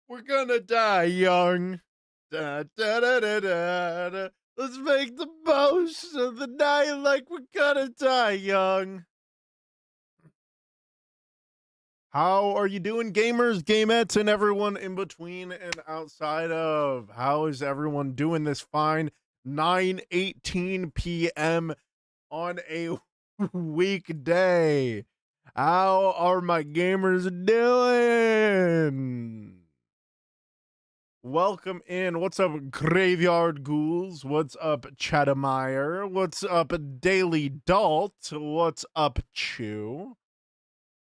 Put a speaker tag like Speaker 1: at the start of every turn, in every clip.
Speaker 1: We're gonna die young. Da, da, da, da, da, da. Let's make the most of the night like we're gonna die young. How are you doing, gamers, gamettes, and everyone in between and outside of? How is everyone doing this fine 9:18 p.m. on a weekday? How are my gamers doing? Welcome in. What's up, Graveyard Ghouls? What's up, Chattermeyer? What's up, Daily Dalt? What's up, Chew?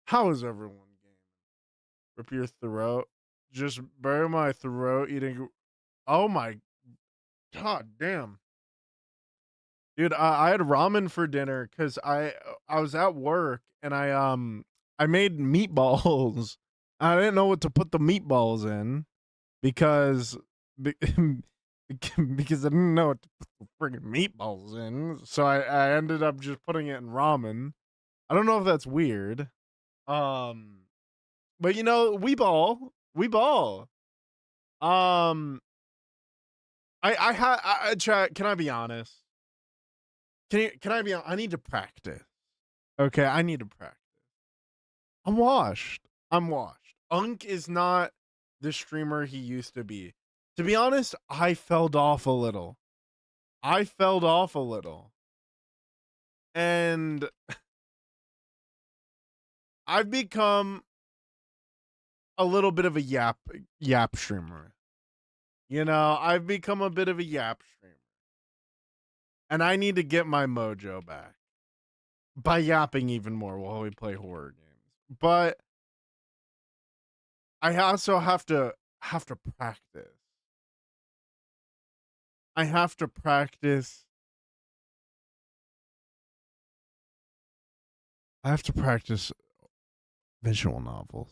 Speaker 1: How is everyone gaming? Rip your throat. Just bury my throat eating. Oh my god damn. Dude, I had ramen for dinner because I was at work and I made meatballs. I didn't know what to put the meatballs in because because I didn't know what to put the friggin' meatballs in. So I ended up just putting it in ramen. I don't know if that's weird. Um but we ball. We ball. Um I chat, can I be honest? Can I be honest? I need to practice. Okay, I need to practice. I'm washed. I'm washed. Unk is not the streamer he used to be. To be honest, I fell off a little. I fell off a little. And I've become a little bit of a yap streamer. I've become a bit of a yap streamer. And I need to get my mojo back by yapping even more while we play horror games. But I also have to practice. I have to practice. I have to practice visual novels.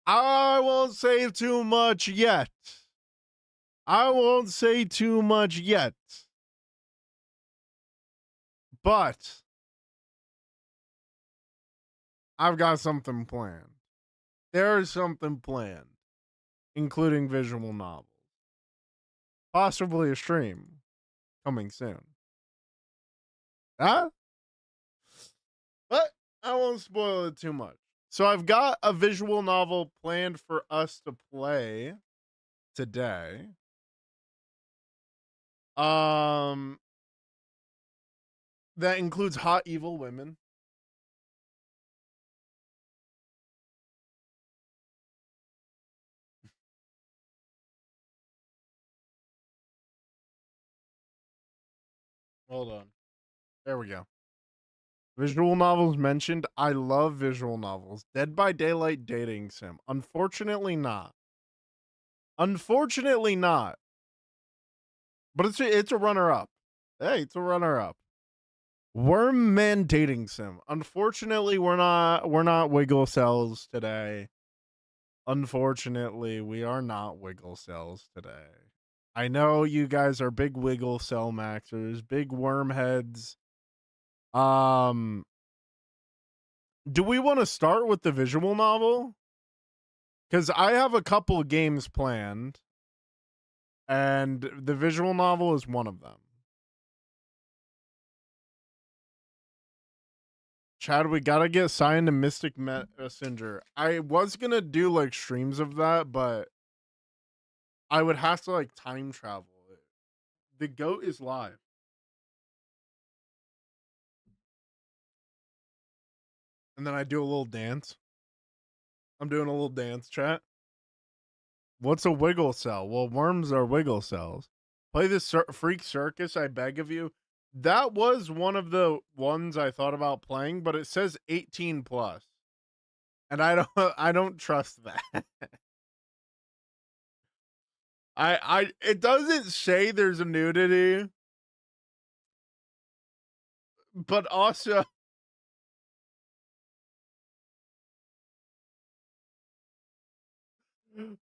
Speaker 1: I won't say too much yet. I won't say too much yet. But I've got something planned. There's something planned, including visual novels. Possibly a stream coming soon. Huh? But I won't spoil it too much. So I've got a visual novel planned for us to play today. Um that includes hot evil women. Hold on. There we go. Visual novels mentioned. I love visual novels. Dead by Daylight dating sim. Unfortunately not. Unfortunately not. But it's a runner up. Hey, it's a runner up. Worm Man dating sim. Unfortunately, we're not wiggle cells today. Unfortunately, we are not wiggle cells today. I know you guys are big wiggle cell maxers, big worm heads. Do we want to start with the visual novel? Because I have a couple of games planned, and the visual novel is one of them. Chad, we gotta get signed to Mystic Messenger. I was gonna do like streams of that, but I would have to like time travel. The goat is live. And then I do a little dance. I'm doing a little dance, chat. What's a wiggle cell? Well, worms are wiggle cells. Play this Freak Circus, I beg of you. That was one of the ones I thought about playing, but it says 18 plus. And I don't trust that. It doesn't say there's a nudity, but also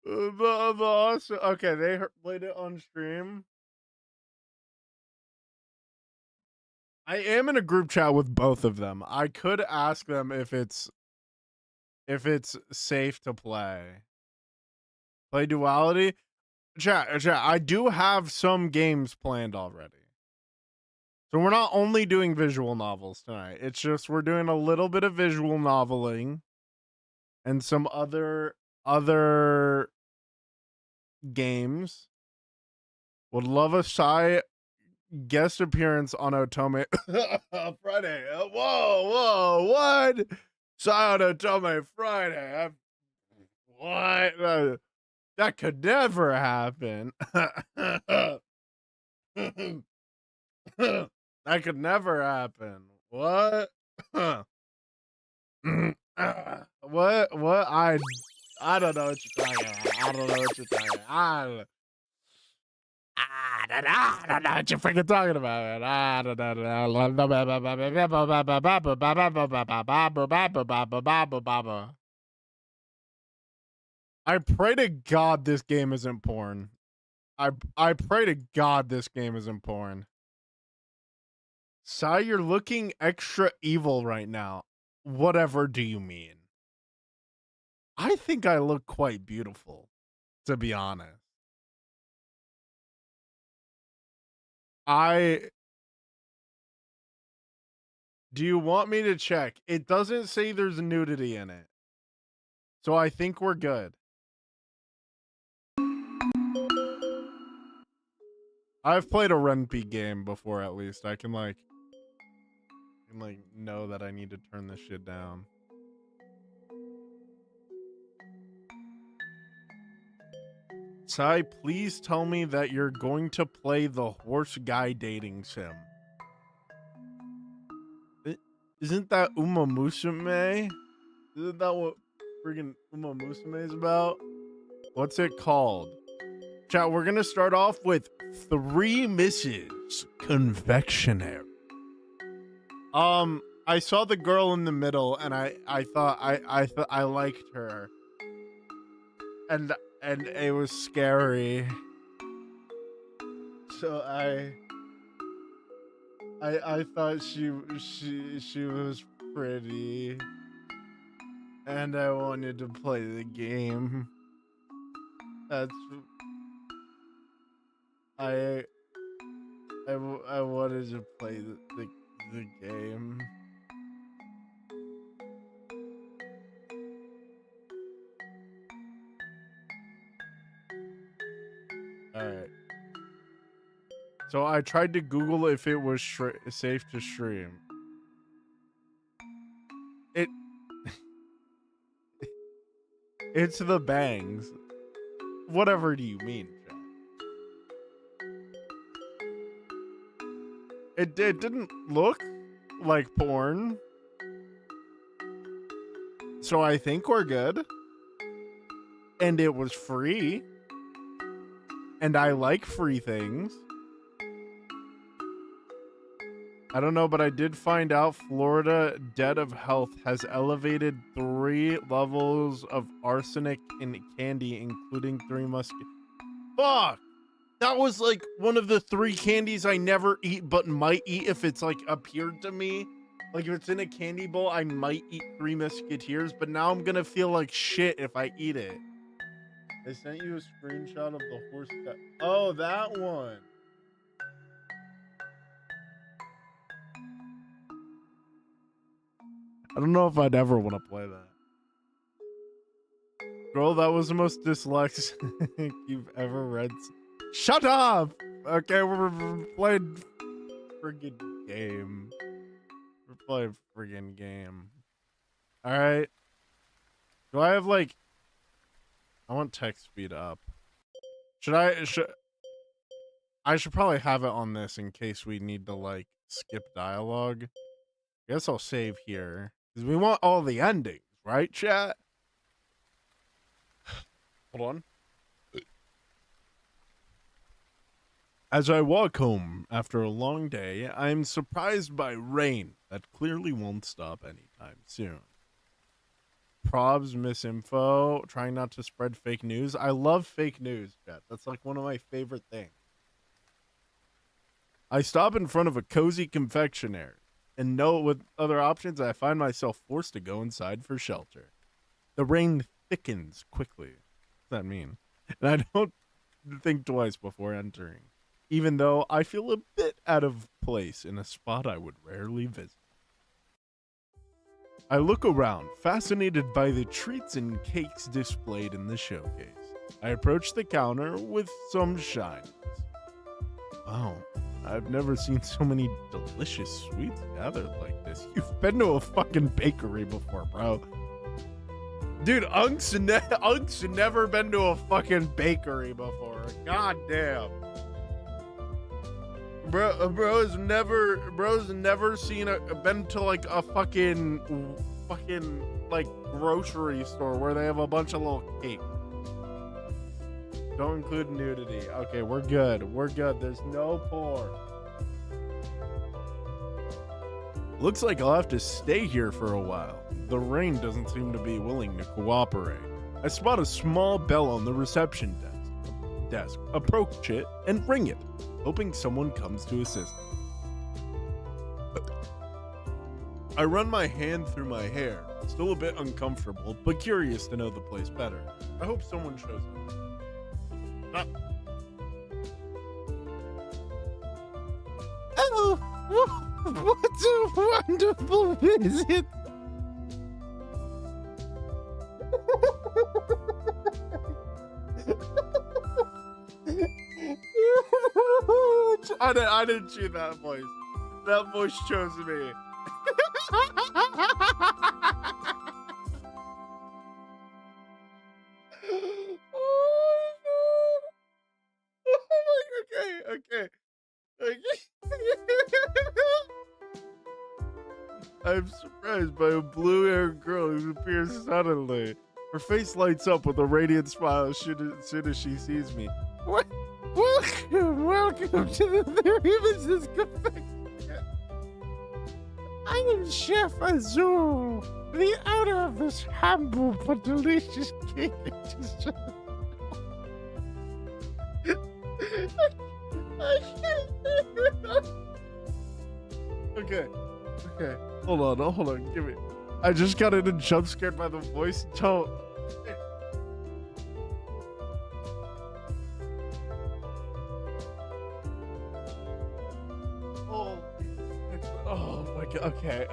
Speaker 1: but also okay, they played it on stream. I am in a group chat with both of them. I could ask them if it's safe to play. Play Duality. Chat, I do have some games planned already. So we're not only doing visual novels tonight. It's just we're doing a little bit of visual noveling and some other games. Would love a shy guest appearance on Otome Friday. Whoa, what? Shy on Otome Friday. What? That could never happen. That could never happen. What? What? I don't know what you're talking about. I don't know what you're talking about. I don't know what you're freaking talking about, man. I don't know. I pray to God this game isn't porn. I pray to God this game isn't porn. Sai, you're looking extra evil right now. Whatever do you mean? I think I look quite beautiful, to be honest. Do you want me to check? It doesn't say there's nudity in it. So I think we're good. I've played a Renpy game before, at least. I can know that I need to turn this shit down. Sai, please tell me that you're going to play the horse guy dating sim. Isn't that Uma Musume? Isn't that what friggin' Uma Musume is about? What's it called? Chat, we're gonna start off with 3 Mrs. Confectionery. I saw the girl in the middle and I thought I liked her. And it was scary. So I thought she was pretty. And I wanted to play the game. I wanted to play the game. Alright. So I tried to Google if it was safe to stream. It's the bangs. Whatever do you mean, Jack? It didn't look like porn. So I think we're good. And it was free. And I like free things. I don't know, but I did find out Florida Dead of Health has elevated 3 levels of arsenic in candy, including 3 musket. Fuck! That was like one of the 3 candies I never eat, but might eat if it's like appeared to me. Like if it's in a candy bowl, I might eat 3 Musketeers, but now I'm gonna feel like shit if I eat it. I sent you a screenshot of the horse guy. Oh, that one. I don't know if I'd ever want to play that. Girl, that was the most dyslexic you've ever read. Shut up! Okay, we're playing friggin' game. We're playing friggin' game. Alright. Do I have like... I want text speed up. I should probably have it on this in case we need to like skip dialogue. I guess I'll save here. Because we want all the endings, right, chat? Hold on. As I walk home after a long day, I'm surprised by rain that clearly won't stop anytime soon. Probs, misinfo, trying not to spread fake news. I love fake news, chat. That's like one of my favorite things. I stop in front of a cozy confectionery and know with other options, I find myself forced to go inside for shelter. The rain thickens quickly. What does that mean? And I don't think twice before entering, even though I feel a bit out of place in a spot I would rarely visit. I look around, fascinated by the treats and cakes displayed in the showcase. I approach the counter with some shyness. Wow, I've never seen so many delicious sweets gathered like this. You've been to a fucking bakery before, bro. Dude, Unk's never been to a fucking bakery before. God damn. Bro's never been to like a fucking like grocery store where they have a bunch of little cakes. Don't include nudity. Okay, we're good. We're good. There's no porn. Looks like I'll have to stay here for a while. The rain doesn't seem to be willing to cooperate. I spot a small bell on the reception desk, approach it, and ring it, hoping someone comes to assist me. I run my hand through my hair, still a bit uncomfortable, but curious to know the place better. I hope someone shows up.
Speaker 2: Oh, what a wonderful visit!
Speaker 1: I didn't choose that voice. That voice chose me. Okay. I'm surprised by a blue-haired girl who appears suddenly. Her face lights up with a radiant smile as soon as she sees me.
Speaker 2: Welcome to the Theory Business Cafe. I am Chef Azul, the owner of this humble but delicious cake.
Speaker 1: Okay. Hold on. Give me. I just got in and jump scared by the voice and tone. Oh my god. Okay.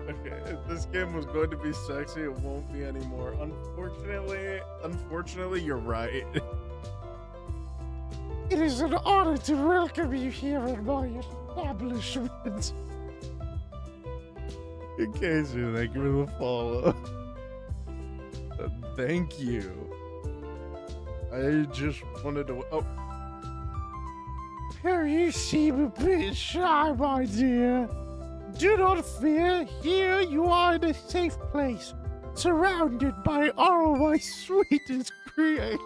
Speaker 1: If this game was going to be sexy, it won't be anymore. Unfortunately, you're right.
Speaker 2: It is an honor to welcome you here in my establishment.
Speaker 1: Casey, thank you for the follow. Thank you. I just wanted to. Oh.
Speaker 2: Here you seem a bit shy, my dear. Do not fear. Here you are in a safe place, surrounded by all my sweetest creation.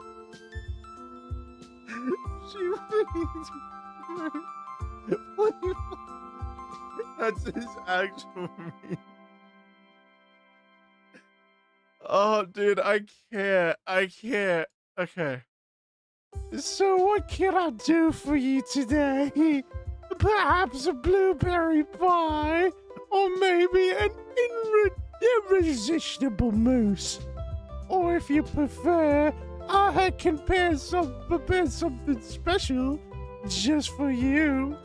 Speaker 1: That's his actual name. Oh, dude, I can't. Okay.
Speaker 2: So what can I do for you today? Perhaps a blueberry pie, or maybe an irresistible mousse. Or if you prefer, I can prepare something special just for you.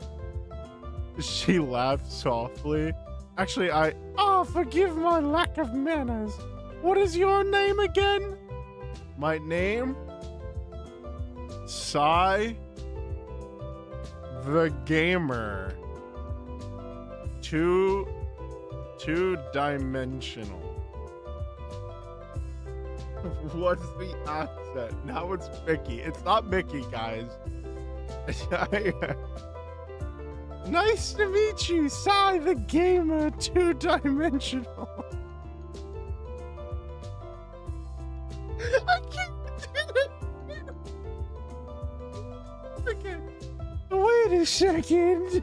Speaker 1: She laughed softly. Actually,
Speaker 2: Oh, forgive my lack of manners. What is your name again?
Speaker 1: My name? Sai the Gamer. Two-dimensional. What's the accent? Now it's Mickey. It's not Mickey, guys.
Speaker 2: Nice to meet you, Sai the Gamer, two-dimensional. I can't do it. Okay. Wait a second.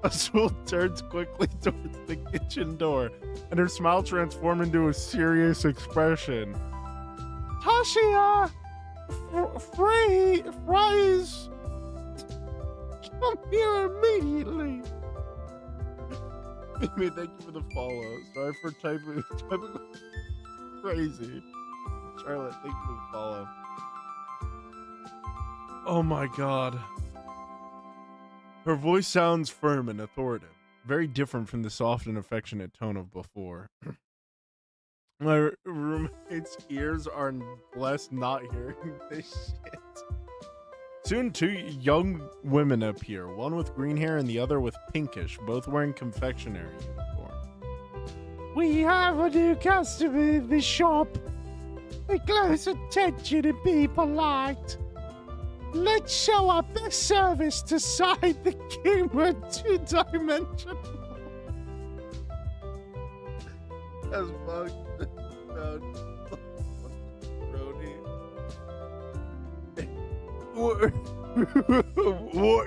Speaker 1: Azul turns quickly towards the kitchen door, and her smile transforms into a serious expression.
Speaker 2: Tasha, Fries, come here immediately.
Speaker 1: Amy, thank you for the follow. Sorry for typing crazy. Charlotte, thank you for the follow. Oh my god. Her voice sounds firm and authoritative, very different from the soft and affectionate tone of before. My roommate's ears are blessed not hearing this shit. Soon, two young women appear, one with green hair and the other with pinkish, both wearing confectionery uniform.
Speaker 2: We have a new customer in the shop. Pay close attention and be polite. Let's show our best service to side the camera two-dimensional.
Speaker 1: That's fucked. What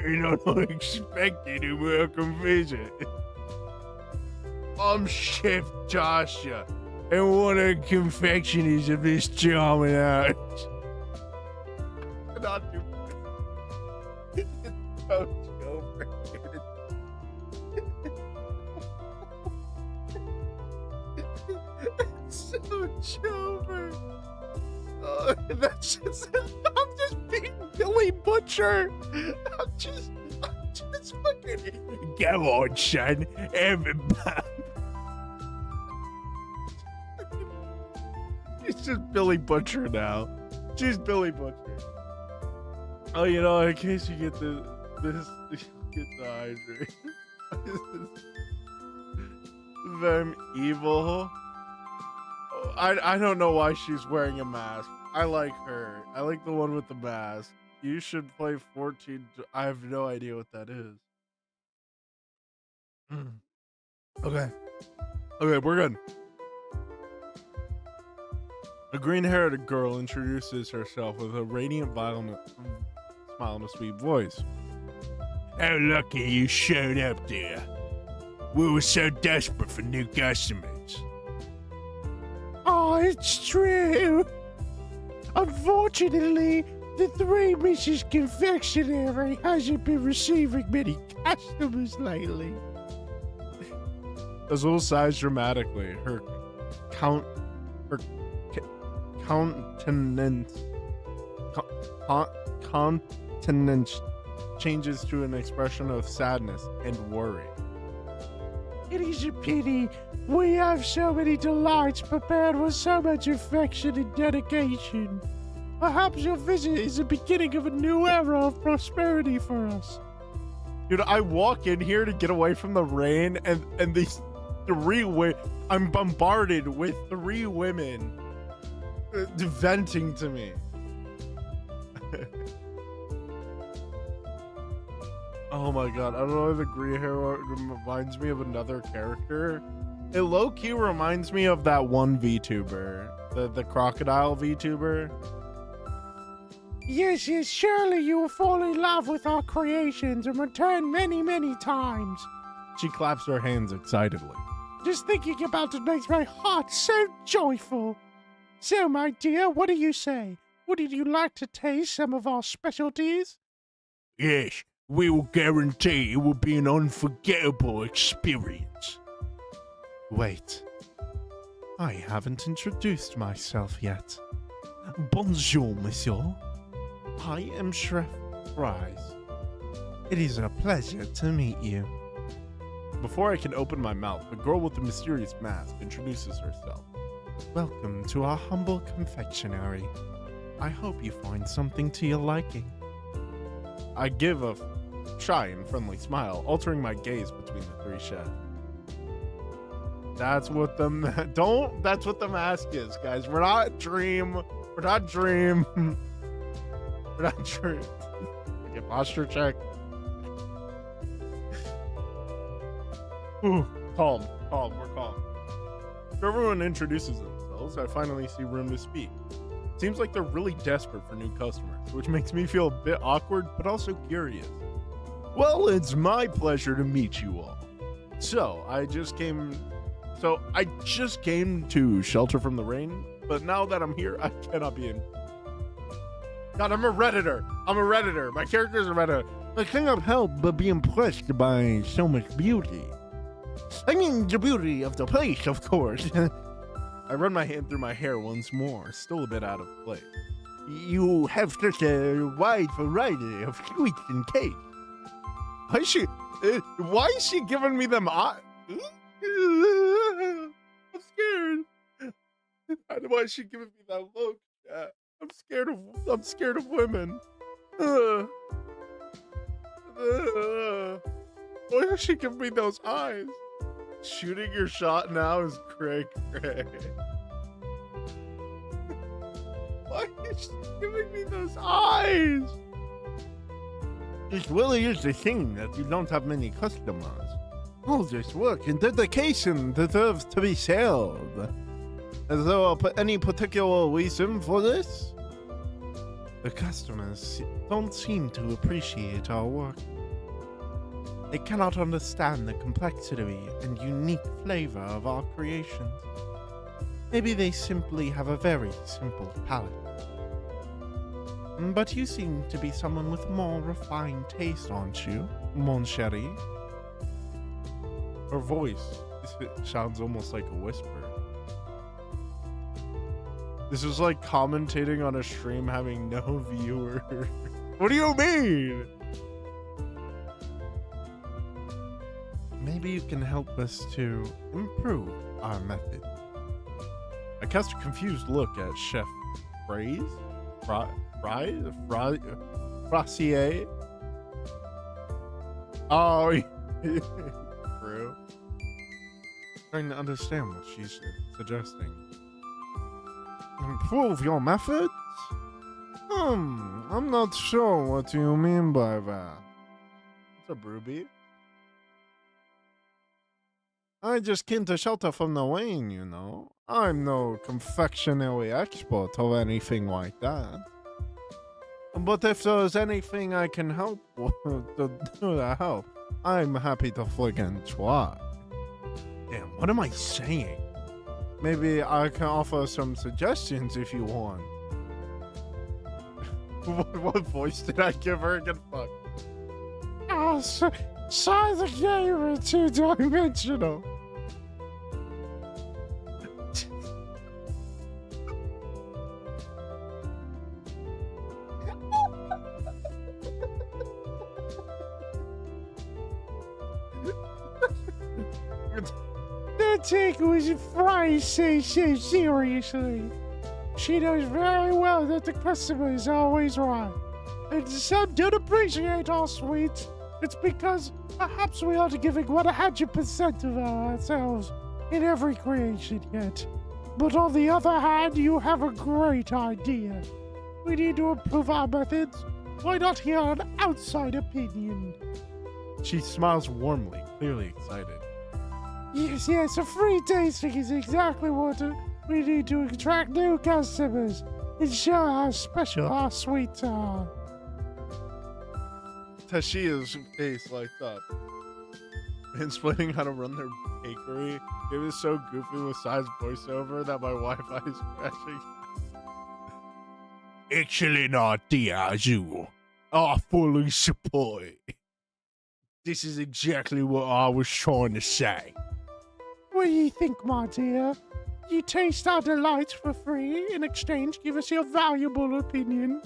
Speaker 1: an unexpected and welcome visit. I'm Chef Joshua, and one of the confectioners of this charming house. Not do Coach over. Coach over. That's just. I'm just being Billy Butcher. I'm just fucking. Come on, son. She's just Billy Butcher now. She's Billy Butcher. Oh, you know, in case you get this get the hydrate. Them evil. I don't know why she's wearing a mask. I like her. I like the one with the mask. You should play 14. I have no idea what that is. Okay. Okay, we're good. A green-haired girl introduces herself with a radiant smile and a sweet voice. How lucky you showed up, dear. We were so desperate for new customers.
Speaker 2: Oh, it's true. Unfortunately, the Three Mrs. Confectionery hasn't been receiving many customers lately.
Speaker 1: Azul sighs dramatically. Her countenance changes to an expression of sadness and worry.
Speaker 2: It is a pity. We have so many delights prepared with so much affection and dedication. Perhaps your visit is the beginning of a new era of prosperity for us.
Speaker 1: Dude, I walk in here to get away from the rain, and these I'm bombarded with 3 women venting to me. Oh my god, I don't know if the green hair reminds me of another character. It low-key reminds me of that one VTuber, the crocodile VTuber.
Speaker 2: Yes, surely you will fall in love with our creations and return many, many times.
Speaker 1: She claps her hands excitedly.
Speaker 2: Just thinking about it makes my heart so joyful. So, my dear, what do you say? Would you like to taste some of our specialties?
Speaker 1: Yes, we will guarantee it will be an unforgettable experience. Wait, I haven't introduced myself yet. Bonjour, monsieur. I am Chef Fries. It is a pleasure to meet you. Before I can open my mouth, the girl with the mysterious mask introduces herself. Welcome to our humble confectionery. I hope you find something to your liking. I give a shy and friendly smile, altering my gaze between the 3 chefs. That's what the that's what the mask is, guys. We're not dream. We're not dream. We're not dream. Okay, posture check. Ooh, calm. We're calm. If everyone introduces themselves, I finally see room to speak. Seems like they're really desperate for new customers, which makes me feel a bit awkward, but also curious. Well, it's my pleasure to meet you all. So I just came to shelter from the rain, but now that I'm here, I cannot be in. God, I'm a Redditor. My character's a Redditor. I cannot help but be impressed by so much beauty. I mean, the beauty of the place, of course. I run my hand through my hair once more, still a bit out of place. You have such a wide variety of sweets and cakes. Why is she giving me them eyes? I'm scared. Why is she giving me that look? I'm scared of women. Why is she giving me those eyes? Shooting your shot now is cray. Why is she giving me those eyes? It really is a shame that you don't have many customers. All this work and dedication deserves to be shared. Is there any particular reason for this? The customers don't seem to appreciate our work. They cannot understand the complexity and unique flavor of our creations. Maybe they simply have a very simple palate. But you seem to be someone with more refined taste, aren't you, mon chéri? Her voice sounds almost like a whisper. This is like commentating on a stream having no viewer. What do you mean? Maybe you can help us to improve our method. I cast a confused look at Chef Frassier. Oh, true. Trying to understand what she's suggesting. Improve your methods? I'm not sure what you mean by that. What's up, Ruby? I just came to shelter from the rain, you know. I'm no confectionery expert or anything like that. But if there's anything I can help to help, I'm happy to friggin' try. Damn, what am I saying? Maybe I can offer some suggestions if you want. What voice did I give her again? Fuck.
Speaker 2: Oh, size the game are two-dimensional. Don't take what Fry says so seriously. She knows very well that the customer is always right. And some don't appreciate our sweets. It's because perhaps we aren't giving 100% of ourselves in every creation yet. But on the other hand, you have a great idea. We need to improve our methods. Why not hear an outside opinion?
Speaker 1: She smiles warmly, clearly excited.
Speaker 2: Yes, a free tasting is exactly what we need to attract new customers and show how special our sweets are.
Speaker 1: Tashia's face lights up. Explaining how to run their bakery. It was so goofy with Sai's voiceover that my Wi-Fi is crashing. Excellent idea, you. I fully support. This is exactly what I was trying to say.
Speaker 2: What do you think, my dear? You taste our delights for free. In exchange, give us your valuable opinion.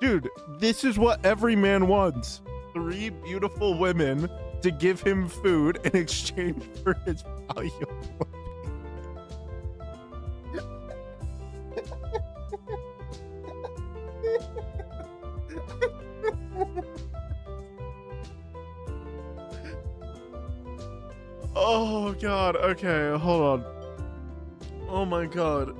Speaker 1: Dude, this is what every man wants. 3 beautiful women to give him food in exchange for his valuable Oh god, okay, hold on. Oh my god.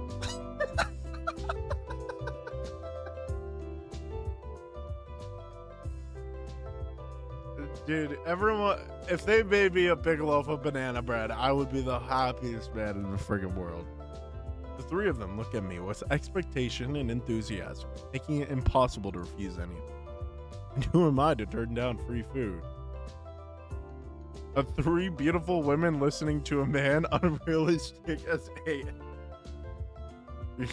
Speaker 1: Dude, everyone, if they made me a big loaf of banana bread, I would be the happiest man in the friggin' world. The 3 of them look at me with expectation and enthusiasm, making it impossible to refuse any of them. And who am I to turn down free food? 3 beautiful women listening to a man unrealistic as a...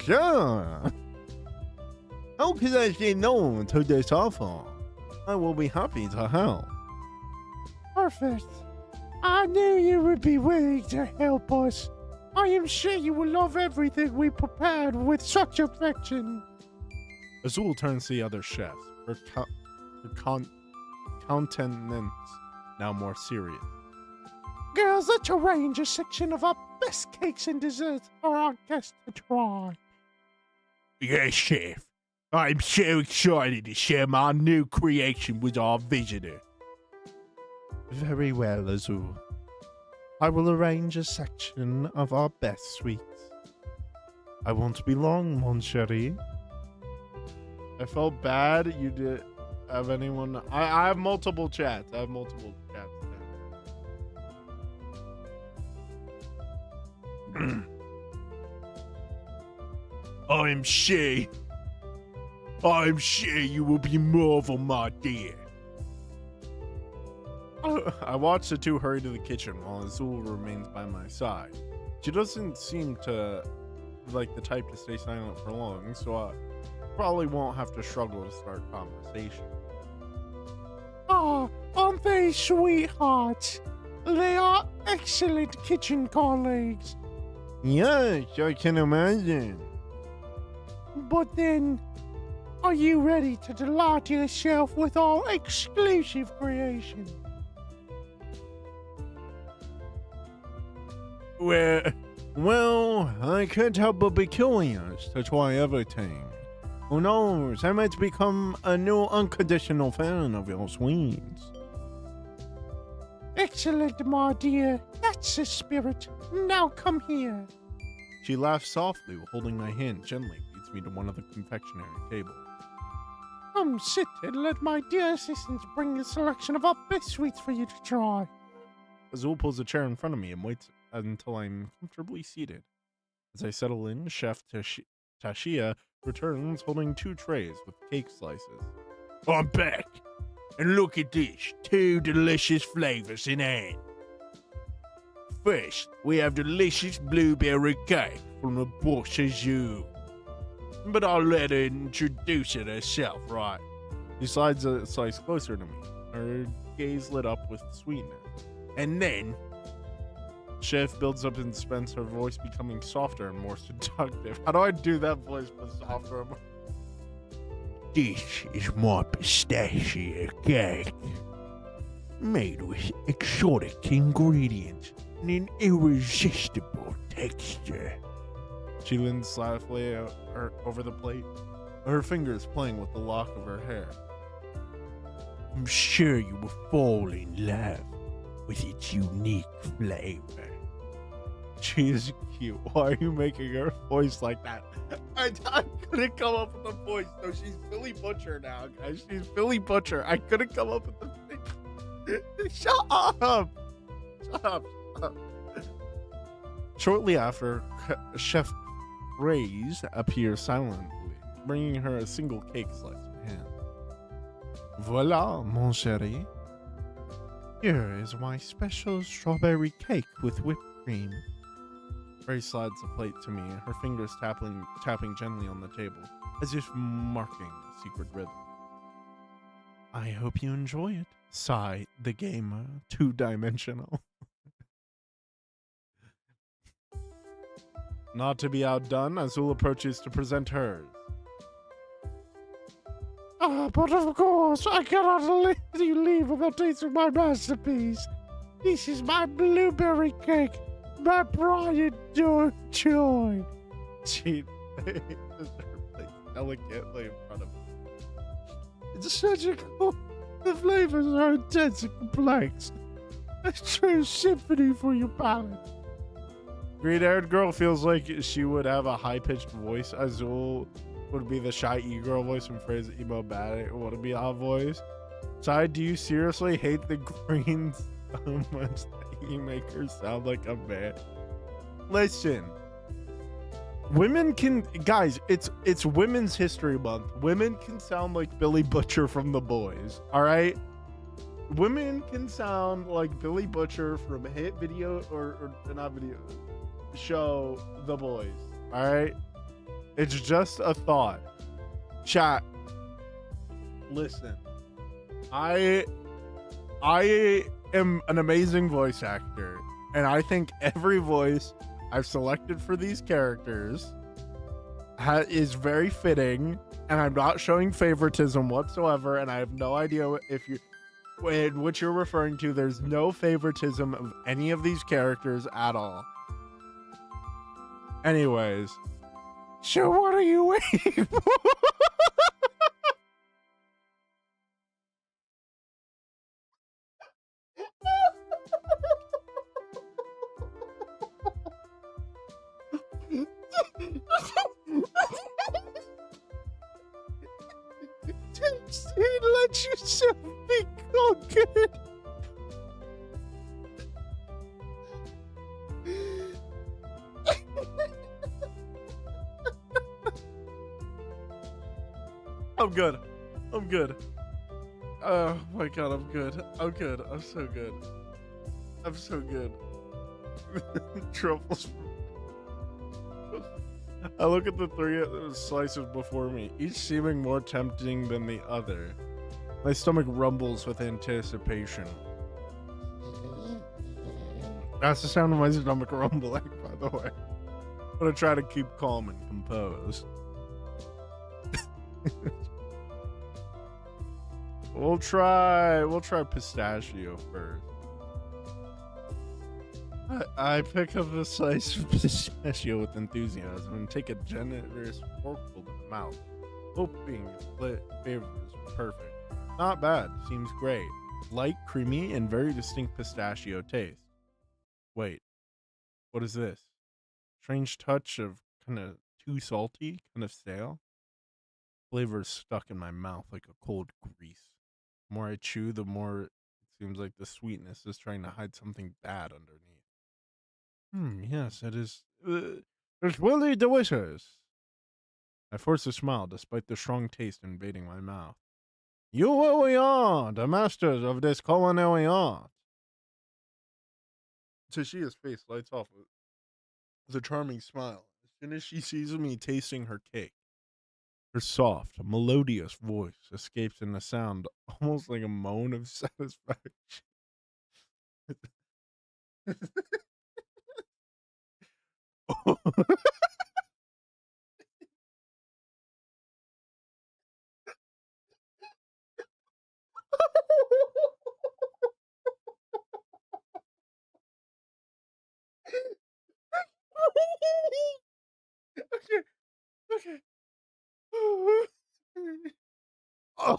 Speaker 1: Sure. How could I say no to this offer? I will be happy to help.
Speaker 2: Perfect. I knew you would be willing to help us. I am sure you will love everything we prepared with such affection.
Speaker 1: Azul turns to the other chefs, her countenance now more serious.
Speaker 2: Girls, let's arrange a section of our best cakes and desserts for our guests to try.
Speaker 1: Yes, chef. I'm so excited to share my new creation with our visitor. Very well, Azul. I will arrange a section of our best sweets. I won't be long, mon chéri. I felt bad you did have anyone. I have multiple chats. Now. I'm sure you will be marvel, my dear. I watched the two hurry to the kitchen while Azul remains by my side. She doesn't seem to like the type to stay silent for long, so I probably won't have to struggle to start conversation.
Speaker 2: Ah, aren't they sweethearts? They are excellent kitchen colleagues.
Speaker 1: Yes, I can imagine.
Speaker 2: But then, are you ready to delight yourself with our exclusive creation?
Speaker 1: Well, I can't help but be curious to try everything. Who knows, I might become a new unconditional fan of your sweets.
Speaker 2: Excellent, my dear. That's the spirit. Now come here.
Speaker 1: She laughs softly, holding my hand gently, leads me to one of the confectionery tables.
Speaker 2: Come sit and let my dear assistant bring a selection of our best sweets for you to try.
Speaker 1: Azul pulls a chair in front of me and waits until I'm comfortably seated. As I settle in, Chef Tashia returns holding 2 trays with cake slices. I'm back! And look at this, 2 delicious flavors in hand. First, we have delicious blueberry cake from the Boss Azul. But I'll let her introduce it herself, right? She slides a slice closer to me, her gaze lit up with sweetness. And then, Chef builds up in suspense, her voice becoming softer and more seductive. How do I do that voice but softer? This is my pistachio cake, made with exotic ingredients and an irresistible texture. She leans softly over the plate, her fingers playing with the lock of her hair. I'm sure you will fall in love with its unique flavor. She is cute. Why are you making her voice like that? I couldn't come up with a voice. No, she's Billy Butcher now, guys. She's Billy Butcher. I couldn't come up with the thing. Shut up. Shut up. Shortly after, Chef Reyes appears silently, bringing her a single cake slice in hand. Voila, mon chéri. Here is my special strawberry cake with whipped cream. Ray slides the plate to me, her fingers tapping gently on the table, as if marking a secret rhythm. I hope you enjoy it. Sigh the gamer, 2-dimensional. Not to be outdone, Azul approaches to present hers.
Speaker 2: But of course, I cannot let you leave without tasting my masterpiece. This is my blueberry cake, my pride and joy.
Speaker 1: She places her plate delicately in front of me.
Speaker 2: It's such a cool. The flavors are intense and complex. A true symphony for your palate.
Speaker 1: Green-haired girl feels like she would have a high-pitched voice. Azul would be the shy e-girl voice, and Phrase emo bad would be our voice. Sai, do you seriously hate the greens so much that you make her sound like a man? Listen, women can, guys, it's Women's History Month. Women can sound like Billy Butcher from The Boys, all right? Women can sound like Billy Butcher from hit video or not video show The Boys, all right? It's just a thought. Chat, listen, I am an amazing voice actor, and I think every voice I've selected for these characters is very fitting, and I'm not showing favoritism whatsoever, and I have no idea if you what you're referring to. There's no favoritism of any of these characters at all. Anyways,
Speaker 2: so what are you waiting for? Let yourself be conquered.
Speaker 1: I'm good. I'm good. Oh my god, I'm good. I'm good. I'm so good. I'm so good. Truffles. I look at the three slices before me, each seeming more tempting than the other. My stomach rumbles with anticipation. That's the sound of my stomach rumbling, by the way. I'm gonna try to keep calm and composed. We'll try pistachio first. I pick up a slice of pistachio with enthusiasm and take a generous forkful to the mouth, hoping its flavor is perfect. Not bad, seems great. Light, creamy, and very distinct pistachio taste. Wait, what is this? Strange touch of kind of too salty, kind of stale. Flavor is stuck in my mouth like a cold grease. The more I chew, the more it seems like the sweetness is trying to hide something bad underneath. Yes, it is. It's really delicious. I force a smile despite the strong taste invading my mouth. You really are the masters of this culinary art. Tashia's face lights off with a charming smile as soon as she sees me tasting her cake. Her soft, melodious voice escapes in a sound almost like a moan of satisfaction. Okay, okay. Oh,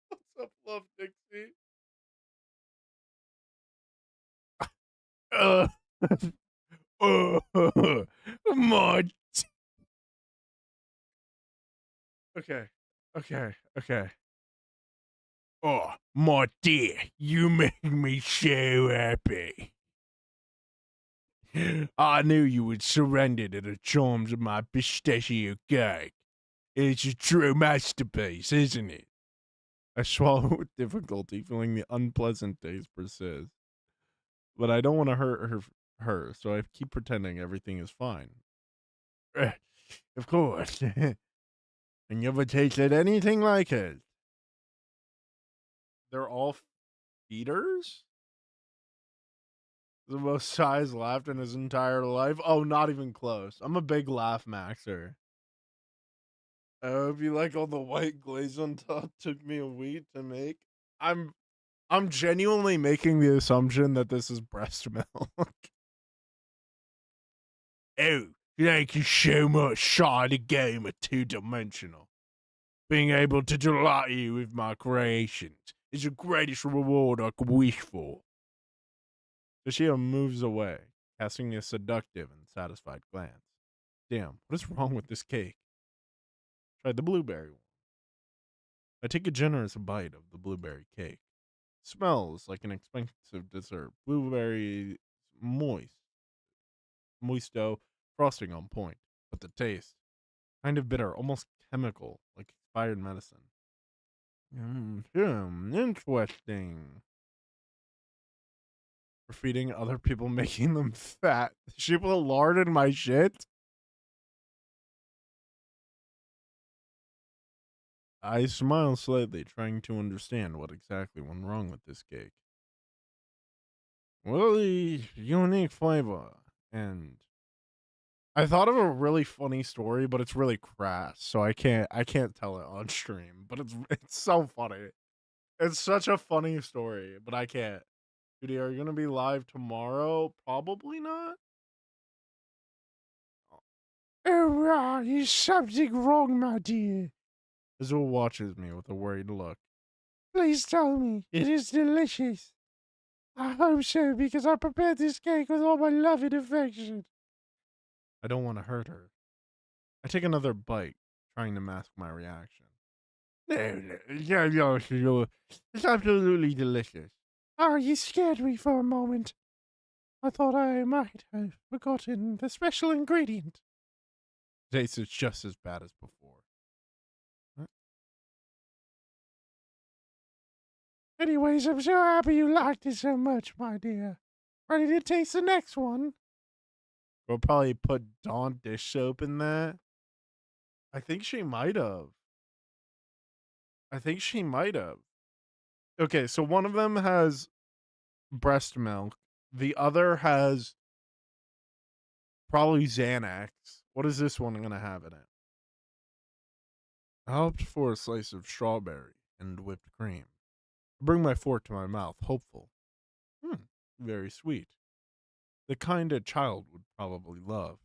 Speaker 1: what's up, Love Dixie? Uh, my. Okay, okay, okay. Oh, my dear, you make me so happy. I knew you would surrender to the charms of my pistachio cake. It's a true masterpiece, isn't it? I swallow with difficulty, feeling the unpleasant taste persist. But I don't want to hurt her, so I keep pretending everything is fine. Of course. I never tasted anything like it. They're all feeders? The most Size laughed in his entire life. Oh, not even close. I'm a big laugh maxer. I hope you like all the white glaze on top. Took me a week to make. I'm genuinely making the assumption that this is breast milk. Oh, thank you so much, Shiny Gamer 2-dimensional. Being able to delight you with my creations is the greatest reward I could wish for. Toshio moves away, casting a seductive and satisfied glance. Damn, what is wrong with this cake? Try the blueberry one. I take a generous bite of the blueberry cake. It smells like an expensive dessert. Blueberry moisto, frosting on point. But the taste, kind of bitter, almost chemical, like expired medicine. Interesting. For feeding other people, making them fat. She put lard in my shit? I smile slightly, trying to understand what exactly went wrong with this cake. Really unique flavor, and I thought of a really funny story, but it's really crass, so I can't tell it on stream. But it's so funny. It's such a funny story, but I can't. Judy, are you gonna be live tomorrow? Probably not.
Speaker 2: Oh, is something wrong, my dear?
Speaker 1: Azul watches me with a worried look.
Speaker 2: Please tell me. It is delicious. I hope so, because I prepared this cake with all my love and affection.
Speaker 1: I don't want to hurt her. I take another bite, trying to mask my reaction. No, it's absolutely delicious.
Speaker 2: Oh, you scared me for a moment. I thought I might have forgotten the special ingredient.
Speaker 1: Tastes is just as bad as before.
Speaker 2: Anyways, I'm so happy you liked it so much, my dear. Ready to taste the next one?
Speaker 1: We'll probably put Dawn dish soap in that. I think she might have. Okay, so one of them has breast milk. The other has probably Xanax. What is this one going to have in it? I opted for a slice of strawberry and whipped cream. I bring my fork to my mouth, hopeful. Very sweet. The kind a child would probably love.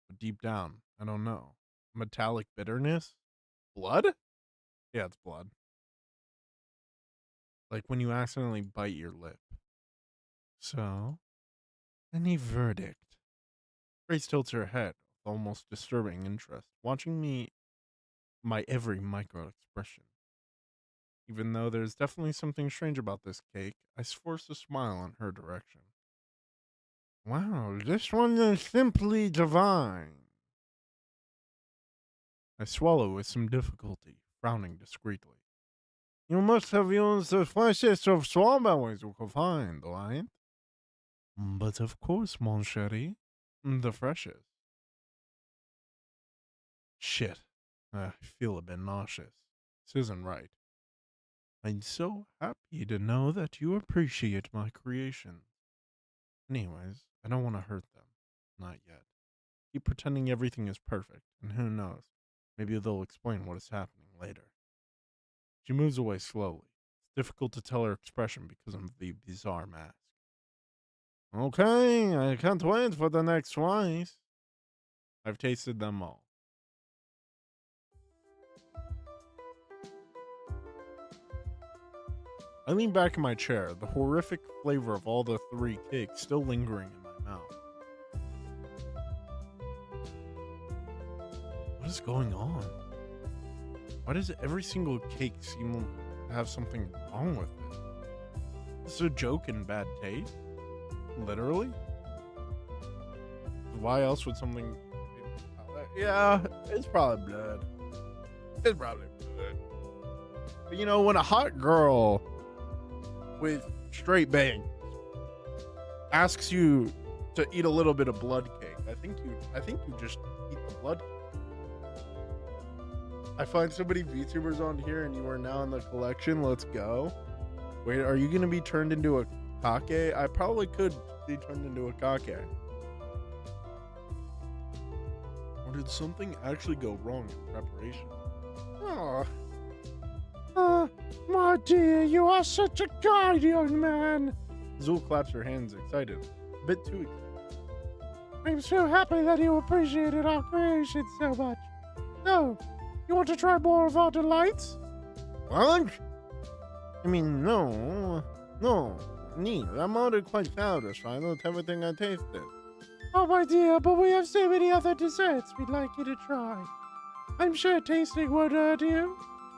Speaker 1: But deep down, I don't know. Metallic bitterness? Blood? Yeah, it's blood. Like when you accidentally bite your lip. So, any verdict? Grace tilts her head with almost disturbing interest, watching me, my every micro expression. Even though there's definitely something strange about this cake, I force a smile in her direction. Wow, this one is simply divine. I swallow with some difficulty, frowning discreetly. You must have used the freshest of strawberries you could find, right? But of course, mon chéri, the freshest. Shit, I feel a bit nauseous. This isn't right. I'm so happy to know that you appreciate my creations. Anyways, I don't want to hurt them. Not yet. Keep pretending everything is perfect, and who knows, maybe they'll explain what is happening later. She moves away slowly. It's difficult to tell her expression because of the bizarre mask. Okay, I can't wait for the next slice. I've tasted them all. I lean back in my chair, the horrific flavor of all the 3 cakes still lingering in my mouth. What is going on? Why does every single cake seem to have something wrong with it? Is this a joke in bad taste? Literally? Why else would something... Yeah, it's probably blood. It's probably blood. But you know, when a hot girl with straight bangs asks you to eat a little bit of blood cake, I think you just eat the blood cake. I find so many VTubers on here and you are now in the collection. Let's go. Wait, are you going to be turned into a kake? I probably could be turned into a kake. Or did something actually go wrong in preparation?
Speaker 2: My dear, you are such a kind young man.
Speaker 1: Zul claps her hands excited. A bit too excited.
Speaker 2: I'm so happy that you appreciated our creation so much. So, you want to try more of our delights?
Speaker 1: What? I mean, no. Neither. I'm already quite satisfied with everything I tasted.
Speaker 2: Oh, my dear, but we have so many other desserts we'd like you to try. I'm sure tasting won't hurt you.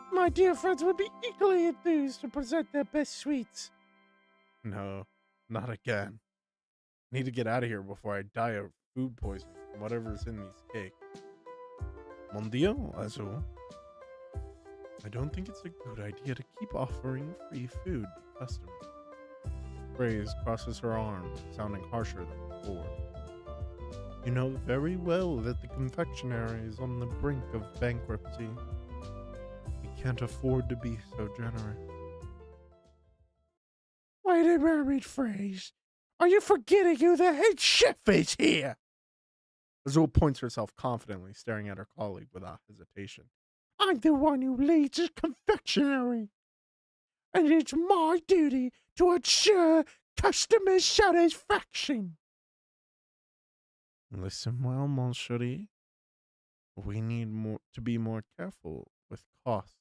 Speaker 2: My dear friends would be equally enthused to present their best sweets.
Speaker 1: No, not again. I need to get out of here before I die of food poisoning from whatever's in these cakes. Mon Dieu, Azul. I don't think it's a good idea to keep offering free food to customers. Grace crosses her arms, sounding harsher than before. You know very well that the confectionery is on the brink of bankruptcy. We can't afford to be so generous.
Speaker 2: Wait a moment, Phrase. Are you forgetting who the head chef is here?
Speaker 1: Azul points herself confidently, staring at her colleague without hesitation.
Speaker 2: I'm the one who leads a confectionery, and it's my duty to ensure customer satisfaction.
Speaker 1: Listen well, mon chéri. We need to be more careful with costs.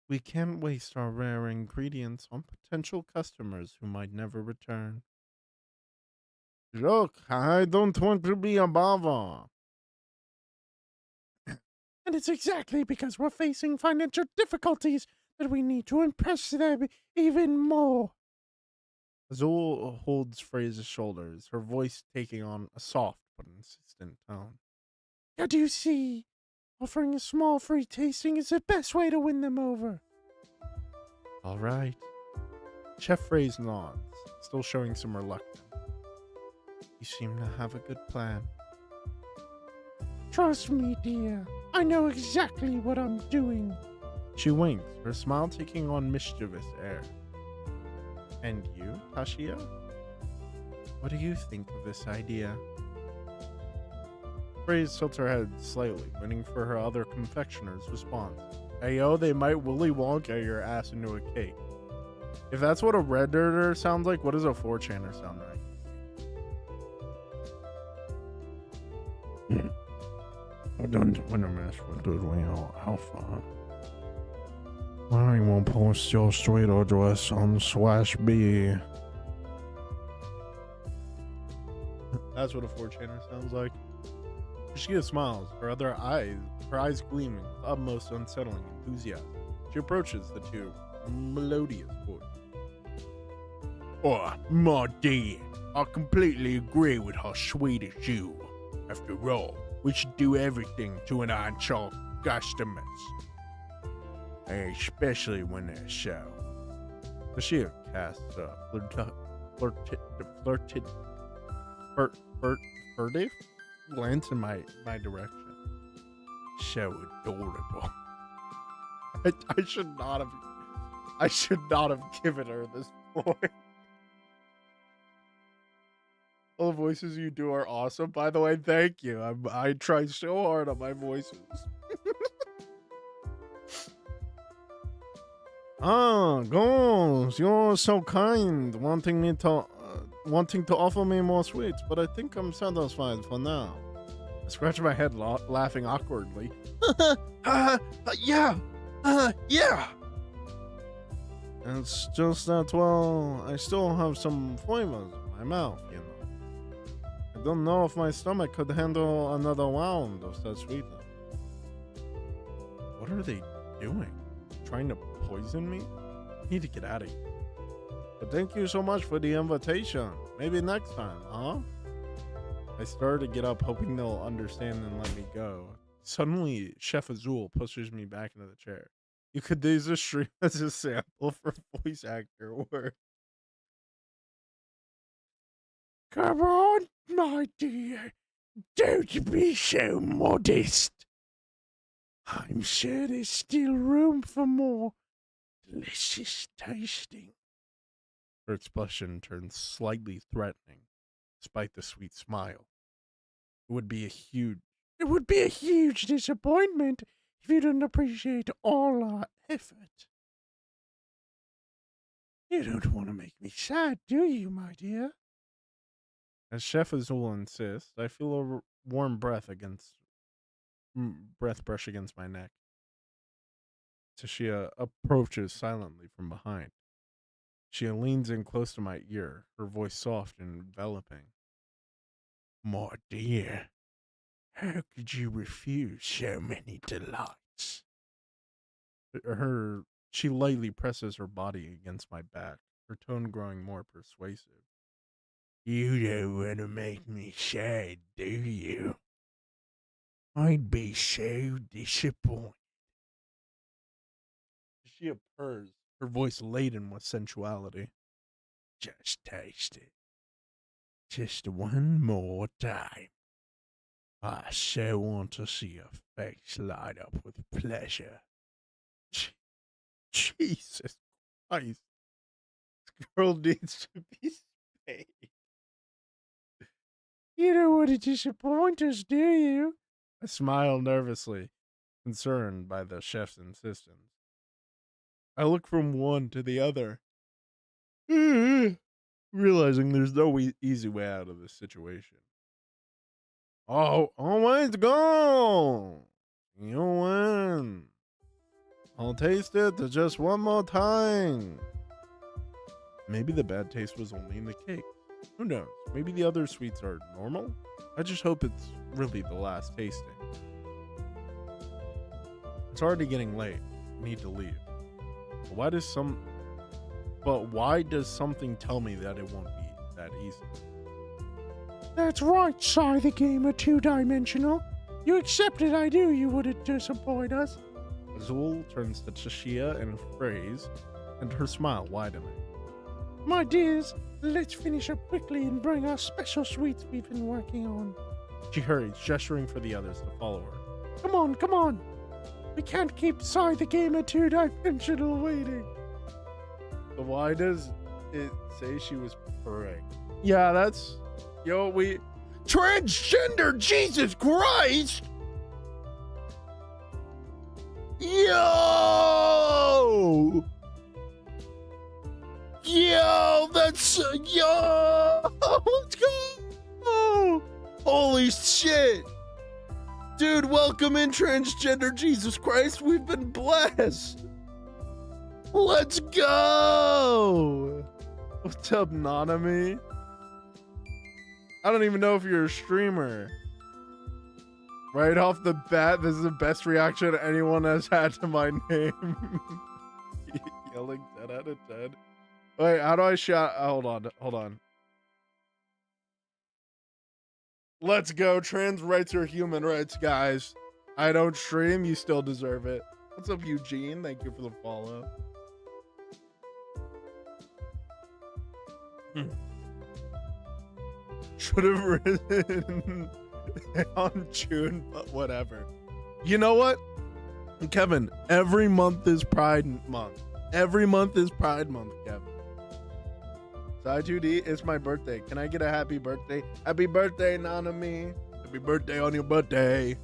Speaker 1: We can't waste our rare ingredients on potential customers who might never return. Look, I don't want to be a bother.
Speaker 2: And it's exactly because we're facing financial difficulties that we need to impress them even more.
Speaker 1: Azul holds Frey's shoulders, her voice taking on a soft but insistent tone.
Speaker 2: How do you see? Offering a small free tasting is the best way to win them over.
Speaker 1: All right. Chef Frey's nods, still showing some reluctance. You seem to have a good plan.
Speaker 2: Trust me, dear. I know exactly what I'm doing.
Speaker 1: She winks, her smile taking on mischievous air. And you, Tashia? What do you think of this idea? Frey's tilts her head slightly, waiting for her other confectioner's response. Ayo, they might Willy Wonka your ass into a cake. If that's what a Redditor sounds like, what does a 4chaner sound like?
Speaker 2: I don't want to mess with the real alpha. I will post your street address on /B.
Speaker 1: That's what a 4chaner sounds like. She smiles, her eyes gleaming with utmost unsettling enthusiasm. She approaches the two, a melodious voice.
Speaker 2: Oh, my dear, I completely agree with how sweet is you. After all, we should do everything to enhance our customers. Especially when they're so.
Speaker 1: Tashia casts a furtive glance in my direction.
Speaker 2: So adorable.
Speaker 1: I should not have given her this point. All the voices you do are awesome. By the way, thank you. I try so hard on my voices. Gons, you're so kind, wanting to offer me more sweets, but I think I'm satisfied for now. I scratch my head, laughing awkwardly. Yeah. It's just that, well, I still have some flavors in my mouth, you know. I don't know if my stomach could handle another round of such sweetness. What are they doing? Trying to poison me? I need to get out of here. But thank you so much for the invitation. Maybe next time, huh? I started to get up, hoping they'll understand and let me go. Suddenly, Chef Azul pushes me back into the chair. You could use this stream as a sample for voice actor work.
Speaker 2: Come on, my dear. Don't be so modest. I'm sure there's still room for more delicious tasting.
Speaker 1: Her expression turns slightly threatening, despite the sweet smile. It would be a huge
Speaker 2: disappointment if you didn't appreciate all our effort. You don't want to make me sad, do you, my dear?
Speaker 1: As Chef Azul insists, I feel a warm breath brush against my neck. Tashia approaches silently from behind. She leans in close to my ear, her voice soft and enveloping.
Speaker 2: My dear, how could you refuse so many delights?
Speaker 1: She lightly presses her body against my back, her tone growing more persuasive.
Speaker 2: You don't want to make me sad, do you? I'd be so disappointed.
Speaker 1: She purrs, her voice laden with sensuality.
Speaker 2: Just taste it. Just one more time. I so want to see your face light up with pleasure.
Speaker 1: Jesus Christ. This girl needs to be spayed.
Speaker 2: You don't want to disappoint us, do you?
Speaker 1: I smile nervously, concerned by the chef's insistence. I look from one to the other, realizing there's no easy way out of this situation. Oh, always go! You win. I'll taste it just one more time. Maybe the bad taste was only in the cake. Who knows? Maybe the other sweets are normal? I just hope it's really the last tasting. It's already getting late. I need to leave. But why does something tell me that it won't be that easy?
Speaker 2: That's right, Sai the Gamer 2-dimensional. You accepted I knew you wouldn't disappoint us.
Speaker 1: Azul turns to Cheshia and phrase, and her smile widening.
Speaker 2: My dears, let's finish up quickly and bring our special sweets we've been working on.
Speaker 1: She hurries, gesturing for the others to follow her.
Speaker 2: Come on, come on. We can't keep Sai the Gamer 2-dimensional waiting.
Speaker 1: So why does it say she was purring? Yeah, that's... Yo, we... Transgender, Jesus Christ! Yo! Yo, that's... Yo! Let's go! Oh, holy shit! Dude, welcome in, Transgender, Jesus Christ. We've been blessed. Let's go! What's up, Nanami? I don't even know if you're a streamer. Right off the bat, this is the best reaction anyone has had to my name. Yelling 10 out of 10. Wait, how do I shout? Hold on. Let's go. Trans rights are human rights, guys. I don't stream. You still deserve it. What's up, Eugene? Thank you for the follow. Should have written on June, but whatever. You know what, Kevin? Every month is Pride Month. Every month is Pride Month, Kevin. Sai2D, it's my birthday. Can I get a happy birthday? Happy birthday, Nanami. Happy birthday on your birthday.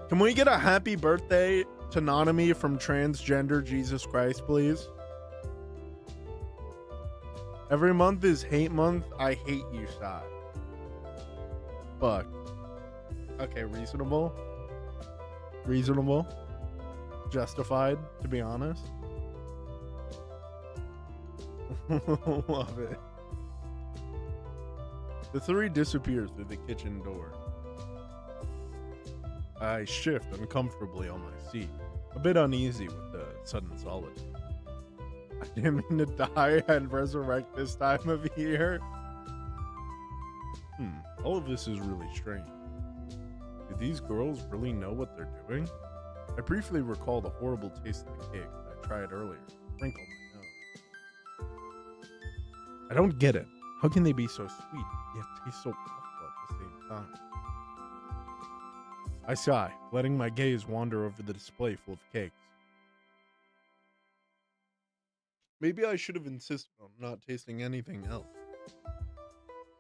Speaker 1: Can we get a happy birthday to Nanami from Transgender Jesus Christ, please? Every month is hate month. I hate you, Sai. Fuck. Okay, reasonable. Reasonable. Justified, to be honest. Love it. The three disappear through the kitchen door. I shift uncomfortably on my seat, a bit uneasy with the sudden solitude. I didn't mean to die and resurrect this time of year. All of this is really strange. Do these girls really know what they're doing? I briefly recall the horrible taste of the cake I tried earlier. Wrinkled my nose. I don't get it. How can they be so sweet, yet taste so awful at the same time? I sigh, letting my gaze wander over the display full of cakes. Maybe I should have insisted on not tasting anything else.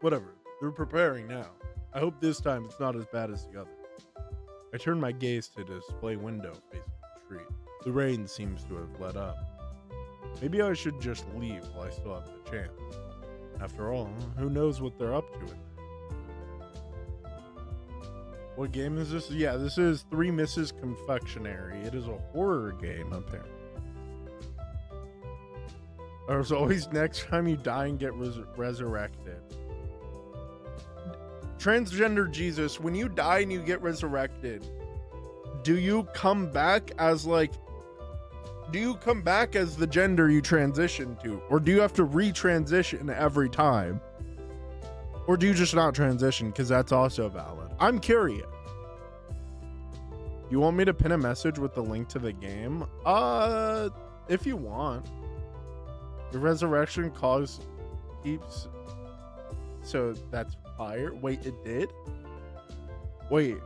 Speaker 1: Whatever, they're preparing now. I hope this time it's not as bad as the other. I turn my gaze to the display window facing the street. The rain seems to have let up. Maybe I should just leave while I still have the chance. After all, who knows what they're up to in there. What game is this? Yeah, this is Three Mrs. Confectionery. It is a horror game, apparently. There's always next time you die and get resurrected. Transgender Jesus, when you die and you get resurrected, do you come back as the gender you transition to? Or do you have to retransition every time? Or do you just not transition? Because that's also valid. I'm curious. You want me to pin a message with the link to the game? If you want. The resurrection cause keeps... So that's fire? Wait, it did? Wait.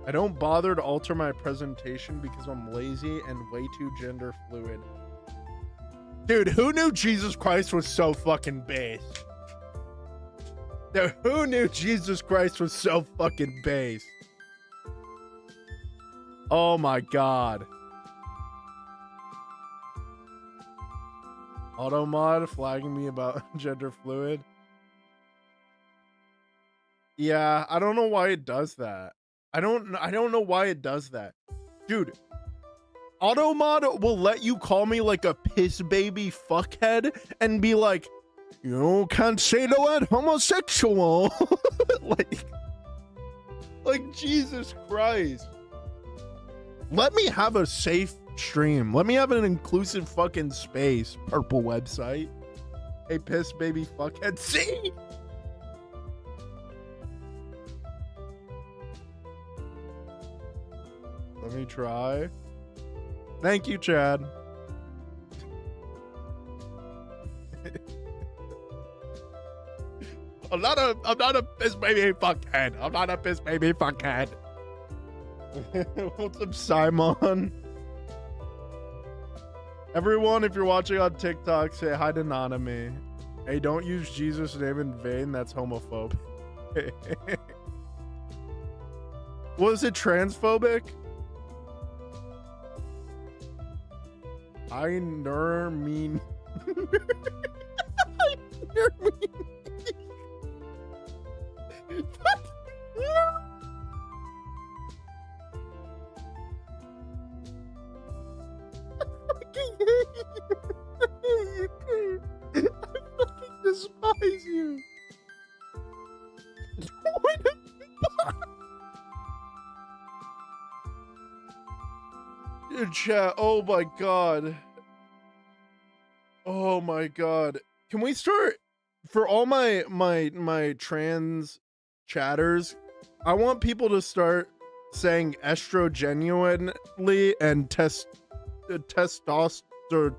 Speaker 1: I don't bother to alter my presentation because I'm lazy and way too gender fluid. Dude, who knew Jesus Christ was so fucking base? Dude, who knew Jesus Christ was so fucking base? Oh my god. Automod flagging me about gender fluid. Yeah, I don't know why it does that. I don't know why it does that. Dude, Automod will let you call me like a piss baby fuckhead and be like, you can't say the word homosexual. like Jesus Christ. Let me have a safe stream. Let me have an inclusive fucking space. Purple website. Hey, piss baby fuckhead. See? Let me try. Thank you, Chad. I'm not a piss baby fuckhead. I'm not a piss baby fuckhead. What's up, Simon? Everyone, if you're watching on TikTok, say hi to Nanami. Hey, don't use Jesus' name in vain. That's homophobic. Was it transphobic? I mean. I fucking despise you. Chat, oh my god. Oh my god. Can we start for all my trans chatters? I want people to start saying estrogenuinely and testosterone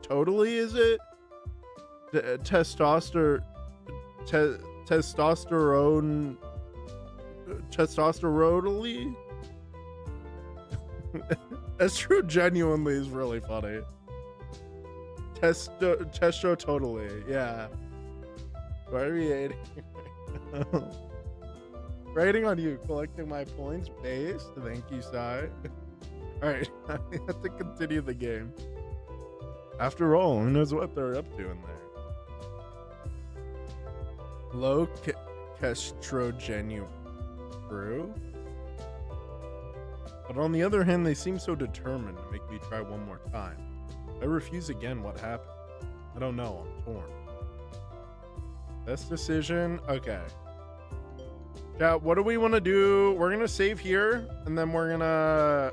Speaker 1: totally, is it? Testosterone testosteronally. Estro genuinely is really funny. Testo totally, yeah. Why are we hating? Rating on you, collecting my points base. Thank you, Sai. Alright, I have to continue the game. After all, who knows what they're up to in there? Low kestrogenu. True. But on the other hand, they seem so determined to make me try one more time. If I refuse again, what happens? I don't know, I'm torn. Best decision, okay. Chat, what do we want to do? We're gonna save here, and then we're gonna...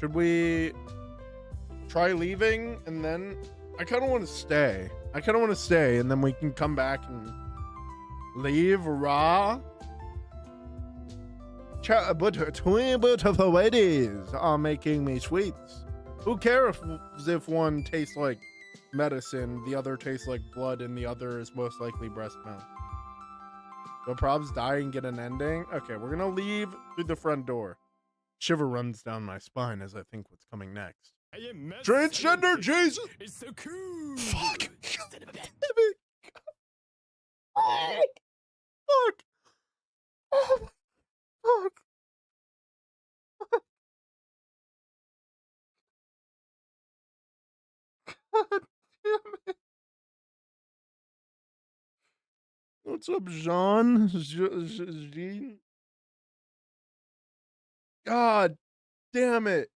Speaker 1: Should we try leaving, and then... I kind of want to stay. And then we can come back and leave raw. But two beautiful ladies are making me sweets. Who cares if one tastes like medicine, the other tastes like blood, and the other is most likely breast milk? Will probs die and get an ending? Okay, we're gonna leave through the front door. Shiver runs down my spine as I think what's coming next. Transgender Jesus!
Speaker 3: It's so cool!
Speaker 1: Fuck! Fuck! Oh, fuck! God damn it! What's up, Jean? Jean? God damn it!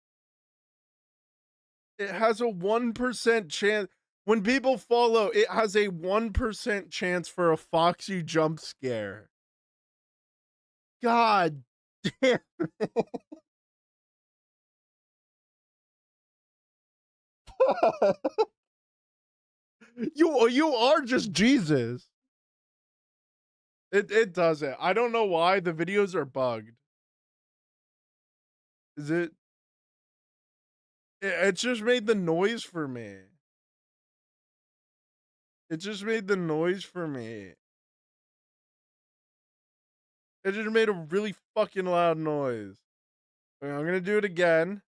Speaker 1: It has a 1% chance. When people follow, it has a 1% chance for a Foxy jump scare. God damn it. You are just Jesus. It doesn't. I don't know why the videos are bugged. Is it? It just made the noise for me. It just made the noise for me. It just made a really fucking loud noise. Okay, I'm gonna do it again.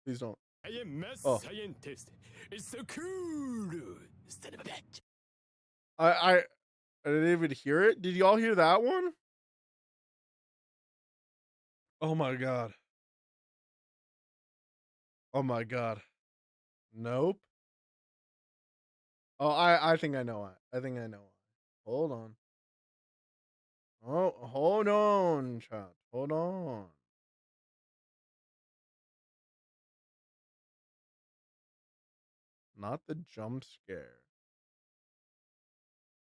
Speaker 1: Please don't.
Speaker 3: I am mad
Speaker 1: Oh.
Speaker 3: scientist. It's so cool. Son of a bitch.
Speaker 1: I didn't even hear it. Did y'all hear that one? Oh my god. Oh my god. Nope. Oh, I think I know it. I think I know it. Hold on. Oh, hold on, chat. Hold on. Not the jump scare.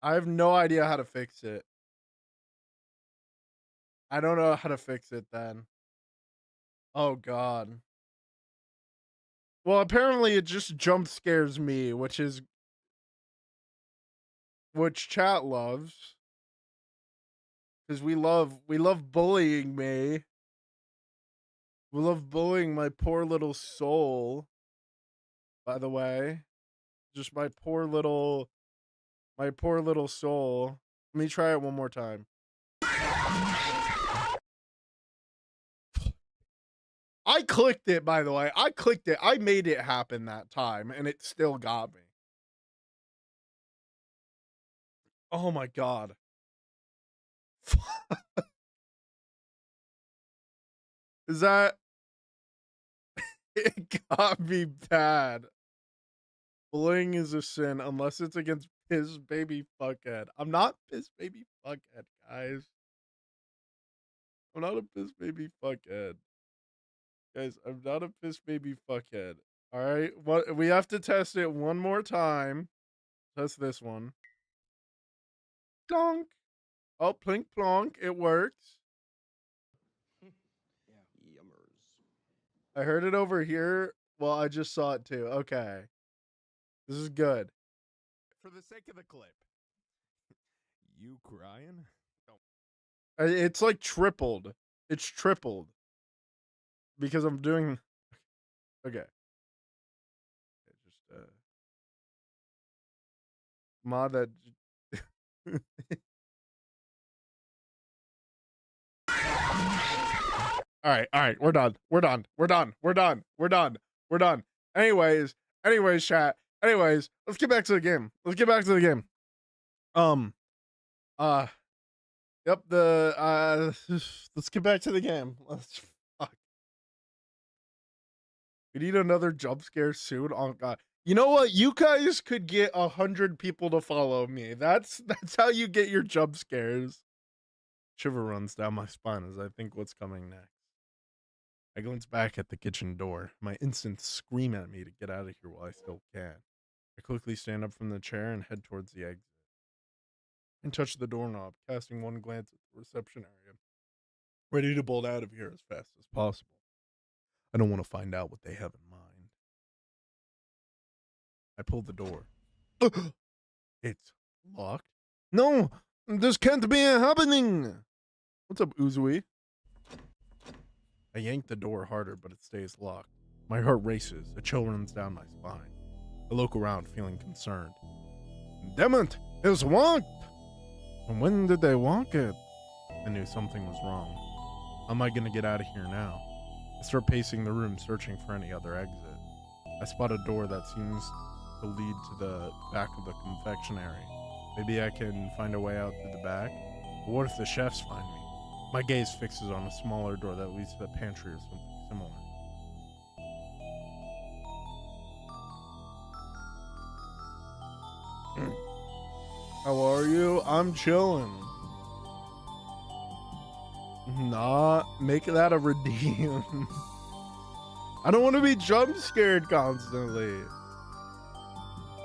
Speaker 1: I have no idea how to fix it. I don't know how to fix it then. Oh god. Well, apparently it just jump scares me, which chat loves. Because we love bullying me. We love bullying my poor little soul. By the way. Just my poor little soul. Let me try it one more time. I clicked it, by the way. I clicked it. I made it happen that time, and it still got me. Oh my god. Is that... It got me bad. Bullying is a sin unless it's against Piss Baby Fuckhead. I'm not Piss Baby Fuckhead, guys. I'm not a Piss Baby Fuckhead. Guys, I'm not a Piss Baby Fuckhead. Alright? What we have to test it one more time. Test this one. Plonk. Oh, plink plonk. It works. I heard it over here. Well, I just saw it too. Okay. This is good.
Speaker 4: For the sake of the clip. You crying?
Speaker 1: It's like tripled. It's tripled. Because I'm doing... Okay. Just, mod that... Alright, we're done. Anyways, chat. Anyways, let's get back to the game. Yep, let's get back to the game. Fuck. We need another jump scare soon. Oh god. You know what? You guys could get 100 people to follow me. That's how you get your jump scares. Shiver runs down my spine as I think what's coming next. I glance back at the kitchen door. My instincts scream at me to get out of here while I still can. I quickly stand up from the chair and head towards the exit. And touch the doorknob, casting one glance at the reception area. Ready to bolt out of here as fast as possible. I don't want to find out what they have in mind. I pull the door. It's locked. No! This can't be happening! What's up, Uzui? I yank the door harder, but it stays locked. My heart races. A chill runs down my spine. I look around, feeling concerned. Damn it! It's locked! And when did they lock it? I knew something was wrong. How am I gonna get out of here now? I start pacing the room, searching for any other exit. I spot a door that seems to lead to the back of the confectionery. Maybe I can find a way out through the back? But what if the chefs find me? My gaze fixes on a smaller door that leads to the pantry or something similar. How are you? I'm chilling. Nah, make that a redeem. I don't want to be jump scared constantly.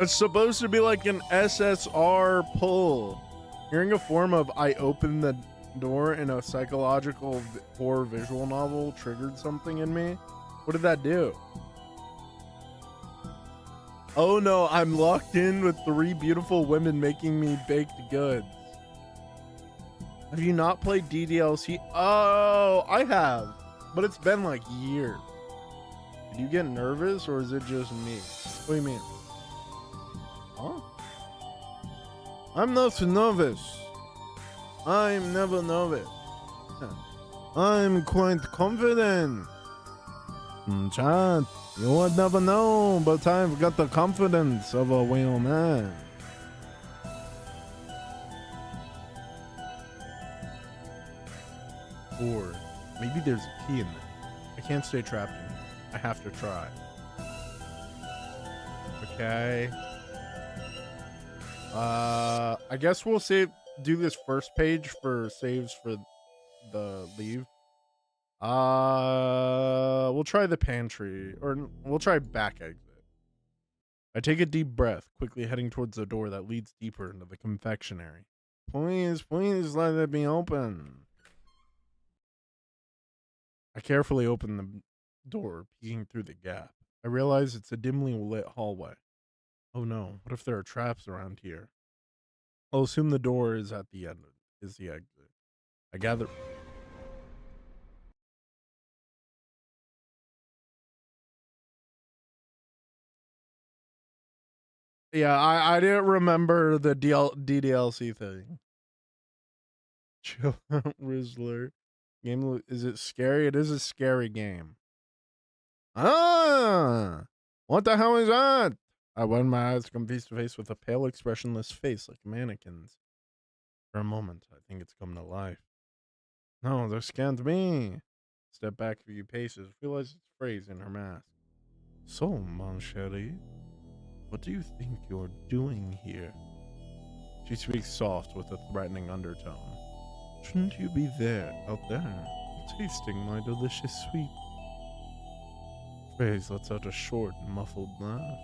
Speaker 1: It's supposed to be like an SSR pull. Hearing a form of I open the door in a psychological horror visual novel triggered something in me. What did that do? Oh no, I'm locked in with 3 beautiful women making me baked goods. Have you not played DDLC? Oh, I have, but it's been like years. Did you get nervous or is it just me? What do you mean? Huh? I'm not nervous. I'm never nervous. I'm quite confident. Chat, you would never know, but I've got the confidence of a whale man. Or maybe there's a key in there. I can't stay trapped in here. I have to try. Okay. I guess we'll do this first page for saves for the leave. We'll try the pantry, or we'll try back exit. I take a deep breath, quickly heading towards the door that leads deeper into the confectionery. Please, please let it be open. I carefully open the door, peeking through the gap. I realize it's a dimly lit hallway. Oh no, what if there are traps around here? I'll assume the door is at the end, is the exit. I gather... Yeah, I didn't remember the DDLC thing. Chill out, Rizzler. Game, is it scary? It is a scary game. Ah! What the hell is that? I widened my eyes to come face to face with a pale, expressionless face like a mannequin's. For a moment, I think it's come to life. No, they scanned me. Step back a few paces, realize it's phrase in her mask. So, mon chéri, what do you think you're doing here? She speaks soft with a threatening undertone. Shouldn't you be there, out there, tasting my delicious sweet? Phrase lets out a short, muffled laugh.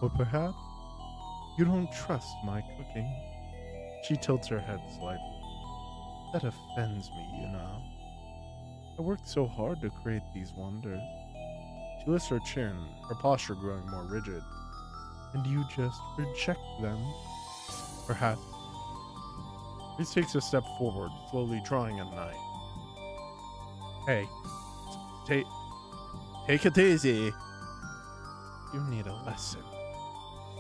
Speaker 1: Or perhaps you don't trust my cooking. She tilts her head slightly. That offends me, you know. I worked so hard to create these wonders. She lifts her chin, her posture growing more rigid. And you just reject them? Perhaps. He takes a step forward, slowly drawing a knife. Hey, take it easy. You need a lesson.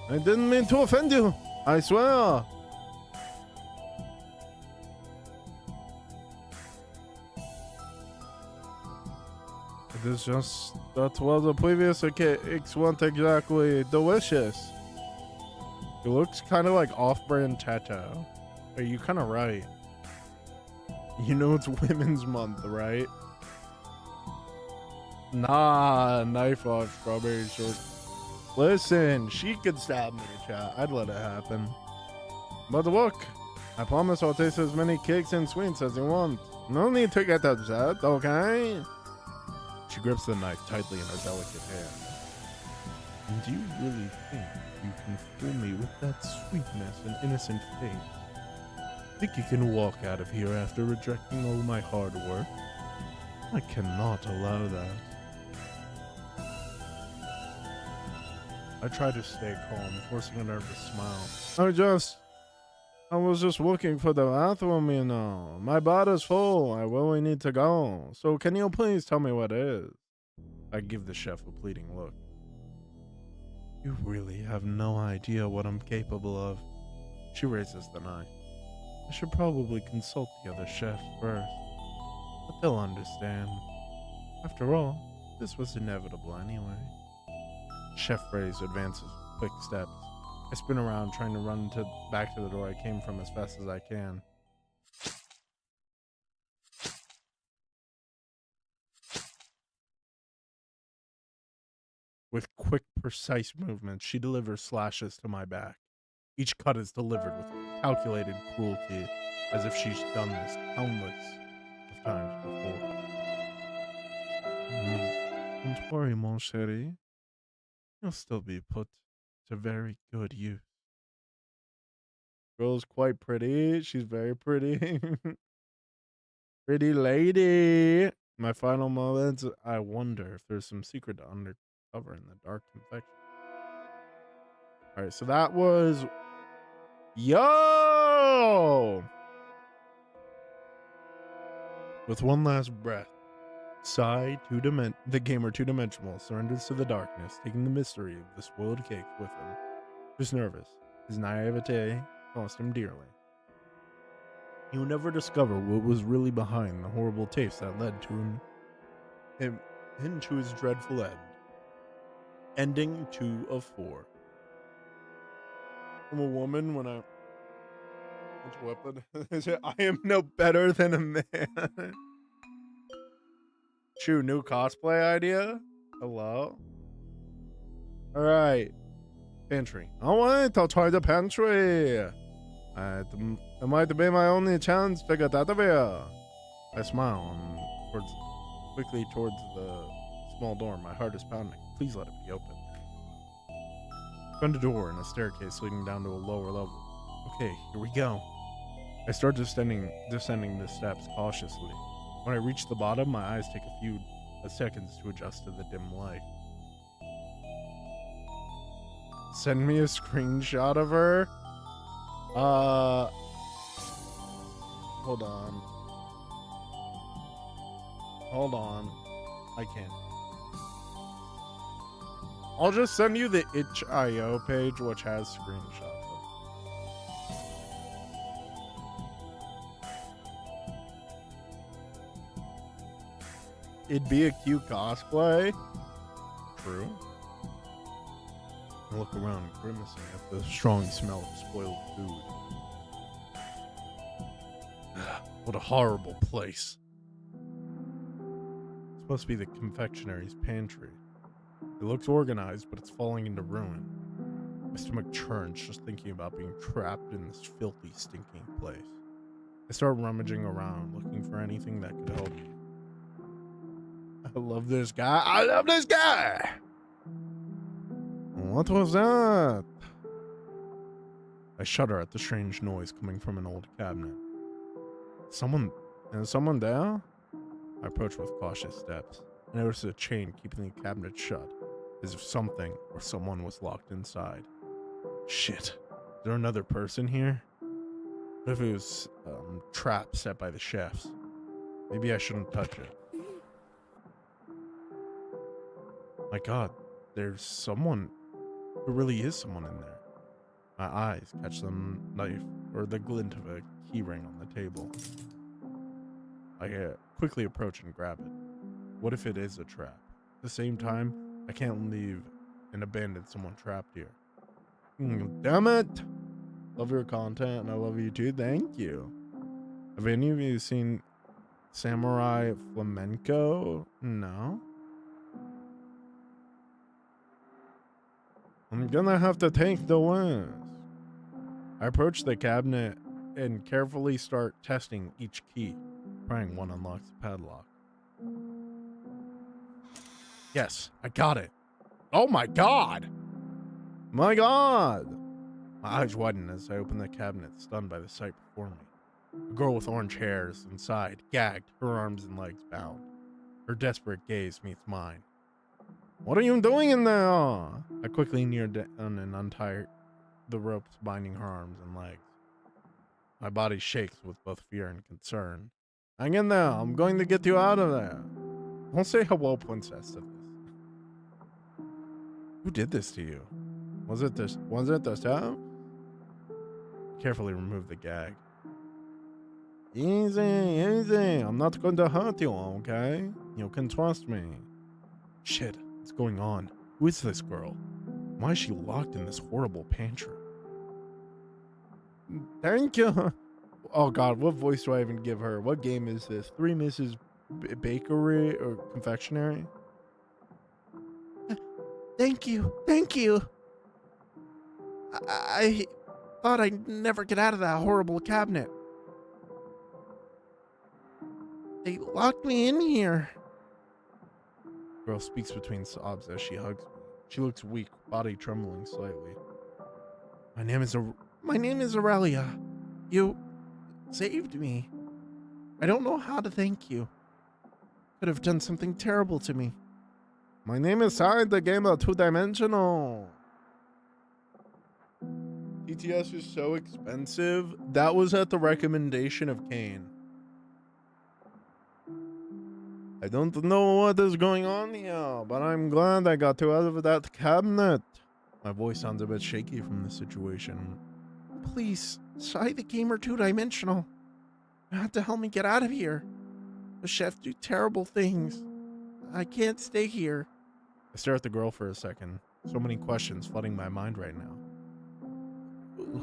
Speaker 1: I didn't mean to offend you, I swear. It is just that while the previous cakes weren't exactly delicious. It looks kind of like off-brand Tato. Are you kind of right? You know it's Women's Month, right? Nah, knife off strawberry short. Listen, she could stab me, chat. I'd let it happen. But look, I promise I'll taste as many cakes and sweets as you want. No need to get upset, okay? She grips the knife tightly in her delicate hand. And do you really think you can fool me with that sweetness and innocent faith? Think you can walk out of here after rejecting all my hard work? I cannot allow that. I try to stay calm, forcing a nervous smile. I was just looking for the bathroom, you know. My body's full. I really need to go. So can you please tell me what it is? I give the chef a pleading look. You really have no idea what I'm capable of. She raises the knife. I should probably consult the other chefs first. But they'll understand. After all, this was inevitable anyway. Chef Phrase advances with quick steps. I spin around, trying to run back to the door I came from as fast as I can. With quick, precise movements, she delivers slashes to my back. Each cut is delivered with calculated cruelty, as if she's done this countless of times before. Don't worry, mon chéri. You'll still be put to very good use. Girl's quite pretty. She's very pretty. Pretty lady. My final moments, I wonder if there's some secret to uncover in the dark confection. Alright, so that was... Yo! With one last breath, Psy, the gamer two-dimensional, surrenders to the darkness, taking the mystery of the spoiled cake with him. He was nervous. His naivete cost him dearly. He would never discover what was really behind the horrible taste that led to him him to his dreadful end. Ending 2 of 4. I'm a woman when I... What's weapon? Is it, I am no better than a man. Chew, new cosplay idea? Hello? Alright. Pantry. Alright, I'll try the pantry. It might be my only chance to get out of here. I smile quickly towards the small door. My heart is pounding. Please let it be open. Found a door and a staircase leading down to a lower level. Okay, here we go. I start descending the steps cautiously. When I reach the bottom, my eyes take a few seconds to adjust to the dim light. Send me a screenshot of her. Hold on. I can't. I'll just send you the itch.io page, which has screenshots. It'd be a cute cosplay. True. I look around, grimacing at the strong smell of spoiled food. What a horrible place. This must be the confectionary's pantry. It looks organized, but it's falling into ruin. My stomach churns just thinking about being trapped in this filthy, stinking place. I start rummaging around, looking for anything that could help me. I love this guy. I love this guy! What was that? I shudder at the strange noise coming from an old cabinet. Is someone there? I approach with cautious steps. I notice a chain keeping the cabinet shut, as if something or someone was locked inside. Shit. Is there another person here? What if it was a trap set by the chefs? Maybe I shouldn't touch it. My god, there's someone. There really is someone in there. My eyes catch the knife or the glint of a keyring on the table. I quickly approach and grab it. What if it is a trap? At the same time, I can't leave and abandon someone trapped here. Damn it! Love your content and I love you too. Thank you. Have any of you seen Samurai Flamenco? No? I'm gonna have to take the wins. I approach the cabinet and carefully start testing each key, praying one unlocks the padlock. Yes, I got it. Oh my god! My god! My eyes widen as I open the cabinet, stunned by the sight before me. A girl with orange hair is inside, gagged, her arms and legs bound. Her desperate gaze meets mine. What are you doing in there? I quickly kneel down and untie the ropes binding her arms and legs. My body shakes with both fear and concern. Hang in there. I'm going to get you out of there. Don't say hello, princess, to this. Who did this to you? Was it the town? Carefully remove the gag. Easy. I'm not going to hurt you, okay? You can trust me. Shit. What's going on? Who is this girl? Why is she locked in this horrible pantry? Thank you. Oh god, what voice do I even give her? What game is this? 3 Mrs. Bakery or Confectionery? Thank you. I thought I'd never get out of that horrible cabinet. They locked me in here. Girl speaks between sobs as she hugs me. She looks weak, body trembling slightly. My name is Aurelia. You saved me. I don't know how to thank you. Could have done something terrible to me. My name is Side, the game of 2-dimensional. TTS is so expensive. That was at the recommendation of Kane. I don't know what is going on here, but I'm glad I got you out of that cabinet. My voice sounds a bit shaky from the situation. Please, Sai the gamer 2-dimensional. You have to help me get out of here. The chefs do terrible things.
Speaker 2: I can't stay here.
Speaker 1: I stare at the girl for a second. So many questions flooding my mind right now.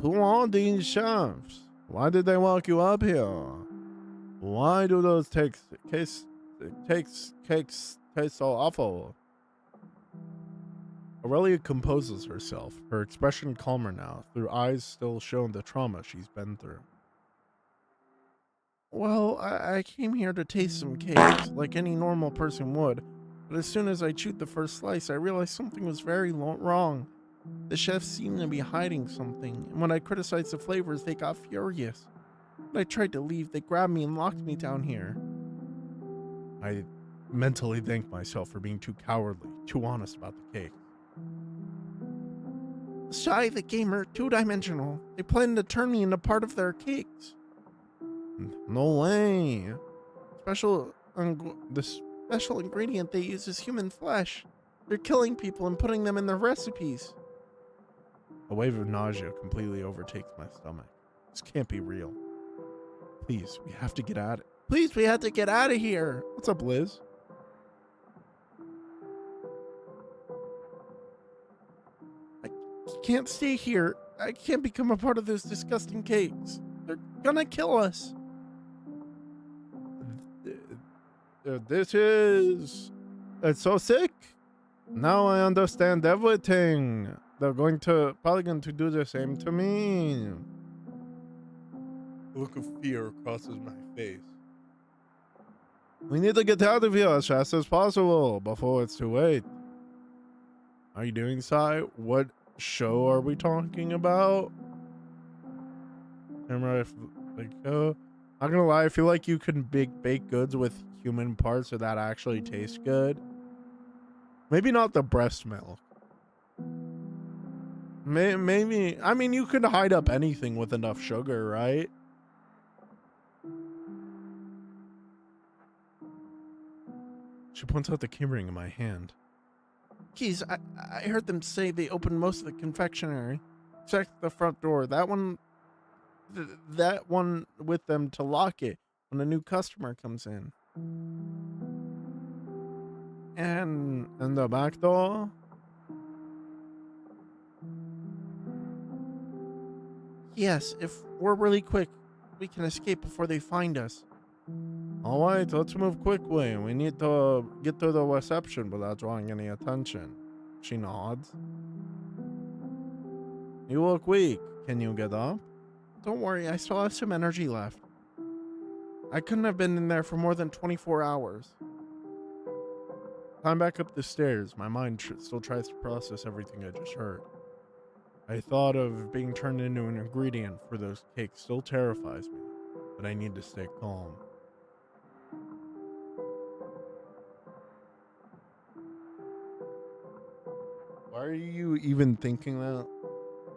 Speaker 1: Who are these chefs? Why did they walk you up here? Why do those cakes taste so awful? Aurelia composes herself, her expression calmer now, through eyes still showing the trauma she's been through. Well, I came here to taste some cakes, like any normal person would, but as soon as I chewed the first slice, I realized something was very wrong. The chefs seemed to be hiding something, and when I criticized the flavors, they got furious. When I tried to leave, they grabbed me and locked me down here. I mentally thanked myself for being too cowardly, too honest about the cake. Shy the Gamer, two-dimensional. They plan to turn me into part of their cakes. No way. The special ingredient they use is human flesh. They're killing people and putting them in their recipes. A wave of nausea completely overtakes my stomach. This can't be real. Please, we have to get out of Please, we have to get out of here. What's up, Liz? I can't stay here. I can't become a part of those disgusting cakes. They're gonna kill us. It's so sick. Now I understand everything. They're probably going to do the same to me. A look of fear crosses my face. We need to get out of here as fast as possible before it's too late. Are you doing, Sai? What show are we talking about? Camera, not gonna lie, I feel like you can bake goods with human parts so that actually tastes good. Maybe not the breast milk. Maybe, I mean, you could hide up anything with enough sugar, right? She points out the key ring in my hand. Keys, I heard them say they opened most of the confectionery. Check the front door. That one with them to lock it when a new customer comes in. And the back door? Yes, if we're really quick, we can escape before they find us. All right, let's move quickly. We need to get to the reception without drawing any attention. She nods. You look weak. Can you get up? Don't worry, I still have some energy left. I couldn't have been in there for more than 24 hours. Climb back up the stairs. My mind still tries to process everything I just heard. I thought of being turned into an ingredient for those cakes still terrifies me, but I need to stay calm. Why are you even thinking that?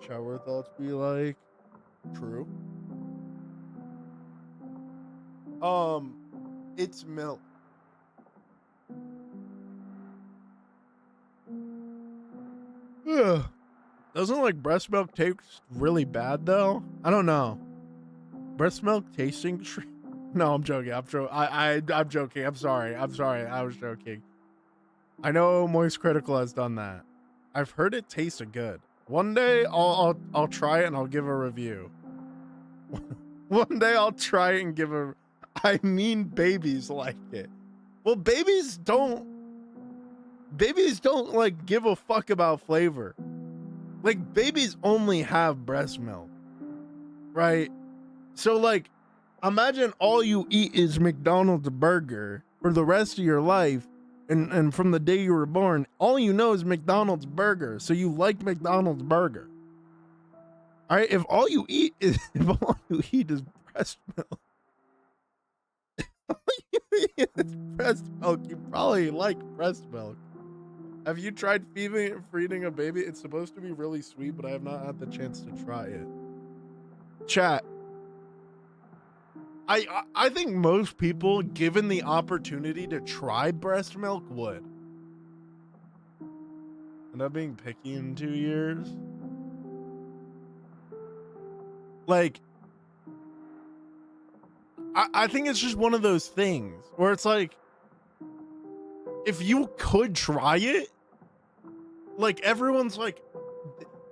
Speaker 1: Shower thoughts be like? True. It's milk. Ugh. Doesn't like breast milk taste really bad though? I don't know. Breast milk tasting No, I'm joking. I'm joking. I'm sorry. I was joking. I know Moist Critical has done that. I've heard it tasted good. One day I'll try it and I'll give a review. One day I'll try it and give a I mean babies like it. Well, babies don't like give a fuck about flavor. Like babies only have breast milk. Right? So like imagine all you eat is McDonald's burger for the rest of your life. And from the day you were born, all you know is McDonald's burger. So you like McDonald's burger. All right, if all you eat is breast milk, breast milk, you probably like breast milk. Have you tried feeding a baby? It's supposed to be really sweet, but I have not had the chance to try it. Chat. I think most people, given the opportunity to try breast milk, would. End up being picky in 2 years. Like, I think it's just one of those things where it's like, if you could try it, like everyone's like,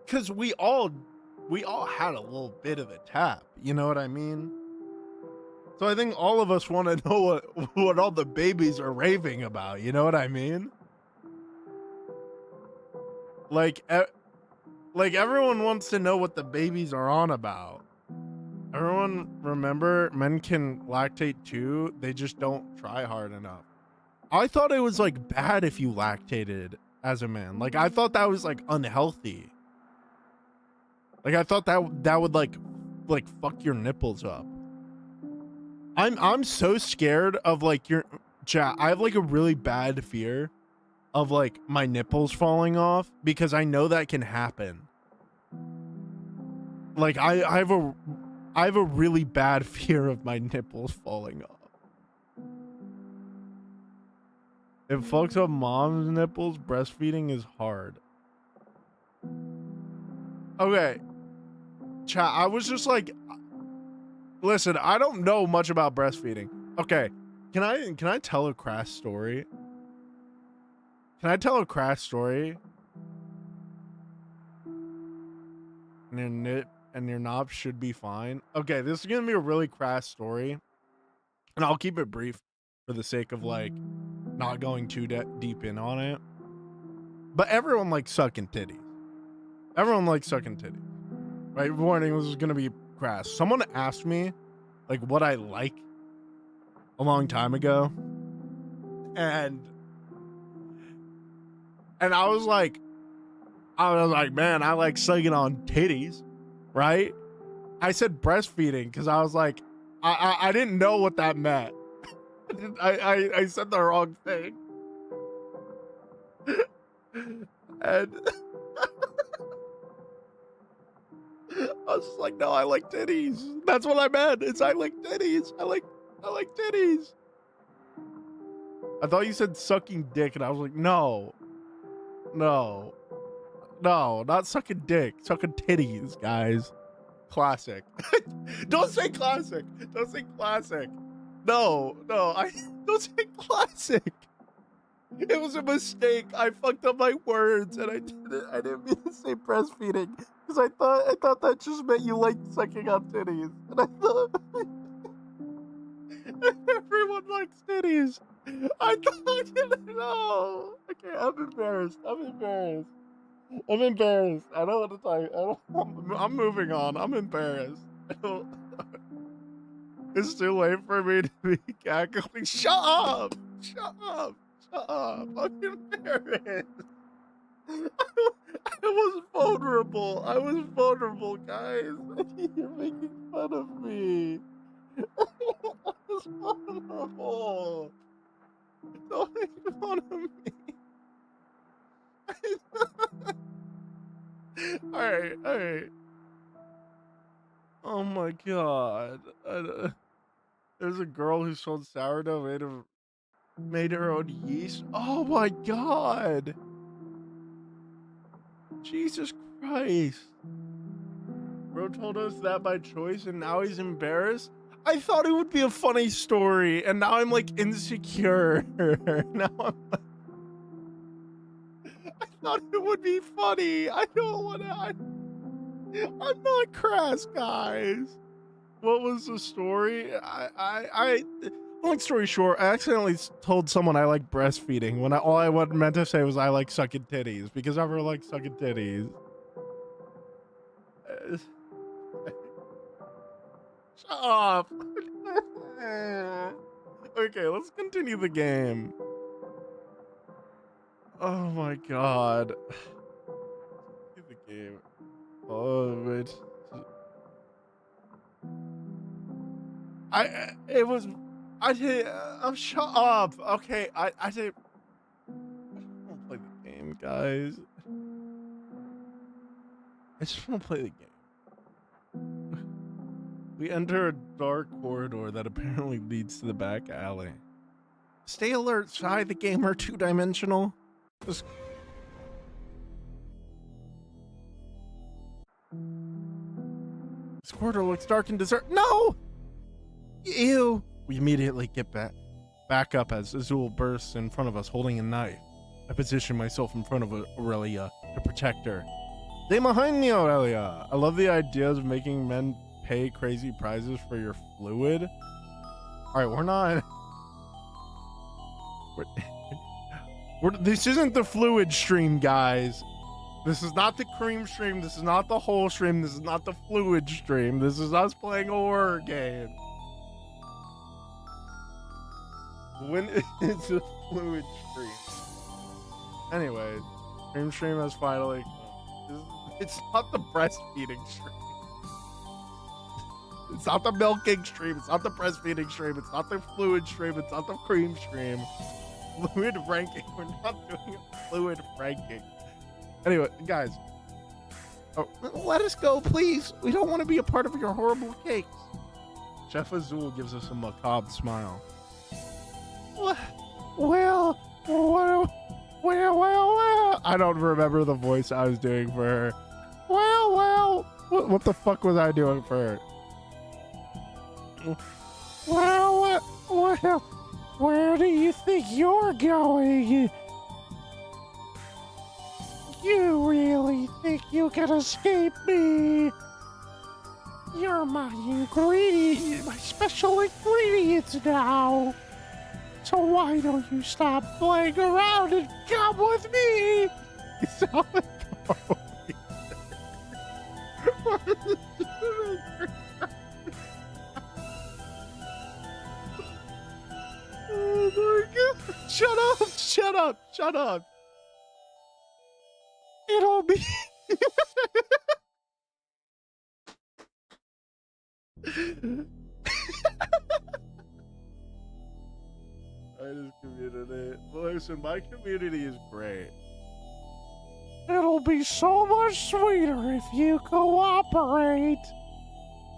Speaker 1: because we all had a little bit of the tap, you know what I mean? So I think all of us want to know what all the babies are raving about, you know what I mean? Like everyone wants to know what the babies are on about. Everyone remember, men can lactate too, they just don't try hard enough. I thought it was like bad if you lactated as a man. Like I thought that was like unhealthy. Like I thought that would like fuck your nipples up. I'm so scared of like your chat. I have like a really bad fear of like my nipples falling off because I know that can happen. Like I have a really bad fear of my nipples falling off. If fucks up mom's nipples, breastfeeding is hard. Okay. Chat, I was just like, listen, I don't know much about breastfeeding. Okay. Can I tell a crass story? Can I tell a crass story? And your nip and your knob should be fine. Okay, this is gonna be a really crass story. And I'll keep it brief for the sake of like not going too deep in on it. But everyone likes sucking titties. Everyone likes sucking titties. Right? Warning, this is gonna be crass. Someone asked me like what I like a long time ago. And I was like, man, I like sucking on titties, right? I said breastfeeding because I was like, I didn't know what that meant. I said the wrong thing. And I was just like, no, I like titties. That's what I meant. It's I like titties. I like titties. I thought you said sucking dick, and I was like, no, not sucking dick, sucking titties, guys. Classic. Don't say classic. Don't say classic. No, I don't say classic. It was a mistake. I fucked up my words, and I didn't mean to say breastfeeding because I thought that just meant you like sucking on titties, and I thought everyone likes titties. I thought no. Okay, I'm embarrassed. I don't want to talk. I'm moving on. I'm embarrassed. It's too late for me to be cackling. Shut up! I'm embarrassed. I was vulnerable, guys. You're making fun of me. I was vulnerable. Don't make fun of me. Alright. Oh my god. There's a girl who sold sourdough made her own yeast. Oh my god. Jesus Christ. Bro told us that by choice and now he's embarrassed. I thought it would be a funny story and now I'm like insecure. Now I thought it would be funny. I don't want to. I'm not crass, guys. What was the story? Long story short, I accidentally told someone I like breastfeeding when all I meant to say was I like sucking titties because everyone likes sucking titties. Shut up. Okay, let's continue the game. Oh my god. The game. Oh, wait. Shut up. Okay, I did. I want to play the game, guys. I just want to play the game. We enter a dark corridor that apparently leads to the back alley. Stay alert, Shy the Gamer 2-dimensional. This corridor looks dark and deserted. No! Ew! We immediately get back. back up as Azul bursts in front of us holding a knife. I position myself in front of Aurelia to protect her. Stay behind me, Aurelia. I love the ideas of making men pay crazy prices for your fluid. All right, we're not. This isn't the fluid stream, guys. This is not the cream stream. This is not the whole stream. This is not the fluid stream. This is us playing a horror game. When it's a fluid stream. Anyway, cream stream has finally come. It's not the breastfeeding stream. It's not the milking stream. It's not the breastfeeding stream. It's not the fluid stream. It's not the cream stream. Fluid ranking. We're not doing a fluid ranking. Anyway, guys. Oh, let us go, please. We don't want to be a part of your horrible cakes. Chef Azul gives us a macabre smile. Well. I don't remember the voice I was doing for her. Well. What the fuck was I doing for her?
Speaker 2: Well, where do you think you're going? You really think you can escape me? You're my ingredient, my special ingredients now. So why don't you stop playing around and come with me?
Speaker 1: You sound like oh my god. Shut up.
Speaker 2: It'll be...
Speaker 1: I just commuted it. Listen, my community is great.
Speaker 2: It'll be so much sweeter if you cooperate.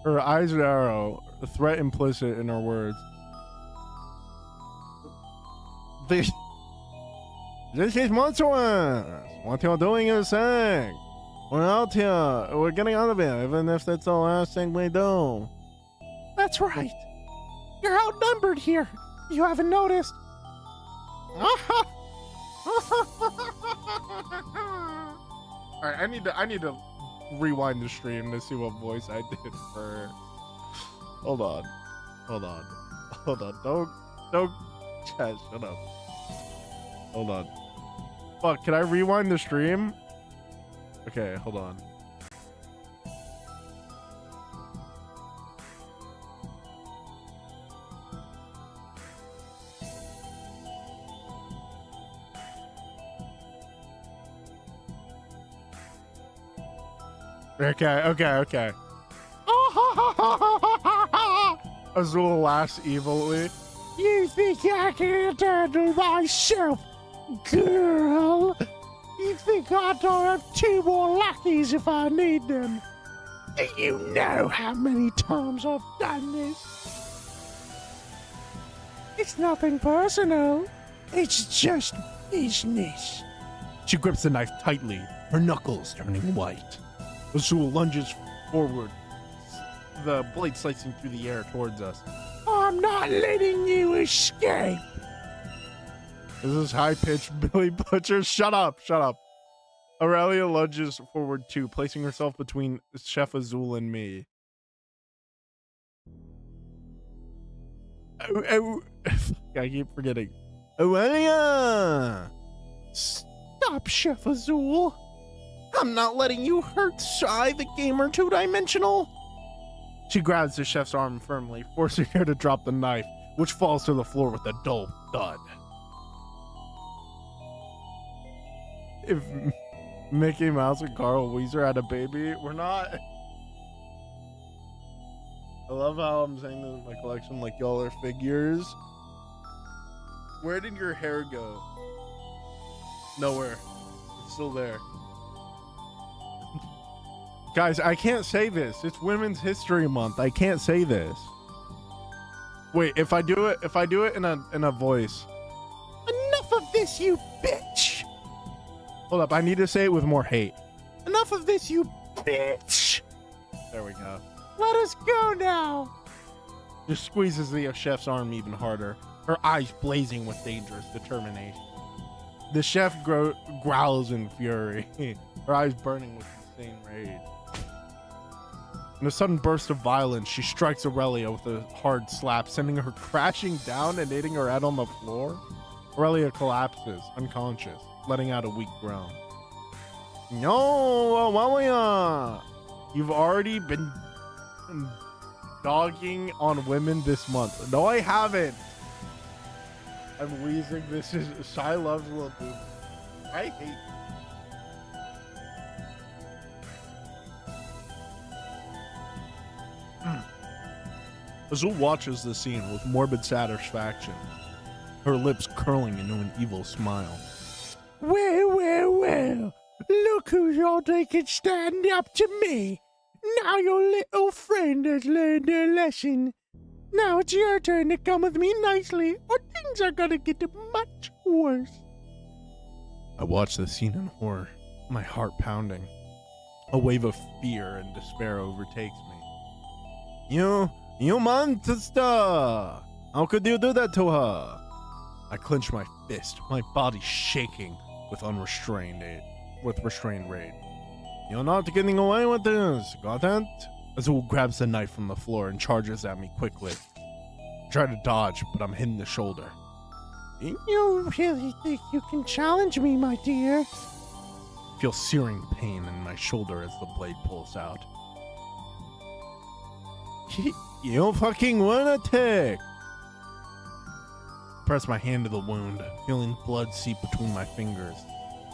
Speaker 1: Her eyes narrow, a threat implicit in her words. This is monstrous. What you're doing is saying. We're out here. We're getting out of here, even if that's the last thing we do.
Speaker 2: That's right. You're outnumbered here. You haven't noticed.
Speaker 1: Alright, I need to rewind the stream to see what voice I did for her. Hold on. Don't chat, shut up. Hold on. Fuck, can I rewind the stream? Okay, hold on. Okay. Azul laughs evilly.
Speaker 2: You think I can handle myself, girl? You think I don't have 2 more lackeys if I need them? Do you know how many times I've done this? It's nothing personal. It's just business.
Speaker 1: She grips the knife tightly, her knuckles turning white. Azul lunges forward, the blade slicing through the air towards us.
Speaker 2: I'm not letting you escape.
Speaker 1: This is high-pitched Billy Butcher. Shut up. Aurelia lunges forward too, placing herself between Chef Azul and me. I keep forgetting. Aurelia!
Speaker 2: Stop, Chef Azul.
Speaker 1: I'm not letting you hurt Shy, the gamer 2-dimensional. She grabs the chef's arm firmly, forcing her to drop the knife, which falls to the floor with a dull thud. If Mickey Mouse and Carl Weezer had a baby, we're not. I love how I'm saying this in my collection like y'all are figures. Where did your hair go? Nowhere. It's still there. Guys, I can't say this. It's Women's History Month. I can't say this. Wait, if I do it in a voice.
Speaker 2: Enough of this, you bitch.
Speaker 1: Hold up, I need to say it with more hate.
Speaker 2: Enough of this, you bitch.
Speaker 1: There we go.
Speaker 2: Let us go now.
Speaker 1: Just squeezes the chef's arm even harder, her eyes blazing with dangerous determination. The chef growls in fury, her eyes burning with insane rage. In a sudden burst of violence, she strikes Aurelia with a hard slap, sending her crashing down and hitting her head on the floor. Aurelia collapses, unconscious, letting out a weak groan. No, Aurelia! You've already been dogging on women this month. No, I haven't. I'm wheezing. This is Shy loves little boo. I hate. Azul watches the scene with morbid satisfaction, her lips curling into an evil smile.
Speaker 2: Well. Look who's all taking stand up to me. Now your little friend has learned her lesson. Now it's your turn to come with me nicely, or things are gonna get much worse.
Speaker 1: I watch the scene in horror, my heart pounding. A wave of fear and despair overtakes me. You monster! How could you do that to her? I clench my fist, my body shaking with restrained rage. You're not getting away with this, got it? Azul grabs the knife from the floor and charges at me quickly. I try to dodge, but I'm hit in the shoulder.
Speaker 2: You really think you can challenge me, my dear?
Speaker 1: I feel searing pain in my shoulder as the blade pulls out. You fucking lunatic! Press my hand to the wound, feeling blood seep between my fingers.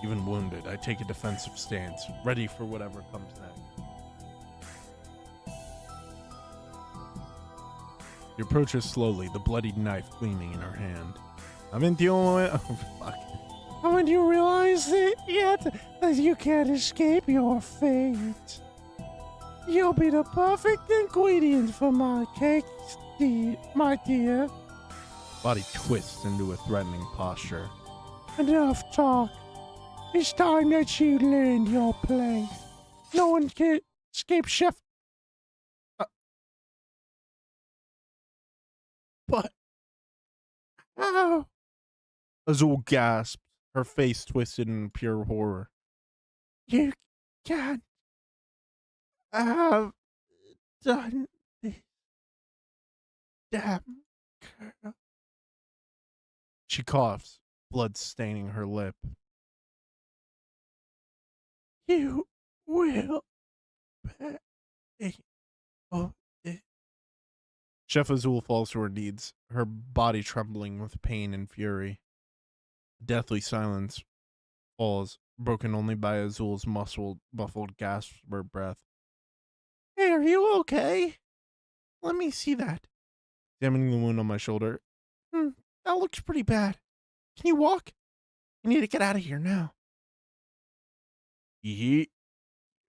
Speaker 1: Even wounded, I take a defensive stance, ready for whatever comes next. She approaches slowly, the bloodied knife gleaming in her hand. Haven't you... Oh, fuck.
Speaker 2: Haven't you realized it yet? That you can't escape your fate. You'll be the perfect ingredient for my cake, my dear.
Speaker 1: Body twists into a threatening posture.
Speaker 2: Enough talk. It's time that you learned your place. No one can escape Chef.
Speaker 1: But
Speaker 2: Oh,
Speaker 1: Azul gasps, her face twisted in pure horror.
Speaker 2: you can't have done this. Damn girl.
Speaker 1: She coughs, blood staining her lip.
Speaker 2: You will pay for it.
Speaker 1: Chef Azul falls to her knees, her body trembling with pain and fury. Deathly silence falls, broken only by Azul's muffled gasps for breath.
Speaker 2: Hey, are you okay? Let me see that.
Speaker 1: Examining the wound on my shoulder.
Speaker 2: That looks pretty bad. Can you walk? You need to get out of here now.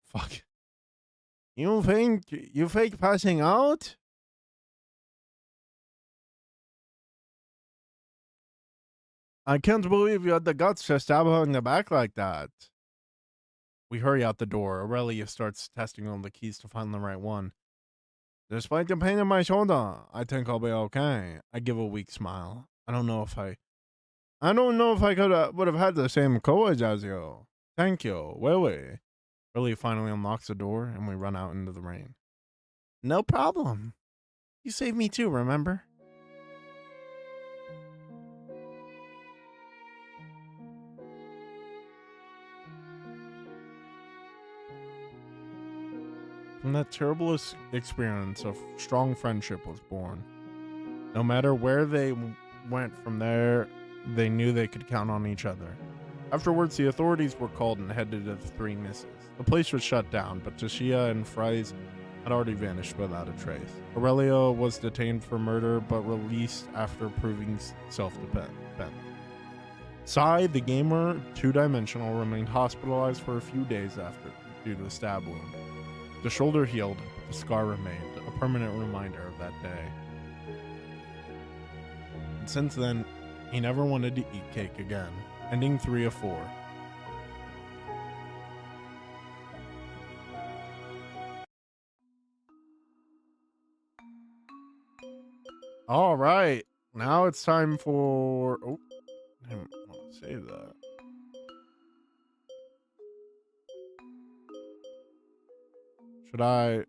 Speaker 1: Fuck. You think you fake passing out? I can't believe you had the guts to stab her in the back like that. We hurry out the door. Aurelia starts testing all the keys to find the right one. Despite the pain in my shoulder, I think I'll be okay. I give a weak smile. I don't know if I would have had the same courage as you. Thank you, really. Aurelia finally unlocks the door, and we run out into the rain.
Speaker 2: No problem. You saved me too, remember?
Speaker 1: From that terrible experience, a strong friendship was born. No matter where they went from there, they knew they could count on each other. Afterwards, the authorities were called and headed to the three misses. The place was shut down, but Tashia and Fries had already vanished without a trace. Aurelia was detained for murder, but released after proving self-defense. Sai, the gamer, two-dimensional, remained hospitalized for a few days after due to the stab wound. The shoulder healed, but the scar remained, a permanent reminder of that day. And since then, he never wanted to eat cake again. Ending 3 of 4. All right. Now it's time for. Oh, I didn't want to save that. Should I?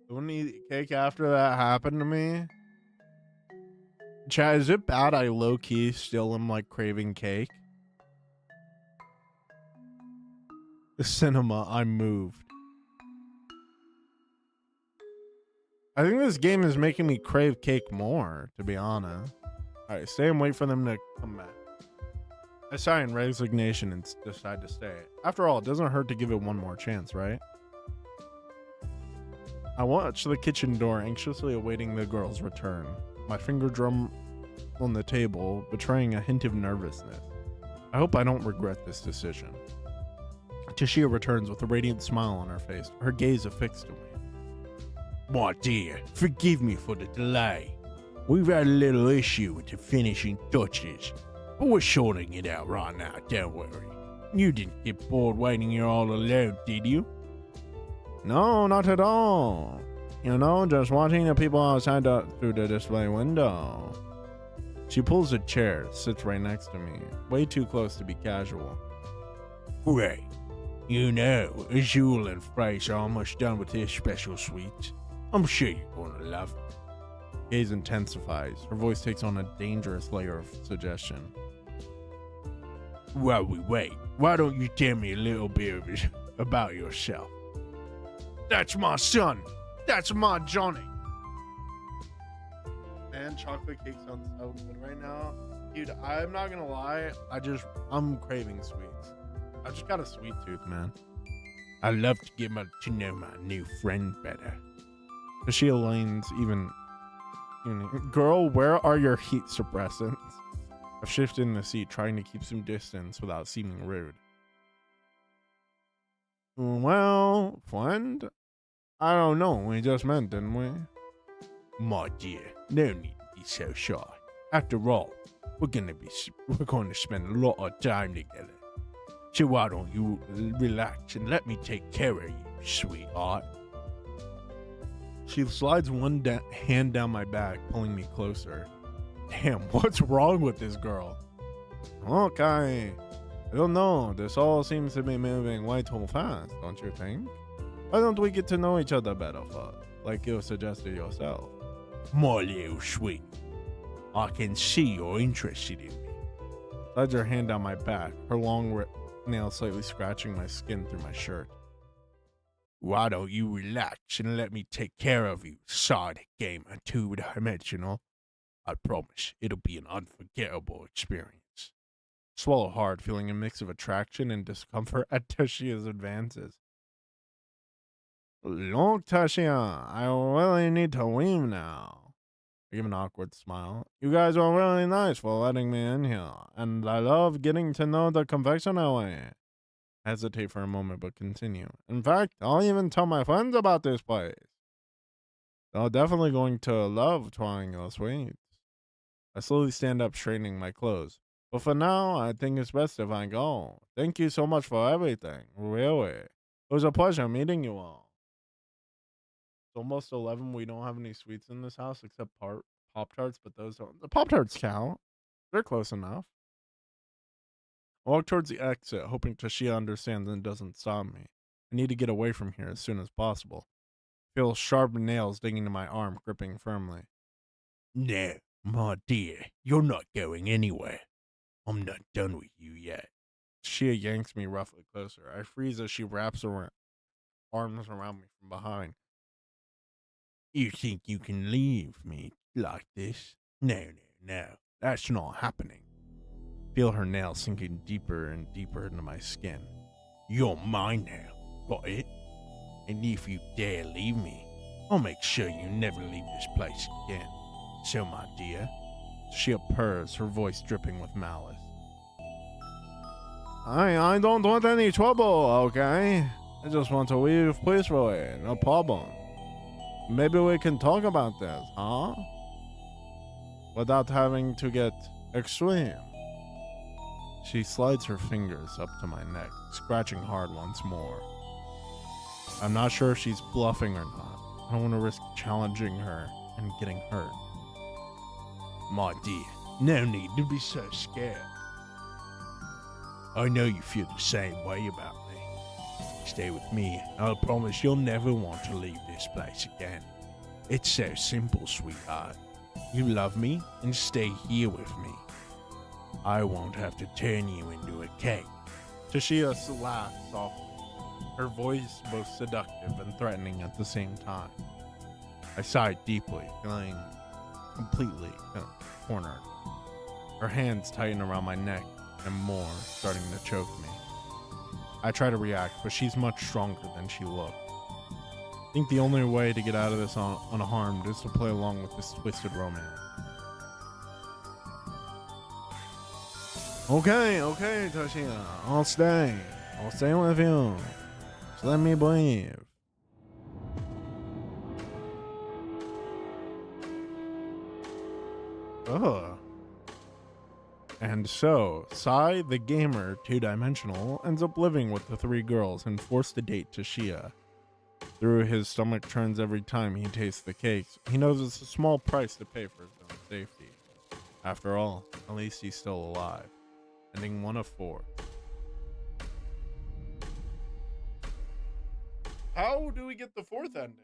Speaker 1: Don't eat cake after that happened to me. Chad, is it bad I low key still am like craving cake? The cinema, I'm moved. I think this game is making me crave cake more, to be honest. Alright, stay and wait for them to come back. I sigh in resignation and decide to stay. After all, it doesn't hurt to give it one more chance, right? I watch the kitchen door, anxiously awaiting the girl's return. My finger drum on the table, betraying a hint of nervousness. I hope I don't regret this decision. Tashia returns with a radiant smile on her face, her gaze affixed to me. My dear, forgive me for the delay. We've had a little issue with the finishing touches, but we're sorting it out right now, don't worry. You didn't get bored waiting here all alone, did you? No, not at all. You know, just watching the people outside through the display window. She pulls a chair, sits right next to me, way too close to be casual. Great. You know, Azul and Fraser are almost done with their special sweets. I'm sure you're going to love it. Gaze intensifies. Her voice takes on a dangerous layer of suggestion. While we wait, why don't you tell me a little bit about yourself? That's my son. That's my Johnny. Man, chocolate cake sounds so good right now. Dude, I'm not gonna lie. I'm craving sweets. I just got a sweet tooth, man. I love to get to know my new friend better. She leans even. Girl, where are your heat suppressants? I've shifted in the seat, trying to keep some distance without seeming rude. Well, friend, I don't know. We just met, didn't we? My dear, no need to be so shy. After all, we're going to spend a lot of time together. So why don't you relax and let me take care of you, sweetheart? She slides one hand down my back, pulling me closer. Damn, what's wrong with this girl? Okay. I don't know. This all seems to be moving way too fast, don't you think? Why don't we get to know each other better first, like you suggested yourself? My little sweet. I can see you're interested in me. Slides her hand down my back, her long nail slightly scratching my skin through my shirt. Why don't you relax and let me take care of you, side gamer two-dimensional? I promise it'll be an unforgettable experience. Swallow hard, feeling a mix of attraction and discomfort at Tashia's advances. Look, Tashia, I really need to leave now. I give an awkward smile. You guys are really nice for letting me in here, and I love getting to know the confectionery. Hesitate for a moment, but continue. In fact, I'll even tell my friends about this place. They're definitely going to love trying the sweets. I slowly stand up, straightening my clothes. But for now, I think it's best if I go. Thank you so much for everything. Really. It was a pleasure meeting you all. It's almost 11. We don't have any sweets in this house except Pop-Tarts, but those don't. The Pop-Tarts count. They're close enough. I walk towards the exit, hoping Tashia understands and doesn't stop me. I need to get away from here as soon as possible. I feel sharp nails digging into my arm, gripping firmly. No, my dear, you're not going anywhere. I'm not done with you yet. Tashia yanks me roughly closer. I freeze as she wraps her arms around me from behind. You think you can leave me like this? No, that's not happening. Feel her nails sinking deeper and deeper into my skin. You're mine now, got it? And if you dare leave me, I'll make sure you never leave this place again. So, my dear, she purrs, her voice dripping with malice. I don't want any trouble, okay? I just want to leave peacefully, no problem. Maybe we can talk about this, huh? Without having to get extreme. She slides her fingers up to my neck, scratching hard once more. I'm not sure if she's bluffing or not. I don't want to risk challenging her and getting hurt.
Speaker 2: My dear, no need to be so scared. I know you feel the same way about me. Stay with me, and I promise you'll never want to leave this place again. It's so simple, sweetheart. You love me, and stay here with me. I won't have to turn you into a cake.
Speaker 1: Tashia laughs softly, her voice both seductive and threatening at the same time. I sighed deeply, feeling completely cornered. Her hands tighten around my neck and more, starting to choke me. I try to react, but she's much stronger than she looked. I think the only way to get out of this unharmed is to play along with this twisted romance. Okay, Tashia, I'll stay. I'll stay with you. Just let me breathe. Ugh. And so, Sai, the gamer, two-dimensional, ends up living with the three girls and forced to date Tashia. Through his stomach turns every time he tastes the cakes. He knows it's a small price to pay for his own safety. After all, at least he's still alive. Ending 1 of 4. How do we get the 4th ending?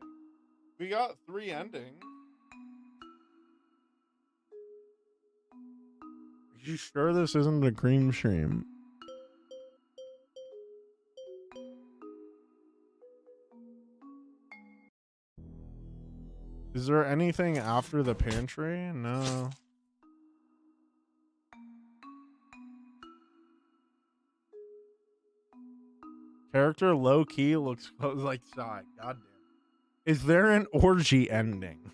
Speaker 1: We got 3 endings. Are you sure this isn't a cream stream? Is there anything after the pantry? No. Character low key looks like Sai. Goddamn. Is there an orgy ending?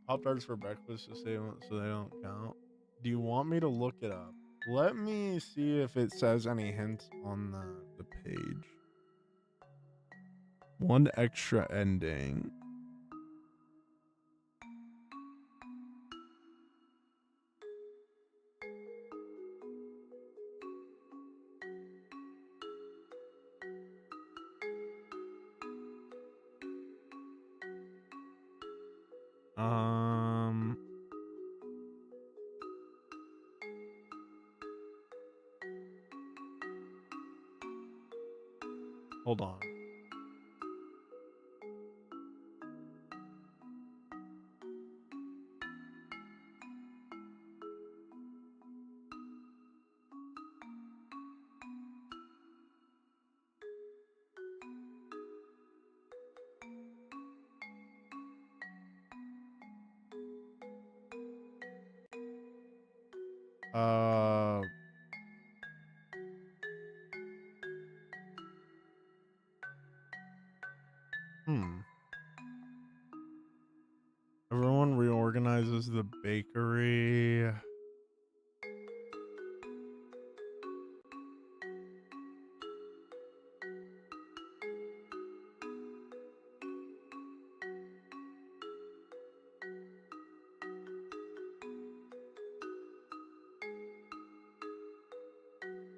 Speaker 1: Pop-Tarts for breakfast so they don't count. Do you want me to look it up? Let me see if it says any hints on the page. 1 extra ending. Hold on. Everyone reorganizes the bakery.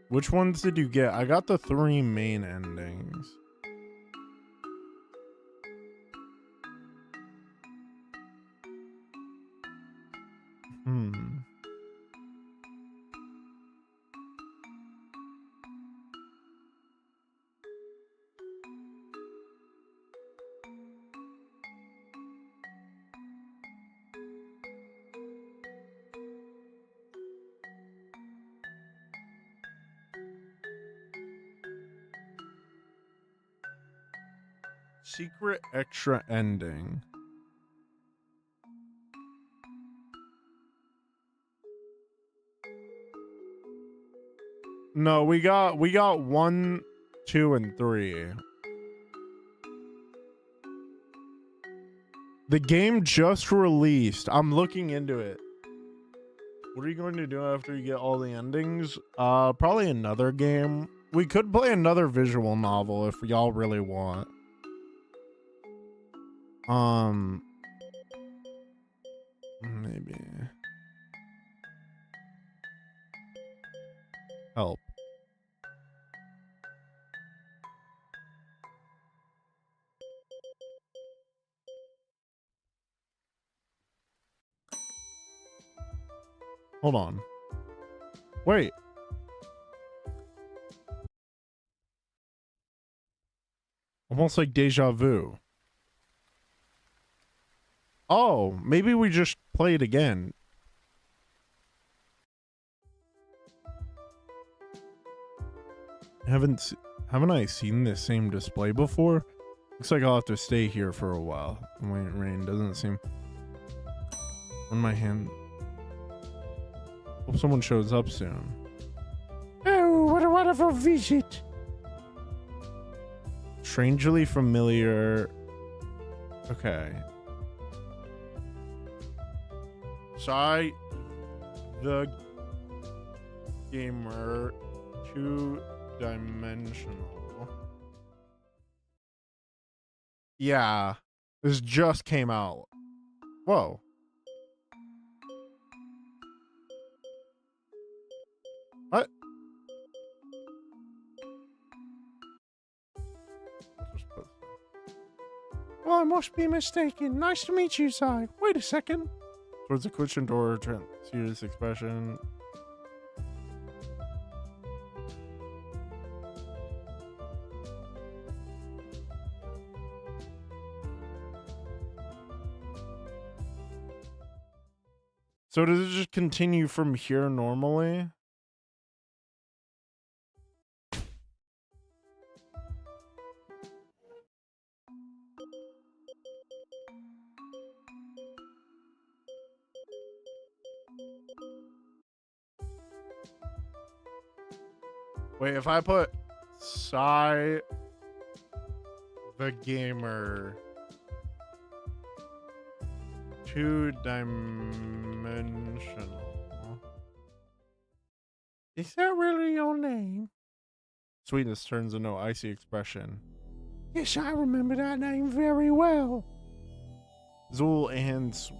Speaker 1: Which ones did you get? I got the 3 main endings. Secret extra ending. No, we got 1, 2, and 3. The game just released. I'm looking into it. What are you going to do after you get all the endings? Probably another game. We could play another visual novel if y'all really want. Maybe. Help. Hold on. Wait. Almost like deja vu. Oh, maybe we just play it again. Haven't I seen this same display before? Looks like I'll have to stay here for a while. Wait, rain doesn't seem on my hand. Hope someone shows up soon.
Speaker 2: Oh, what a wonderful visit.
Speaker 1: Strangely familiar. Okay. Psy the gamer 2-dimensional. Yeah. This just came out. Whoa. What?
Speaker 2: Well, I must be mistaken. Nice to meet you, Sai. Wait a second.
Speaker 1: Towards the kitchen door, serious expression. So does it just continue from here normally? Wait, if I put Psy the gamer 2-dimensional.
Speaker 2: Is that really your name?
Speaker 1: Sweetness turns into icy expression.
Speaker 2: Yes, I remember that name very well.
Speaker 1: Zool hands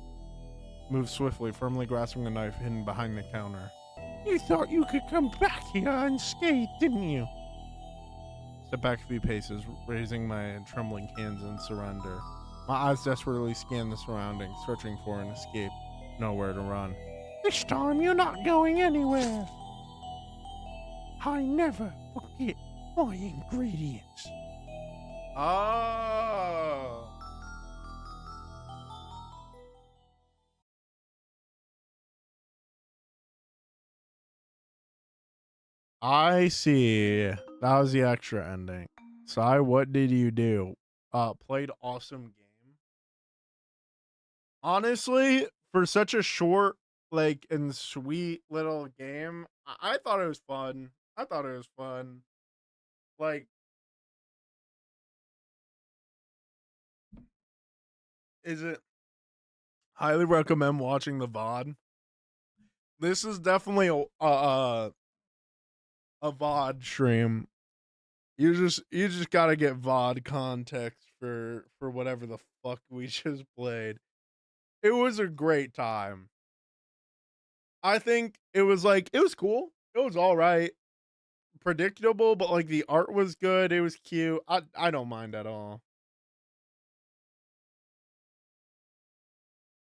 Speaker 1: move swiftly, firmly grasping a knife hidden behind the counter.
Speaker 2: You thought you could come back here unscathed, didn't you?
Speaker 1: Step back a few paces, raising my trembling hands in surrender. My eyes desperately scan the surroundings, searching for an escape. Nowhere to run.
Speaker 2: This time you're not going anywhere. I never forget my ingredients.
Speaker 1: Oh. I see. That was the extra ending. Sai, what did you do? Played awesome game. Honestly, for such a short, like, and sweet little game, I thought it was fun. I thought it was fun. Like, is it highly recommend watching the VOD? This is definitely a VOD stream. You just gotta get VOD context for whatever the fuck we just played. It was a great time. I think it was cool. It was all right. Predictable, but like the art was good. It was cute. I don't mind at all.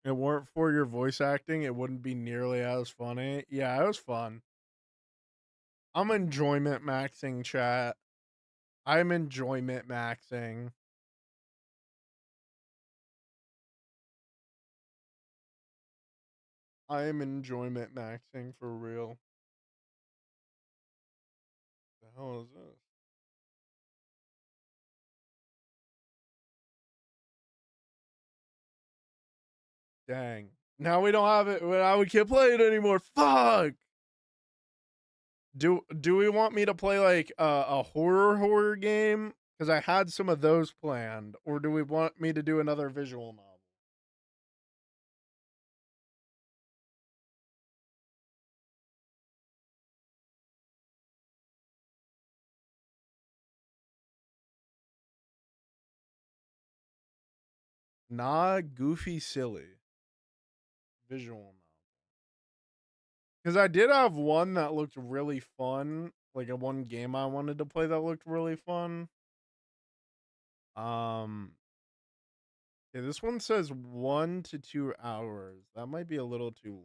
Speaker 1: If it weren't for your voice acting, it wouldn't be nearly as funny. Yeah, it was fun. I'm enjoyment maxing, chat. I'm enjoyment maxing. I am enjoyment maxing for real. The hell is this? Dang. Now we don't have it. Now we can't play it anymore. Fuck. Do we want me to play like a horror game? Because I had some of those planned. Or do we want me to do another visual novel? Nah, goofy, silly. Visual novel. Because I did have one that looked really fun. Like a one game I wanted to play that looked really fun. Yeah, this one says 1 to 2 hours. That might be a little too long.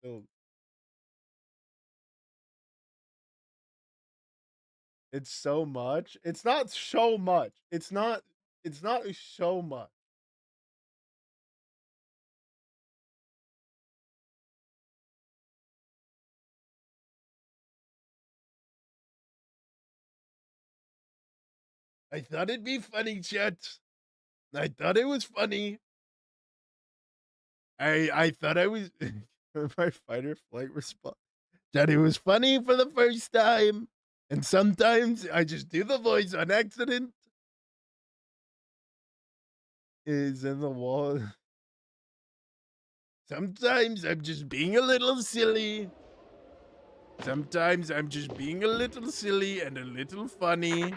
Speaker 1: still. It's so much. It's not so much. It's not so much. I thought it'd be funny, chat. I thought it was funny. I thought I was my fight or flight response. That it was funny for the first time. And sometimes I just do the voice on accident. Is in the wall. Sometimes I'm just being a little silly. Sometimes I'm just being a little silly and a little funny.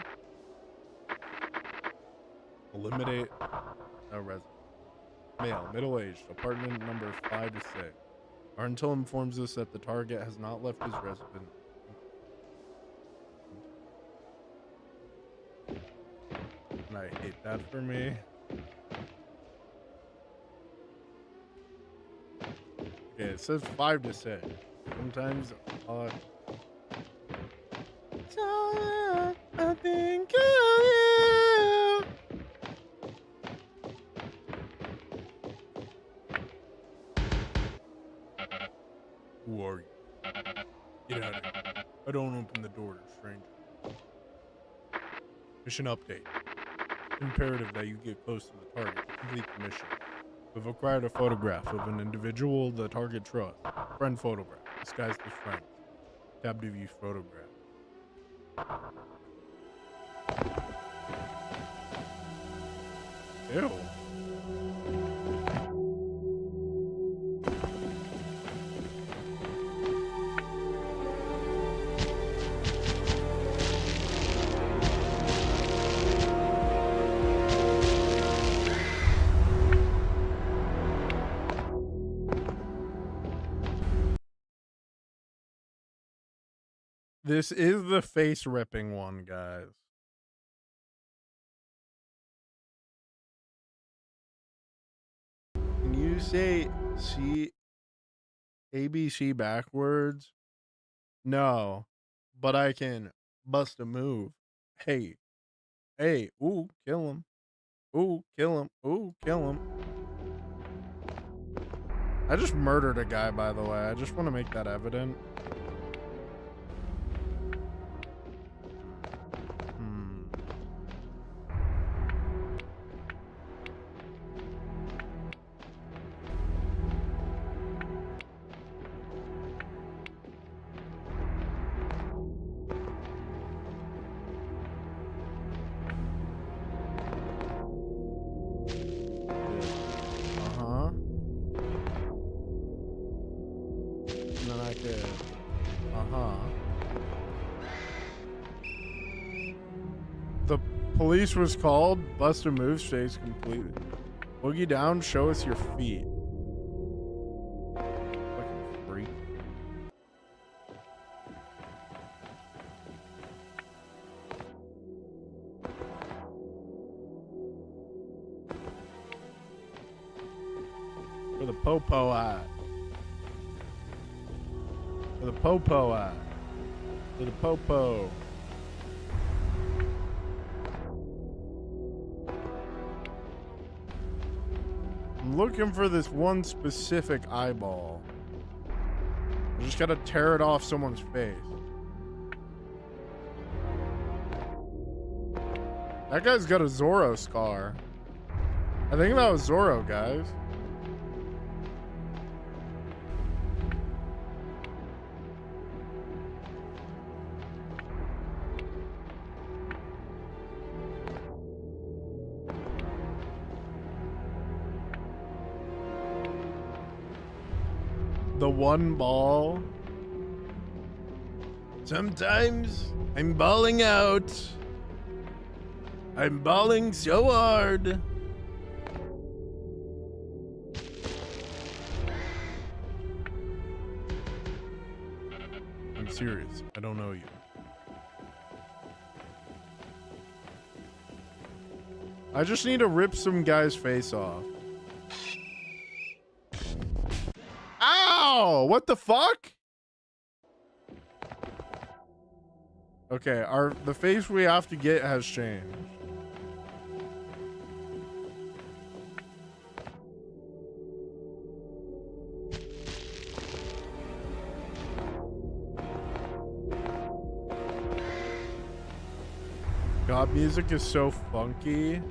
Speaker 1: Eliminate a resident. Male, middle-aged, apartment number 5 to 6. Our intel informs us that the target has not left his residence. And I hate that for me. Okay, it says 5 to 6. Sometimes I think of you. Who are you? Get out of here. I don't open the door to strangers. Mission update. It's imperative that you get close to the target to complete the mission. We've acquired a photograph of an individual the target trusts. Friend photograph. Disguised as friend. Tab to view photograph. Ew. This is the face ripping one, guys. Can you say ABC backwards? No, but I can bust a move. Hey, ooh, kill him. Ooh, kill him. Ooh, kill him. I just murdered a guy, by the way. I just want to make that evident. The police was called. Bust a move phase completed. Boogie down. Show us your feet. Fucking freak. Where the popo at? Where the popo at? Where the popo? I'm looking for this one specific eyeball. I just gotta tear it off someone's face. That guy's got a Zorro scar. I think that was Zorro, guys. The one ball. Sometimes I'm balling out. I'm balling so hard. I'm serious. I don't know you. I just need to rip some guy's face off. Ow! Oh, what the fuck? Okay, the face we have to get has changed. God, music is so funky.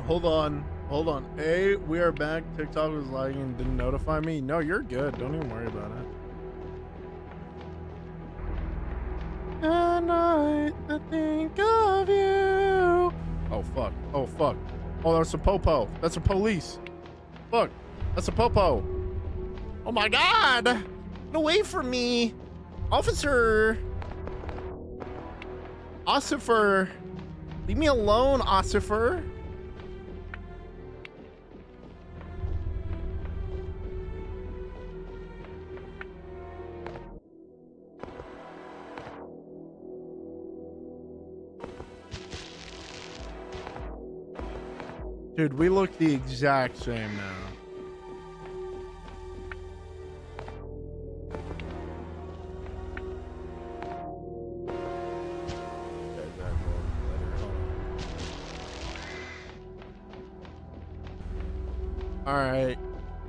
Speaker 1: Hold on. Hold on. Hey, we are back. TikTok was lagging and didn't notify me. No, you're good. Don't even worry about it. And I think of you. Oh, fuck. Oh, fuck. Oh, that's a popo. That's a police. Fuck. That's a popo. Oh, my God. Get away from me. Officer. Ossifer. Leave me alone, Ossifer. Dude, we look the exact same now. All right,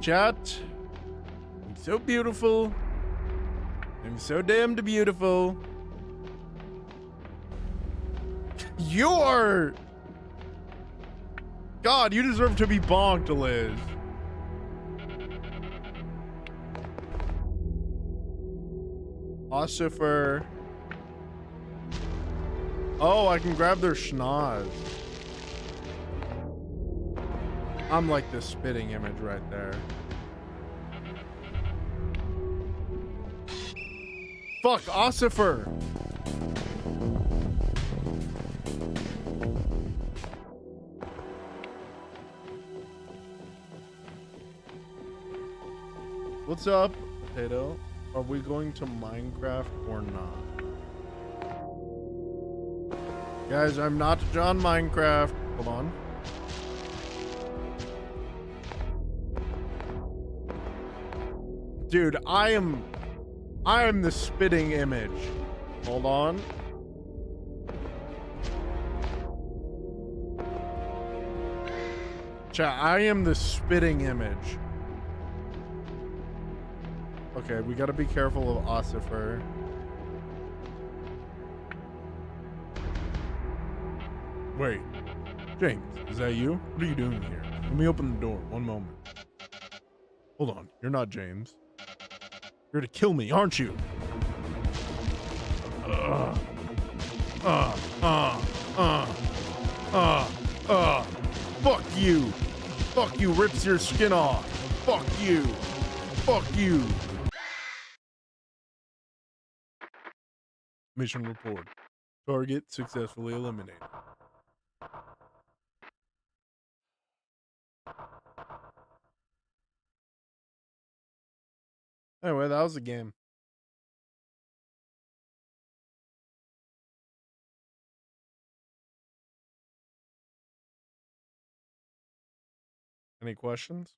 Speaker 1: chat. I'm so beautiful. I'm so damned beautiful. You're... God, you deserve to be bonked, Liz. Ossifer. Oh, I can grab their schnoz. I'm like the spitting image right there. Fuck, Ossifer. What's up, Potato? Are we going to Minecraft or not? Guys, I'm not John Minecraft. Hold on. Dude, I am the spitting image. Hold on. Chat, I am the spitting image. Okay, we gotta be careful of Ossifer. Wait, James, is that you? What are you doing here? Let me open the door. One moment. Hold on, you're not James. You're to kill me, aren't you? Fuck you. Fuck you, rips your skin off. Fuck you. Fuck you. Mission report. Target successfully eliminated. Anyway, that was the game. Any questions?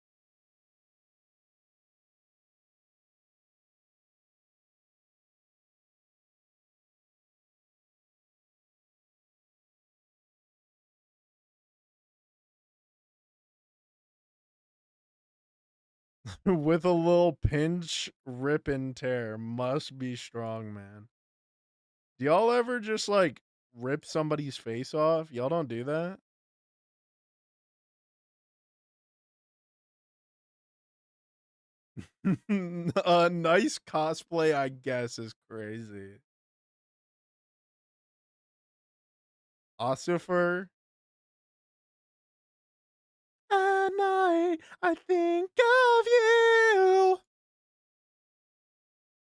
Speaker 1: With a little pinch, rip and tear. Must be strong, man. Do y'all ever just like rip somebody's face off? Y'all don't do that? A nice cosplay, I guess, is crazy. Ossifer. And I think of you.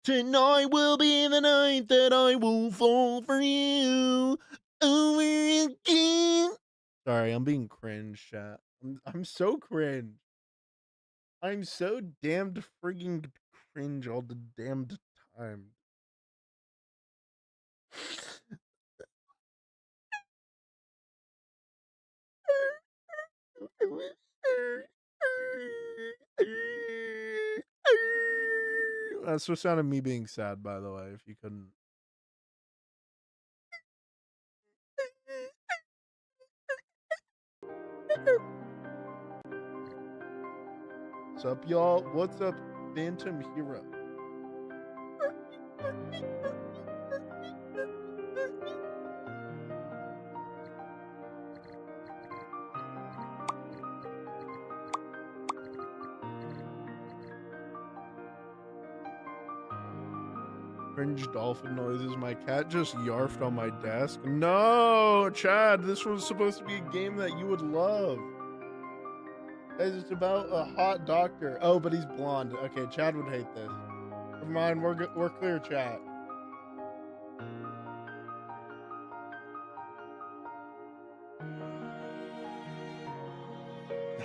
Speaker 1: Tonight will be the night that I will fall for you over again. Sorry, I'm being cringe, chat. I'm so cringe. I'm so damned frigging cringe all the damned time. That's the sound of me being sad, by the way, if you couldn't. What's up, y'all? What's up, Phantom Hero? Cringe dolphin noises. My cat just yarfed on my desk. No, Chad, this was supposed to be a game that you would love. Guys, it's about a hot doctor. Oh, but he's blonde. Okay, Chad would hate this. Never mind, we're clear, chat.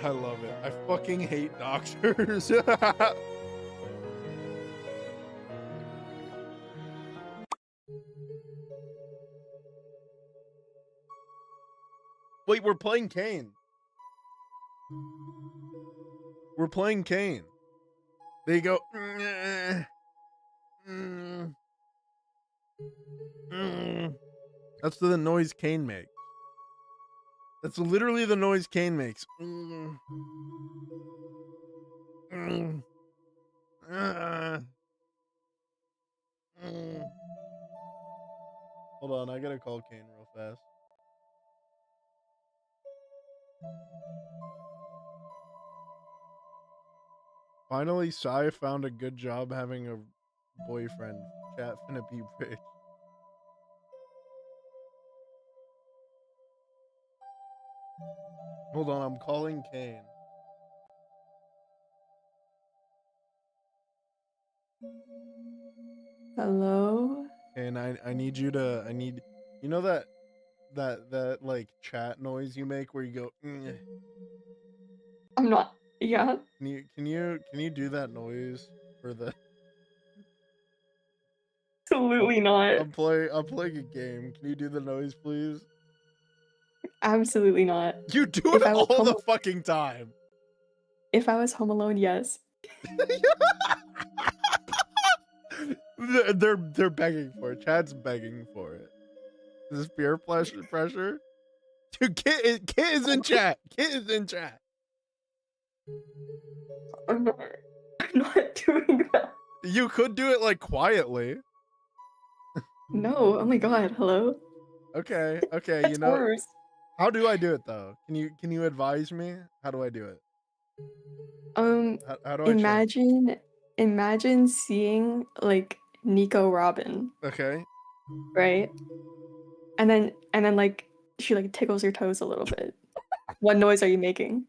Speaker 1: I love it. I fucking hate doctors. Wait, we're playing Kane. We're playing Kane. There you go. That's the noise Kane makes. That's literally the noise Kane makes. Hold on, I gotta call Kane real fast. Finally, Sai found a good job having a boyfriend. Chat finna be rich. Hold on, I'm calling Kane.
Speaker 5: Hello?
Speaker 1: And I need you to you know that like chat noise you make where you go
Speaker 5: I'm not. Yeah.
Speaker 1: can you do that noise for the
Speaker 5: Absolutely not.
Speaker 1: I'm playing a game. Can you do the noise, please?
Speaker 5: Absolutely not.
Speaker 1: You do it all the fucking time.
Speaker 5: If I was home alone, yes.
Speaker 1: They're begging for it. Chad's begging for it. Is this peer pressure? Dude, Kit is in chat. Kit is in chat.
Speaker 5: I'm not doing that.
Speaker 1: You could do it like quietly.
Speaker 5: No. Oh my god. Hello?
Speaker 1: Okay.
Speaker 5: That's
Speaker 1: You know.
Speaker 5: worse.
Speaker 1: How do I do it though? Can you advise me? How do I do it? How do I
Speaker 5: imagine seeing like Nico Robin,
Speaker 1: Okay.
Speaker 5: right? And then like she like tickles your toes a little bit. What noise are you making?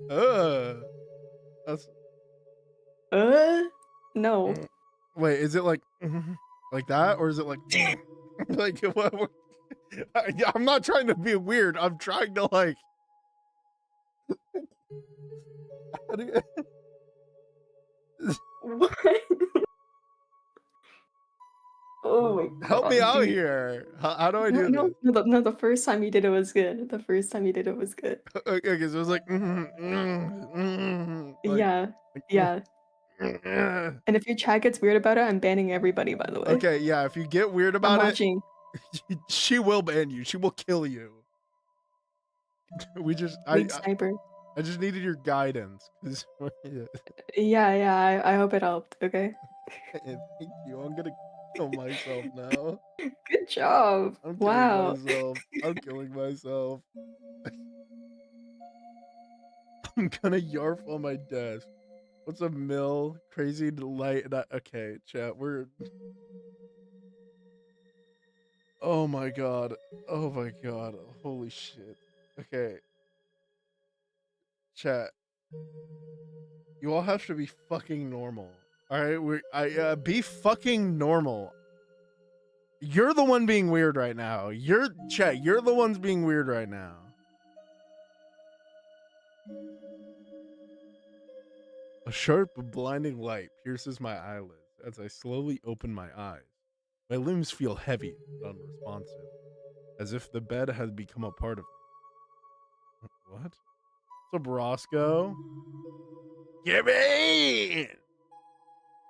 Speaker 1: That's
Speaker 5: No.
Speaker 1: Wait, is it like that or is it like like what? I'm not trying to be weird. I'm trying to like
Speaker 5: What? Oh my god.
Speaker 1: Help me out
Speaker 5: dude.
Speaker 1: here. How do I do
Speaker 5: No,
Speaker 1: this?
Speaker 5: no, the first time you did it was good. The first time you did it was good.
Speaker 1: Okay, so it was like,
Speaker 5: Yeah. And if your chat gets weird about it, I'm banning everybody, by the way.
Speaker 1: Okay, yeah, if you get weird
Speaker 5: I'm
Speaker 1: about it,
Speaker 5: watching.
Speaker 1: she will ban you. She will kill you.
Speaker 5: Lead sniper.
Speaker 1: I just needed your guidance.
Speaker 5: Yeah, I hope it helped, okay?
Speaker 1: Thank you. I'm gonna kill myself now.
Speaker 5: Good job. Wow.
Speaker 1: I'm killing myself. I'm gonna yarf on my desk. What's a mill? Crazy delight. Okay, chat. We're. Oh my god. Oh my god. Holy shit. Okay. Chat. You all have to be fucking normal. All right, be fucking normal. You're the one being weird right now. You're the ones being weird right now. A sharp, blinding light pierces my eyelids as I slowly open my eyes. My limbs feel heavy but unresponsive, as if the bed has become a part of me. What? What's up, Roscoe? Get me!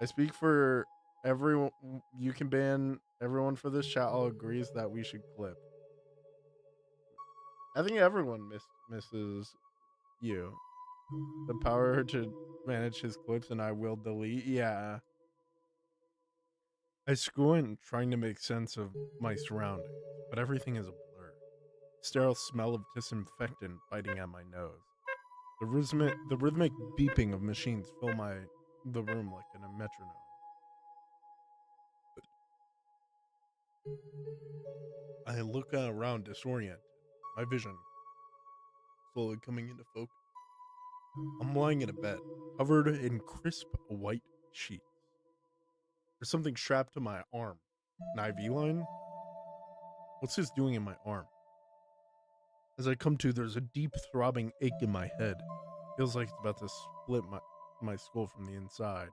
Speaker 1: I speak for everyone. You can ban everyone for this chat. All agrees that we should clip. I think everyone misses you. The power to manage his clips, and I will delete. Yeah. I squint, trying to make sense of my surroundings, but everything is a blur. Sterile smell of disinfectant biting at my nose. The rhythmic beeping of machines fill the room like in a metronome. I look around disoriented, my vision slowly coming into focus. I'm lying in a bed, covered in crisp white sheets. There's something strapped to my arm. An IV line? What's this doing in my arm? As I come to, there's a deep throbbing ache in my head. Feels like it's about to split my skull from the inside.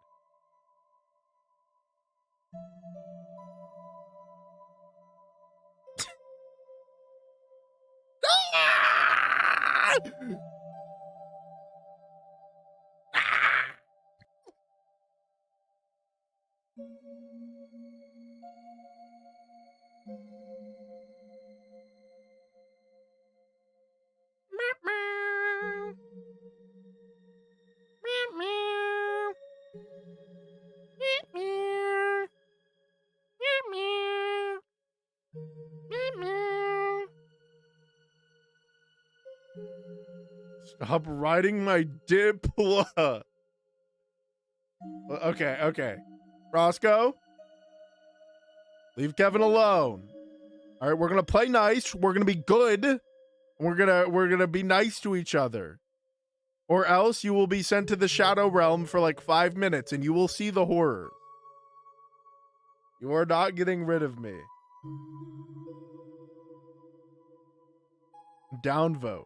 Speaker 1: Stop riding my Diplo. Okay. Roscoe? Leave Kevin alone. All right, we're gonna play nice. We're gonna be good. We're gonna be nice to each other. Or else you will be sent to the Shadow Realm for like 5 minutes and you will see the horrors. You are not getting rid of me. Downvote.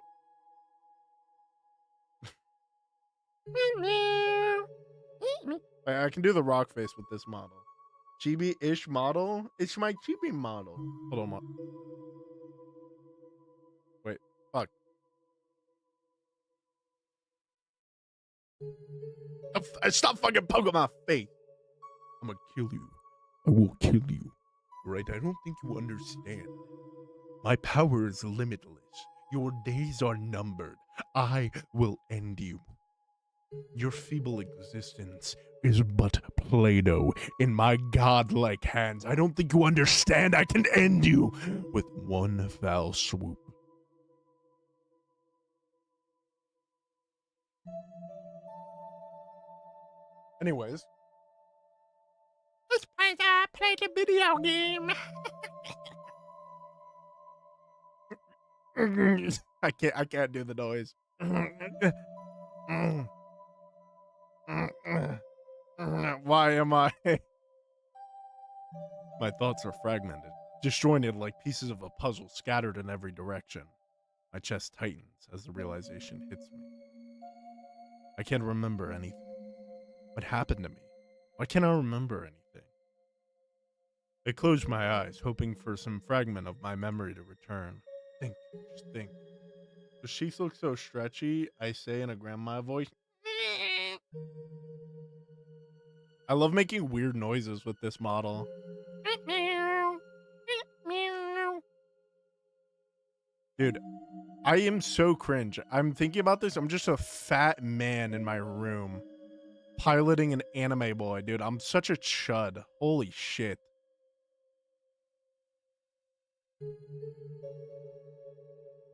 Speaker 1: I can do the rock face with this model. Chibi-ish model? It's my chibi model. Hold on. Wait, fuck. Stop fucking poking my face. I'm gonna kill you. I will kill you. Right? I don't think you understand. My power is limitless. Your days are numbered. I will end you. Your feeble existence is but Play-Doh in my godlike hands. I don't think you understand. I can end you with one foul swoop. Anyways.
Speaker 2: Let's play the video game.
Speaker 1: I can't do the noise. Why am I? My thoughts are fragmented, disjointed like pieces of a puzzle scattered in every direction. My chest tightens as the realization hits me. I can't remember anything. What happened to me? Why can't I remember anything? I closed my eyes, hoping for some fragment of my memory to return. Just think. The sheets look so stretchy, I say in a grandma voice. I love making weird noises with this model. Dude, I am so cringe. I'm thinking about this. I'm just a fat man in my room piloting an anime boy, dude. I'm such a chud. Holy shit.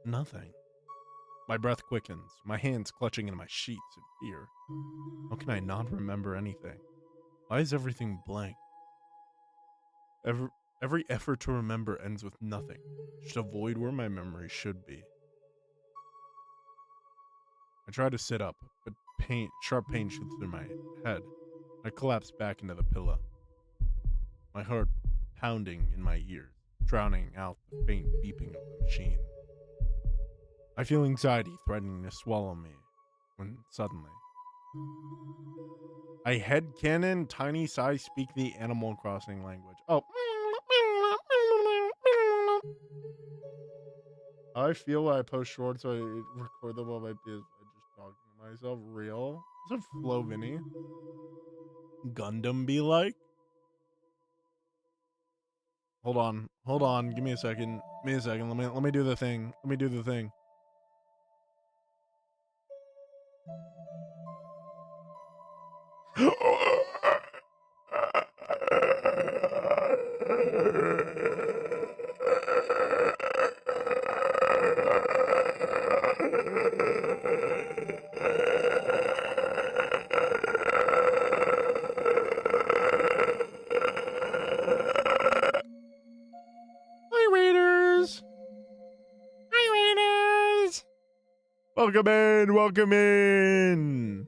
Speaker 1: Nothing. My breath quickens, my hands clutching into my sheets in fear. How can I not remember anything? Why is everything blank? Every effort to remember ends with nothing, just a void where my memory should be. I try to sit up, but sharp pain shoots through my head. I collapse back into the pillow, my heart pounding in my ears, drowning out the faint beeping of the machine. I feel anxiety threatening to swallow me when suddenly I headcanon tiny size speak the Animal Crossing language. Oh. I feel when I post shorts, so I record them on my PS. I just talking to myself. Real. What's a flow, Vinny? Gundam be like? Hold on. Give me a second. Let me do the thing. Hi, Raiders. Welcome in.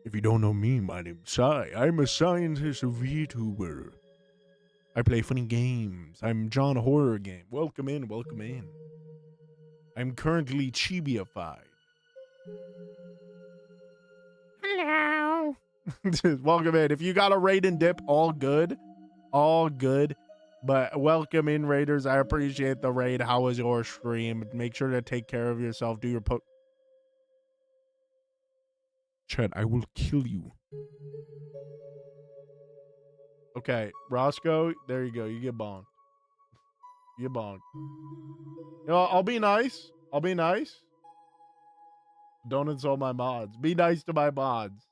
Speaker 1: If you don't know me, my name's Sai. I'm a scientist VTuber. I play funny games. I'm John Horror Game. Welcome in. I'm currently Chibiified.
Speaker 2: Hello.
Speaker 1: Welcome in. If you got a raid and dip, all good. But welcome in, Raiders. I appreciate the raid. How was your stream? Make sure to take care of yourself. Do your Chad, I will kill you. Okay, Roscoe, there you go. You get bonked. You know, I'll be nice. Don't insult my mods. Be nice to my mods.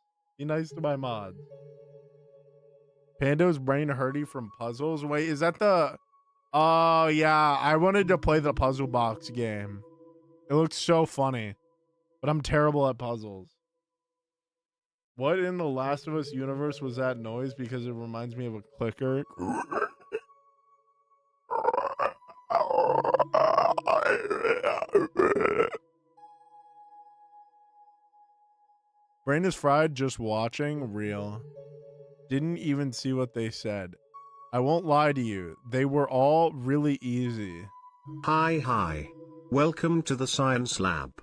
Speaker 1: Pando's brain hurty from puzzles. Wait, is that the... Oh, yeah. I wanted to play the puzzle box game. It looks so funny. But I'm terrible at puzzles. What in the Last of Us universe was that noise? Because it reminds me of a clicker. Brain is fried just watching. Real. Didn't even see what they said. I won't lie to you. They were all really easy.
Speaker 6: Hi. Welcome to the Science Lab.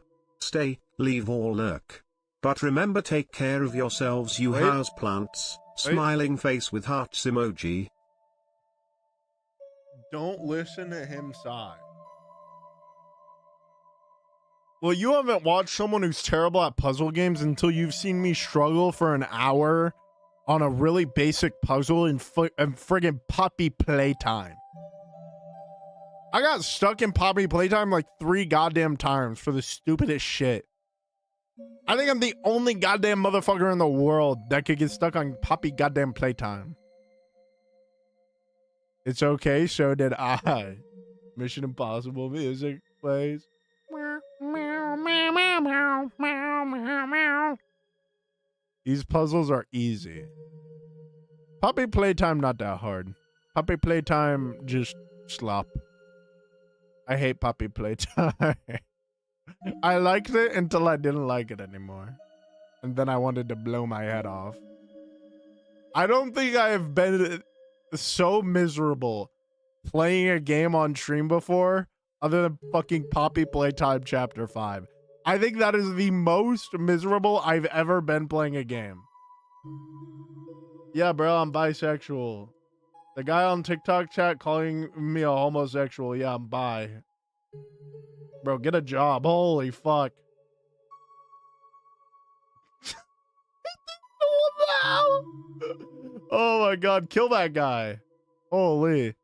Speaker 6: Stay, leave or lurk. But remember, take care of yourselves, you house plants. Smiling face with hearts emoji.
Speaker 1: Don't listen to him sigh. Well, you haven't watched someone who's terrible at puzzle games until you've seen me struggle for an hour on a really basic puzzle in friggin' Poppy Playtime. I got stuck in Poppy Playtime like 3 goddamn times for the stupidest shit. I think I'm the only goddamn motherfucker in the world that could get stuck on Poppy goddamn Playtime. It's okay, so did I. Mission Impossible music plays. These puzzles are easy. Poppy Playtime not that hard. Poppy Playtime just slop. I hate Poppy Playtime. I liked it until I didn't like it anymore. And then I wanted to blow my head off. I don't think I have been so miserable playing a game on stream before other than fucking Poppy Playtime Chapter 5. I think that is the most miserable I've ever been playing a game. Yeah, bro, I'm bisexual. The guy on TikTok chat calling me a homosexual. Yeah, I'm bi. Bro, get a job. Holy fuck. Oh my god, kill that guy. Holy.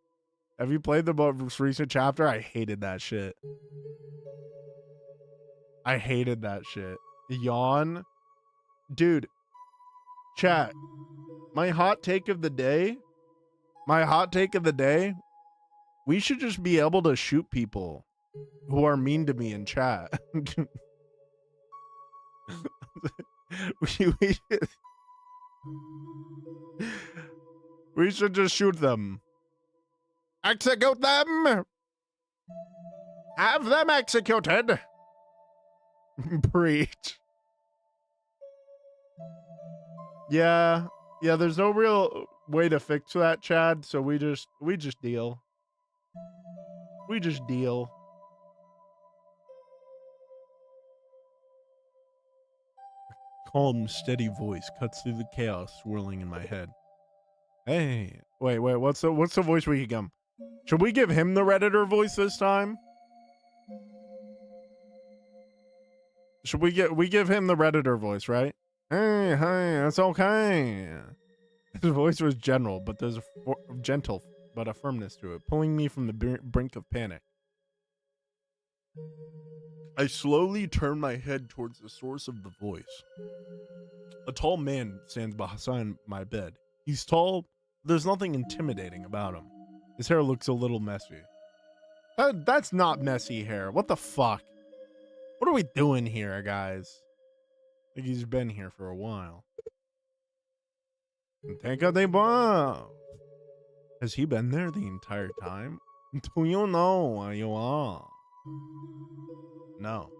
Speaker 1: Have you played the most recent chapter? I hated that shit. Yawn. Dude. Chat. My hot take of the day. We should just be able to shoot people who are mean to me in chat. we should just shoot them. Execute them. Have them executed. Preach. Yeah, there's no real way to fix that, Chad, so we just deal. calm, steady voice cuts through the chaos swirling in my head. Hey, wait, what's the voice we could give him? Should we give him the Redditor voice this time? Should we give him the Redditor voice, right? Hey, it's okay. His voice was gentle, but there's gentle, but a firmness to it, pulling me from the brink of panic. I slowly turn my head towards the source of the voice. A tall man stands beside my bed. He's tall, but there's nothing intimidating about him. His hair looks a little messy. That's not messy hair. What the fuck? What are we doing here, guys? I think he's been here for a while. Take a deep breath. Has he been there the entire time? Do you know where you are? No.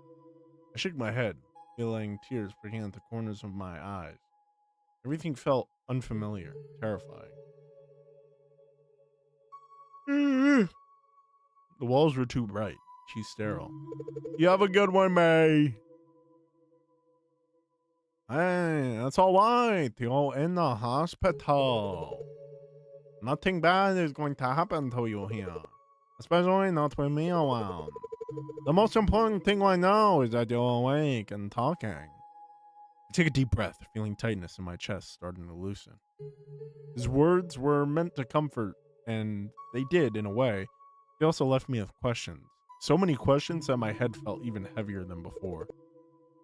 Speaker 1: I shook my head, feeling tears breaking at the corners of my eyes. Everything felt unfamiliar, terrifying. The walls were too bright. She's sterile. You have a good one, May. Hey, that's all right. You're in the hospital. Nothing bad is going to happen to you here. Especially not with me around. The most important thing right now is that you're awake and talking. I take a deep breath, feeling tightness in my chest starting to loosen. His words were meant to comfort, and they did in a way. They also left me with questions. So many questions that my head felt even heavier than before.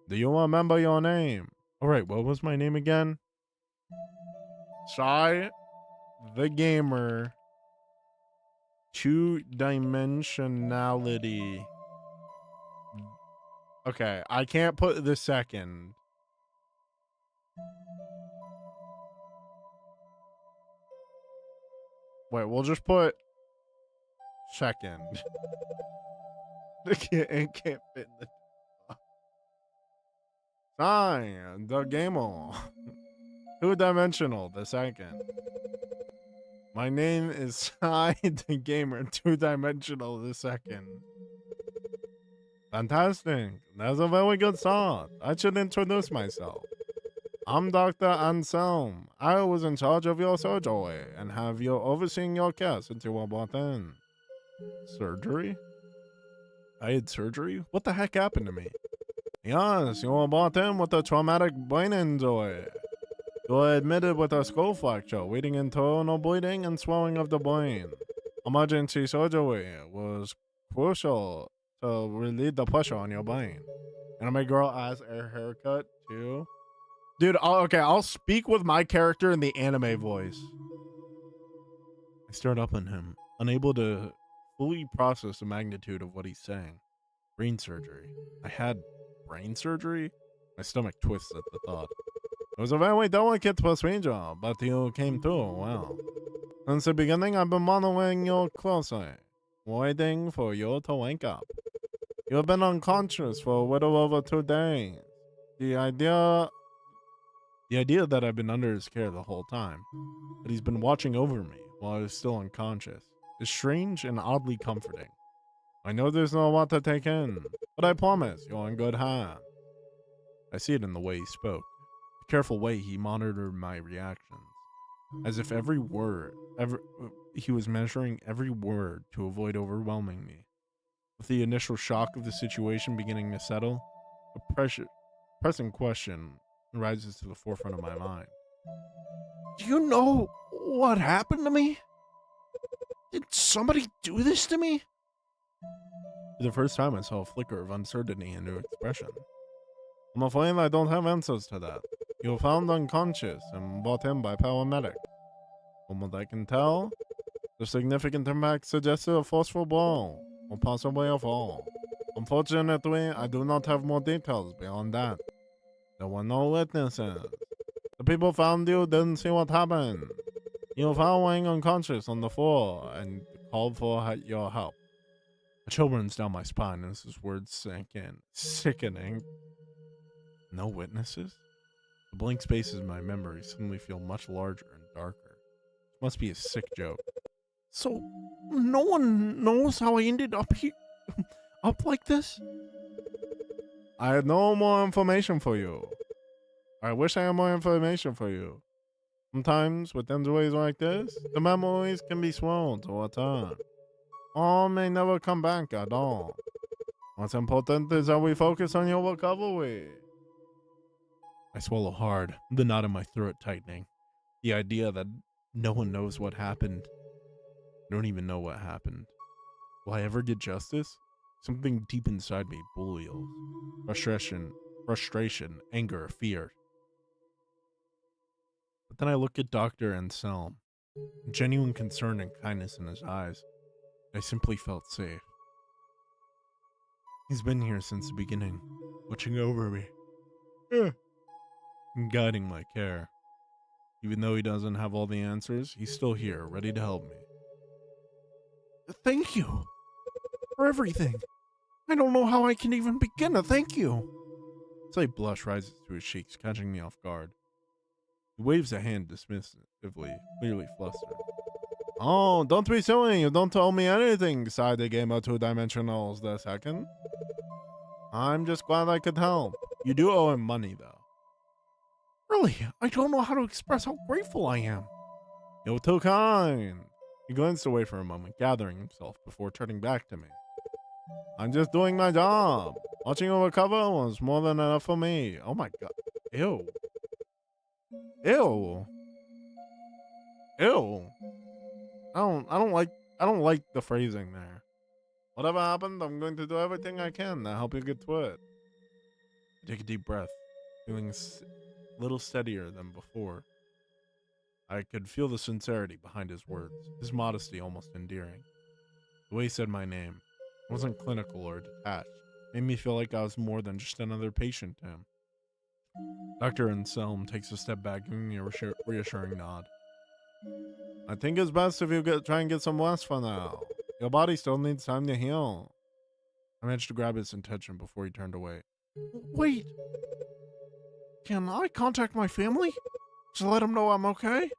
Speaker 1: Do you remember your name? Alright, what was my name again? Shy the Gamer. Two-dimensionality. Okay, I can't put the second. Wait, we'll just put second. It can't fit in the Sign the gamer. Two-dimensional, the second. My name is Sai the Gamer, two-dimensional, the second. Fantastic. That's a very good start. I should introduce myself. I'm Dr. Anselm. I was in charge of your surgery and have you overseeing your care since you were brought in. Surgery? I had surgery? What the heck happened to me? Yes, you were brought in with a traumatic brain injury. You were admitted with a skull fracture, leading internal bleeding and swelling of the brain. Emergency surgery was crucial to relieve the pressure on your brain. And my girl has a haircut too. Dude, I'll speak with my character in the anime voice. I stared up at him, unable to fully process the magnitude of what he's saying. Brain surgery. I had brain surgery? My stomach twists at the thought. It was a very delicate procedure, but you came through well. Since the beginning, I've been monitoring you closely, waiting for you to wake up. You have been unconscious for a little over 2 days. The idea that I've been under his care the whole time, that he's been watching over me while I was still unconscious, is strange and oddly comforting. I know there's not a lot to take in, but I promise you're in good hands. I see it in the way he spoke. The careful way he monitored my reactions, as if he was measuring every word to avoid overwhelming me. With the initial shock of the situation beginning to settle, a pressing question rises to the forefront of my mind.
Speaker 2: Do you know what happened to me? Did somebody do this to me?
Speaker 1: For the first time, I saw a flicker of uncertainty in her expression. I'm afraid I don't have answers to that. You were found unconscious and brought in by paramedics. From what I can tell, the significant impact suggested a forceful blow, or possibly a fall. Unfortunately, I do not have more details beyond that. There were no witnesses. The people found you didn't see what happened. You were found lying unconscious on the floor and called for your help. A chill runs down my spine as his words sink in. Sickening. No witnesses? The blank spaces in my memory suddenly feel much larger and darker. This must be a sick joke.
Speaker 2: So, no one knows how I ended up here, up like this?
Speaker 1: I had no more information for you. I wish I had more information for you. Sometimes, with injuries like this, the memories can be swallowed over time. Or may never come back at all. What's important is that we focus on your recovery. I swallow hard, the knot in my throat tightening. The idea that no one knows what happened. I don't even know what happened. Will I ever get justice? Something deep inside me boils. Frustration, anger, fear. But then I look at Dr. Anselm, genuine concern and kindness in his eyes. I simply felt safe. He's been here since the beginning, watching over me, and guiding my care. Even though he doesn't have all the answers, he's still here, ready to help me.
Speaker 2: Thank you for everything. I don't know how I can even begin to thank you.
Speaker 1: A slight blush rises to his cheeks, catching me off guard. He waves a hand dismissively, clearly flustered. Oh, don't be silly. You don't tell me anything, sighed the game of two-dimensionals the second. I'm just glad I could help. You do owe him money, though.
Speaker 2: Really, I don't know how to express how grateful I am.
Speaker 1: You're too kind. He glanced away for a moment, gathering himself before turning back to me. I'm just doing my job. Watching you recover was more than enough for me. Oh my god. Ew. Ew. Ew. I don't like the phrasing there. Whatever happened, I'm going to do everything I can to help you get through it. I take a deep breath, feeling a little steadier than before. I could feel the sincerity behind his words, his modesty almost endearing. The way he said my name wasn't clinical or detached. Made me feel like I was more than just another patient to him. Dr. Anselm takes a step back, giving me a reassuring nod. I think it's best if you try and get some rest for now. Your body still needs time to heal. I managed to grab his attention before he turned away.
Speaker 2: Wait. Can I contact my family? To let them know I'm okay?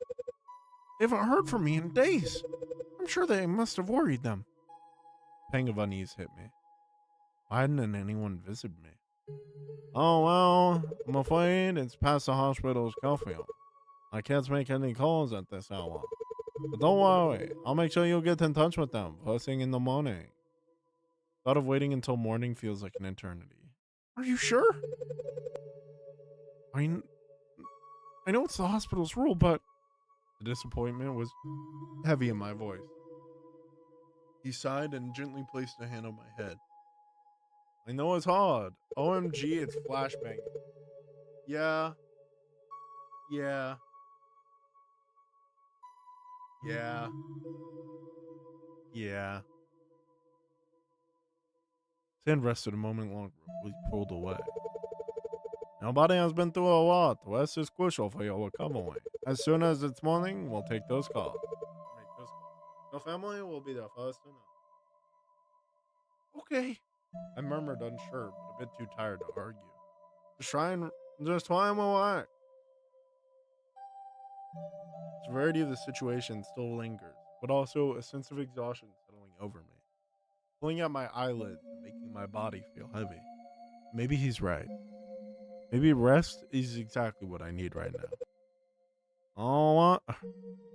Speaker 2: They haven't heard from me in days. I'm sure they must have worried them.
Speaker 1: A pang of unease hit me. Why hadn't anyone visited me? Oh, well, I'm afraid it's past the hospital's curfew. I can't make any calls at this hour. But don't worry, I'll make sure you'll get in touch with them first thing in the morning. Thought of waiting until morning feels like an eternity.
Speaker 2: Are you sure? I know it's the hospital's rule, but
Speaker 1: the disappointment was heavy in my voice. He sighed and gently placed a hand on my head. I know it's hard. OMG, it's flashbanging. Yeah. Yeah. Yeah. Yeah. His hand rested a moment longer before he pulled away. Your body has been through a lot. Rest is crucial for your recovery. As soon as it's morning, we'll take those calls. Your family will be the first to know.
Speaker 2: okay.
Speaker 1: I murmured, unsure, but a bit too tired to argue. Just try and relax. The severity of the situation still lingers, but also a sense of exhaustion settling over me, pulling at my eyelids and making my body feel heavy. Maybe he's right. Maybe rest is exactly what I need right now.
Speaker 2: All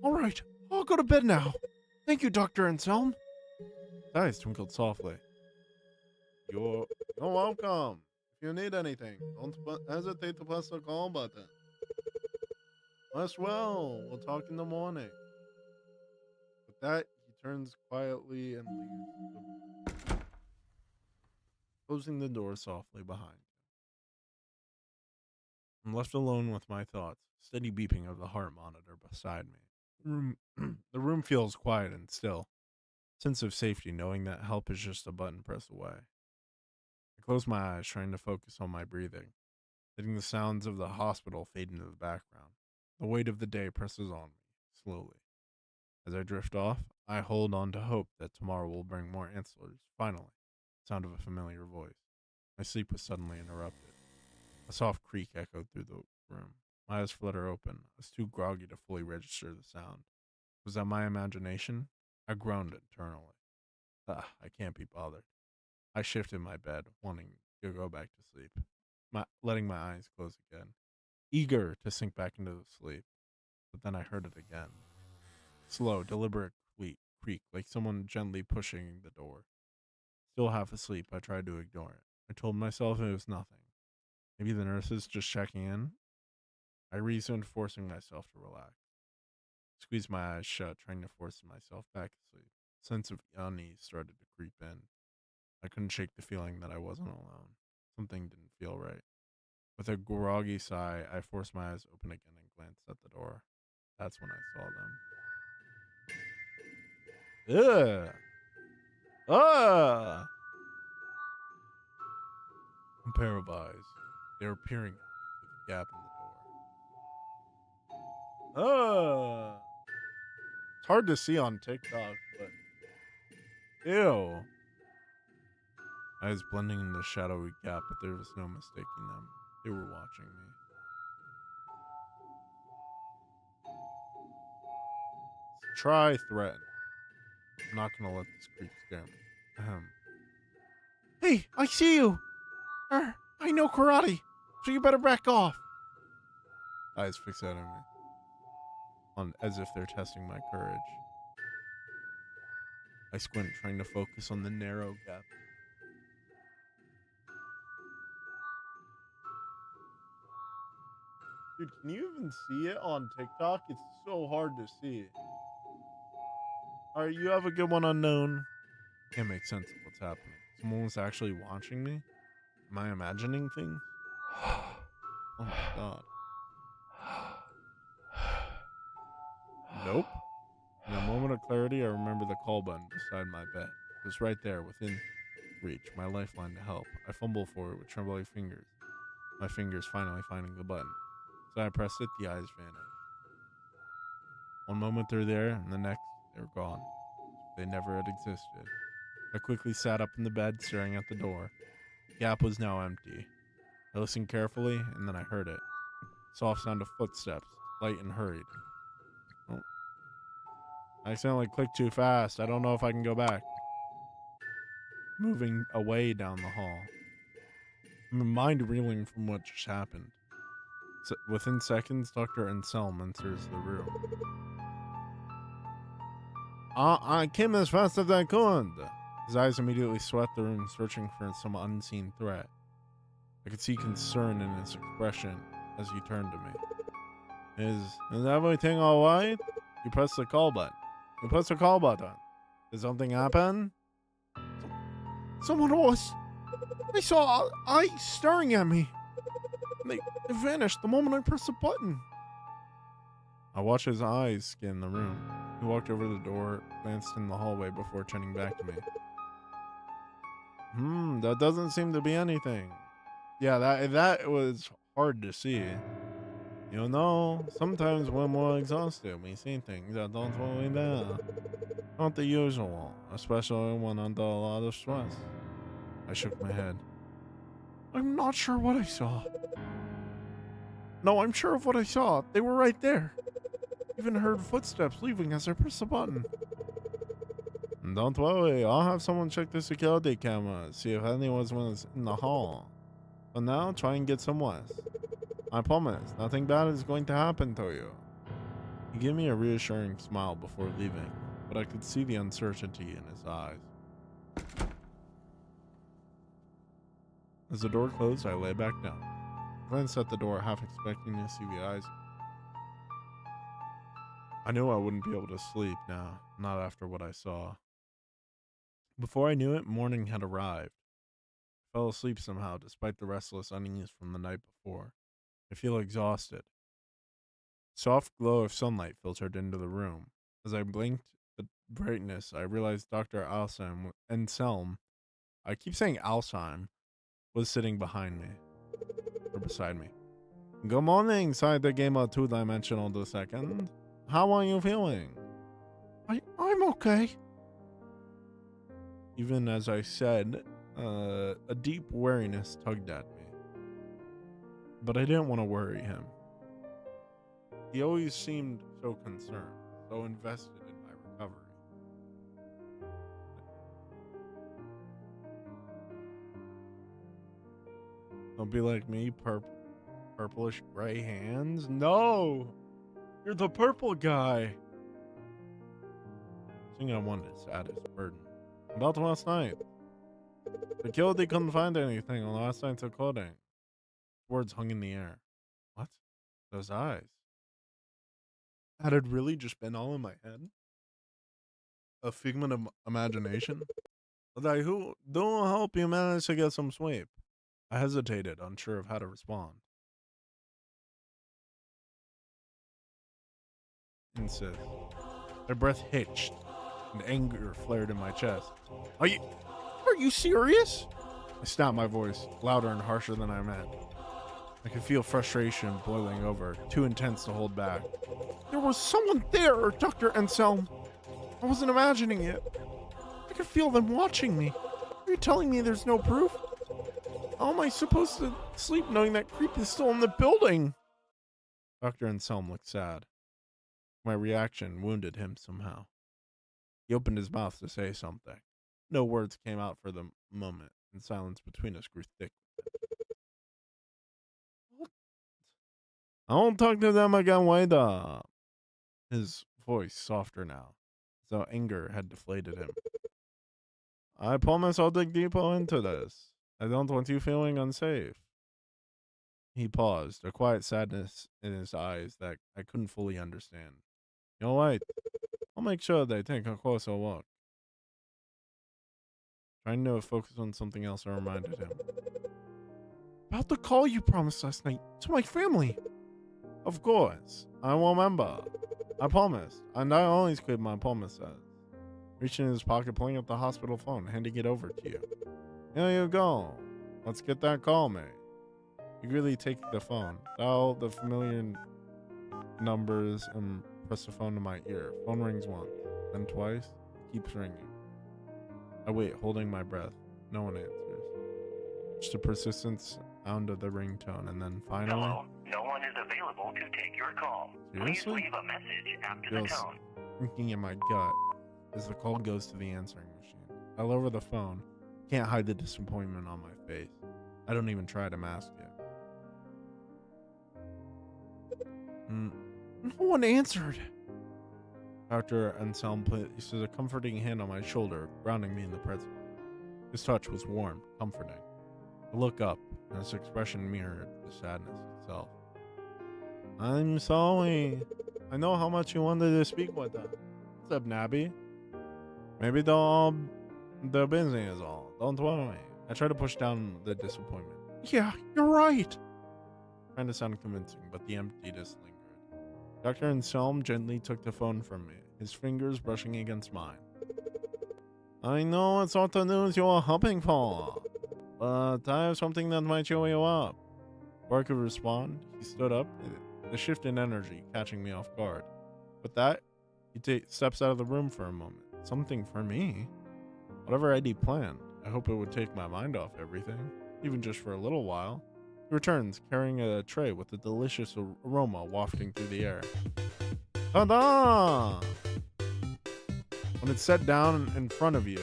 Speaker 2: right. I'll go to bed now. Thank you, Dr. Anselm.
Speaker 1: His eyes twinkled softly. You're welcome. If you need anything, don't hesitate to press the call button. Rest well. We'll talk in the morning. With that, he turns quietly and leaves, closing the door softly behind him. I'm left alone with my thoughts, steady beeping of the heart monitor beside me. The room feels quiet and still. Sense of safety knowing that help is just a button press away. I close my eyes, trying to focus on my breathing, letting the sounds of the hospital fade into the background. The weight of the day presses on me, slowly. As I drift off, I hold on to hope that tomorrow will bring more answers. Finally, the sound of a familiar voice. My sleep was suddenly interrupted. A soft creak echoed through the room. My eyes flutter open. I was too groggy to fully register the sound. Was that my imagination? I groaned internally. I can't be bothered. I shifted my bed, wanting to go back to sleep, letting my eyes close again. eager to sink back into the sleep. But then I heard it again. Slow, deliberate creak, like someone gently pushing the door. Still half asleep, I tried to ignore it. I told myself it was nothing. Maybe the nurses just checking in. I reasoned, forcing myself to relax. Squeezed my eyes shut, trying to force myself back asleep. A sense of unease started to creep in. I couldn't shake the feeling that I wasn't alone. Something didn't feel right. With a groggy sigh, I forced my eyes open again and glanced at the door. That's when I saw them. Ugh! Ah! A pair of eyes. They were peering at me through the gap in the door. Ah! It's hard to see on TikTok, but ew. Eyes blending in the shadowy gap, but there was no mistaking them. They were watching me. Try threaten. I'm not gonna let this creep scare me. Ahem.
Speaker 2: Hey, I see you. I know karate, so you better back off.
Speaker 1: Eyes fixed at me, on as if they're testing my courage. I squint, trying to focus on the narrow gap. Dude, can you even see it on TikTok? It's so hard to see. Alright, you have a good one, unknown. Can't make sense of what's happening. Someone was actually watching me? Am I imagining things? Oh my god. Nope. In a moment of clarity, I remember the call button beside my bed. It was right there, within reach, my lifeline to help. I fumbled for it with trembling fingers, my fingers finally finding the button. So I pressed it, the eyes vanished. One moment they're there, and the next, they were gone. They never had existed. I quickly sat up in the bed, staring at the door. The gap was now empty. I listened carefully, and then I heard it. Soft sound of footsteps, light and hurried. Oh. I accidentally clicked too fast. I don't know if I can go back. Moving away down the hall. My mind reeling from what just happened. Within seconds, Dr. Anselm enters the room. I came as fast as I could. His eyes immediately swept the room, searching for some unseen threat. I could see concern in his expression as he turned to me. Is everything alright? You pressed the call button. You pressed the call button. Did something happen?
Speaker 2: Someone was. I saw eyes staring at me. They vanished the moment I pressed the button.
Speaker 1: I watched his eyes scan the room. He walked over to the door, glanced in the hallway before turning back to me. That doesn't seem to be anything. Yeah, that was hard to see. You know, sometimes when we're exhausted, we see things that don't really there. Not the usual, especially when under a lot of stress. I shook my head.
Speaker 2: I'm not sure what I saw. No, I'm sure of what I saw. They were right there. Even heard footsteps leaving as I pressed the button.
Speaker 1: Don't worry, I'll have someone check the security cameras, see if anyone was in the hall. But now, try and get some rest. I promise, nothing bad is going to happen to you. He gave me a reassuring smile before leaving, but I could see the uncertainty in his eyes. As the door closed, I lay back down. I glanced at the door, half expecting to see the eyes. I knew I wouldn't be able to sleep now, not after what I saw. Before I knew it, morning had arrived. I fell asleep somehow, despite the restless unease from the night before. I feel exhausted. Soft glow of sunlight filtered into the room. As I blinked the brightness, I realized Dr. Anselm, I keep saying Alsheim, was sitting behind me, or beside me. Good morning, Side the Gamer 2-Dimensional the Second. How are you feeling?
Speaker 2: I'm okay.
Speaker 1: Even as I said, a deep weariness tugged at me. But I didn't want to worry him. He always seemed so concerned, so invested in my recovery. Don't be like me, purplish gray hands. No! You're the purple guy. Thing I wanted is add his burden. About last night. The killed, couldn't find anything on last night's recording. Words hung in the air. What? Those eyes. Had it really just been all in my head? A figment of imagination? But I do hope you managed to get some sleep. I hesitated, unsure of how to respond. Insist. My breath hitched, and anger flared in my chest. Are you serious? I snapped my voice, louder and harsher than I meant. I could feel frustration boiling over, too intense to hold back. There was someone there, Dr. Anselm. I wasn't imagining it. I could feel them watching me. Are you telling me there's no proof? How am I supposed to sleep knowing that creep is still in the building? Dr. Anselm looked sad. My reaction wounded him somehow. He opened his mouth to say something. No words came out for the moment, and silence between us grew thick. I won't talk to them again, wait up. His voice softer now, as though anger had deflated him. I promise I'll dig deeper into this. I don't want you feeling unsafe. He paused, a quiet sadness in his eyes that I couldn't fully understand. You're right. I'll make sure they take a closer look. Trying to focus on something else, I reminded him. About the call you promised last night to my family. Of course. I will remember. I promised. And I always keep my promises. Reaching in his pocket, pulling up the hospital phone, handing it over to you. Here you go. Let's get that call made. You really take the phone, dial the familiar numbers, and press the phone to my ear. Phone rings once, then twice. Keeps ringing. I wait, holding my breath. No one answers. Just a persistent sound of the ringtone, and then finally...
Speaker 7: Hello, no one is available to take your call.
Speaker 1: Seriously?
Speaker 7: Please leave a message after the tone.
Speaker 1: Thinking in my gut as the call goes to the answering machine. I lower the phone. Can't hide the disappointment on my face. I don't even try to mask it. No one answered. Dr. Anselm places a comforting hand on my shoulder, grounding me in the present. His touch was warm, comforting. I look up, and his expression mirrored the sadness itself. I'm sorry. I know how much you wanted to speak with them. What's up, Nabby? Maybe they're busy is all. Don't worry. I try to push down the disappointment. Yeah, you're right. Trying to sound convincing, but the emptiness lingered. Dr. Anselm gently took the phone from me, his fingers brushing against mine. I know it's not the news you are hoping for, but I have something that might cheer you up. Before I could respond, he stood up, the shift in energy catching me off guard. With that, he steps out of the room for a moment. Something for me? Whatever Eddie planned, I hope it would take my mind off everything, even just for a little while. He returns, carrying a tray with a delicious aroma wafting through the air. Ta-da! When it's set down in front of you...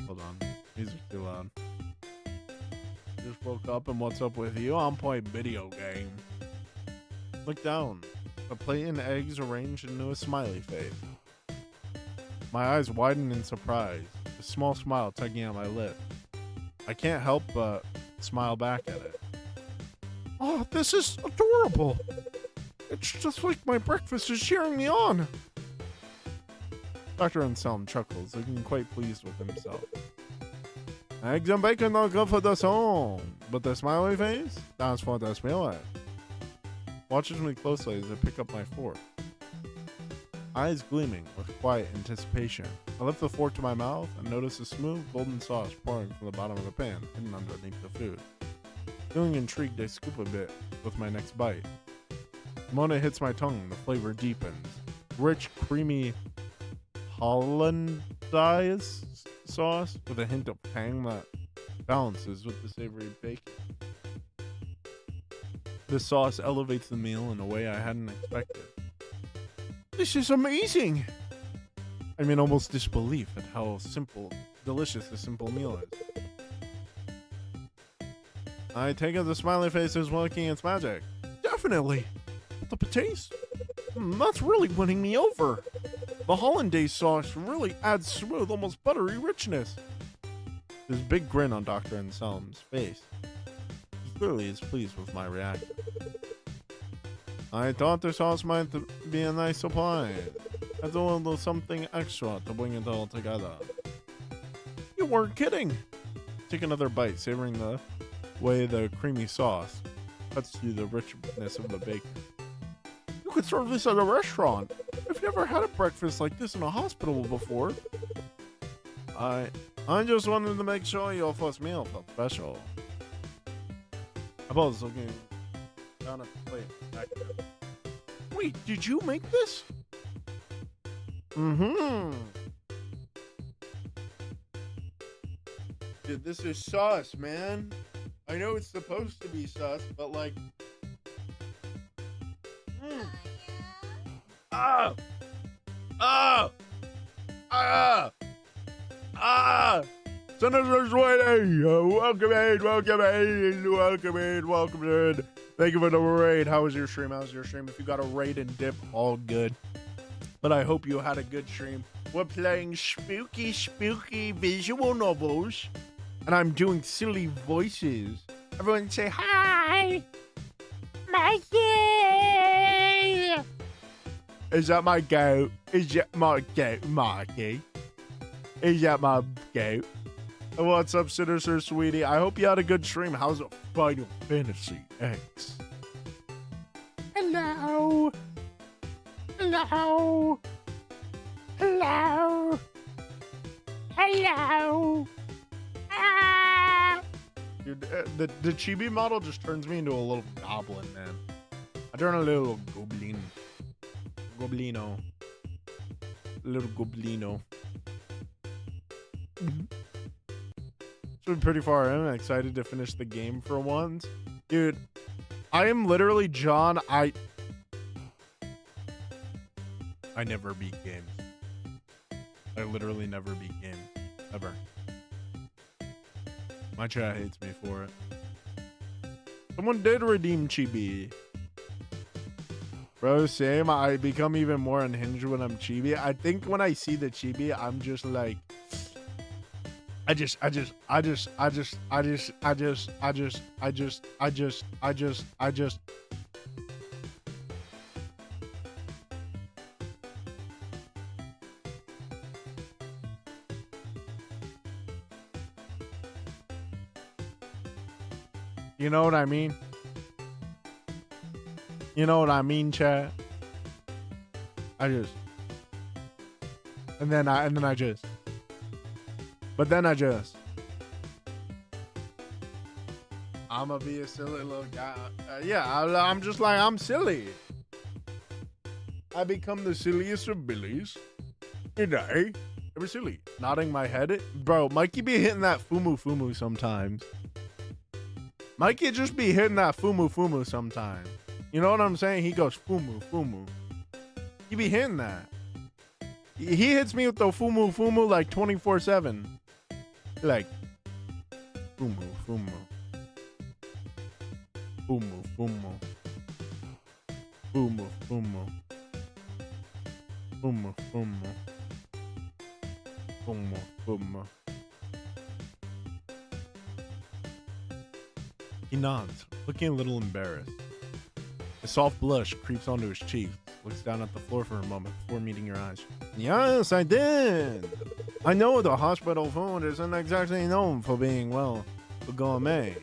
Speaker 1: Hold on. Music's too loud. Just woke up and what's up with you? I'm playing video game. Look down. A plate and eggs arranged into a smiley face. My eyes widen in surprise, a small smile tugging at my lip. I can't help but smile back at it. Oh, this is adorable! It's just like my breakfast is cheering me on! Dr. Anselm chuckles, looking quite pleased with himself. Eggs and bacon are good for the soul, but the smiley face? That's for the spirit. Watches me closely as I pick up my fork. Eyes gleaming with quiet anticipation. I lift the fork to my mouth and notice a smooth golden sauce pouring from the bottom of the pan, hidden underneath the food. Feeling intrigued, I scoop a bit with my next bite. The moment it hits my tongue, the flavor deepens. Rich, creamy hollandaise sauce with a hint of tang that balances with the savory bacon. The sauce elevates the meal in a way I hadn't expected. This is amazing! I'm in almost disbelief at how delicious this simple meal is. I take it the smiley face is working its magic. Definitely. But the taste? That's really winning me over. The hollandaise sauce really adds smooth, almost buttery richness. There's a big grin on Dr. Anselm's face. He clearly is pleased with my reaction. I thought the sauce might be a nice supply. I thought a little something extra to bring it all together. You weren't kidding. Take another bite, savoring the way the creamy sauce cuts through the richness of the bacon. You could serve this at a restaurant. I've never had a breakfast like this in a hospital before. I just wanted to make sure your first meal felt special. I was looking down at the plate. Back there. Wait, did you make this? Mm-hmm. Dude, this is sauce, man. I know it's supposed to be sauce, but like... Ah! Ah! Ah! Ah! Senator Sweaty! Welcome in, welcome in, welcome in, welcome in. Thank you for the raid. How was your stream? How was your stream? If you got a raid and dip, all good. But I hope you had a good stream. We're playing spooky, spooky visual novels. And I'm doing silly voices. Everyone say hi!
Speaker 2: Mikey!
Speaker 1: Is that my goat? Is that my goat, Mikey? Is that my goat? What's up, Sinister Sweetie? I hope you had a good stream. How's it Final Fantasy X?
Speaker 2: Hello! Hello! Hello! Hello! Ah!
Speaker 1: Dude, the chibi model just turns me into a little goblin, man. I turn a little goblin. Goblino. Little goblino. It's been pretty far in. I'm excited to finish the game for once. Dude, I am literally John. I never beat games. I literally never beat games. Ever. My chat hates me for it. Someone did redeem Chibi. Bro, same. I become even more unhinged when I'm Chibi. I think when I see the Chibi, I'm just like, I just. You know what I mean? You know what I mean, chat? But then I just. I'ma be a silly little guy. Yeah, I'm just like, I'm silly. I become the silliest of billies. You know, I'm silly. Nodding my head. Bro, Mikey be hitting that fumu sometimes. Mikey just be hitting that fumu sometimes. You know what I'm saying? He goes fumu. He be hitting that. He hits me with the fumu like 24/7. Like fumu. He nods, looking a little embarrassed. A soft blush creeps onto his cheek. Looks down at the floor for a moment before meeting your eyes. Yes, I did. I know the hospital food isn't exactly known for being, well, gourmet.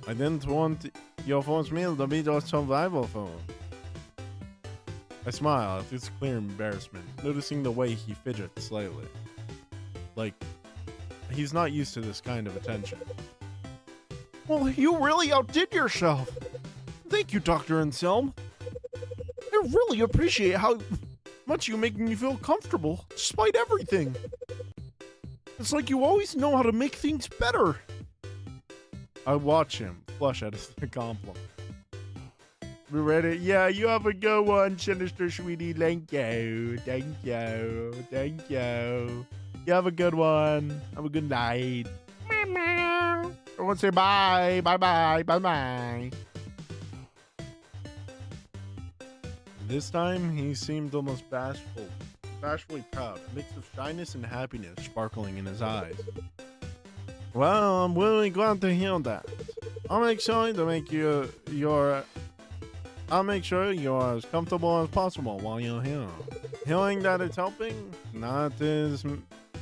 Speaker 1: I didn't want your first meal to be just survival food. I smile at his clear embarrassment, noticing the way he fidgets slightly. Like, he's not used to this kind of attention. Well, you really outdid yourself. Thank you, Dr. Anselm. I really appreciate how much you make me feel comfortable, despite everything. It's like you always know how to make things better. I watch him flush at his compliment. We ready? Yeah, you have a good one, Sinister Sweetie. Thank you. You have a good one. Have a good night.
Speaker 2: Meow.
Speaker 1: Everyone say bye. Bye bye. Bye bye. This time he seemed almost bashfully proud, a mix of shyness and happiness sparkling in his eyes. Well, I'm really glad to hear that. I'll make sure you're as comfortable as possible while you're here. Hearing that it's helping, that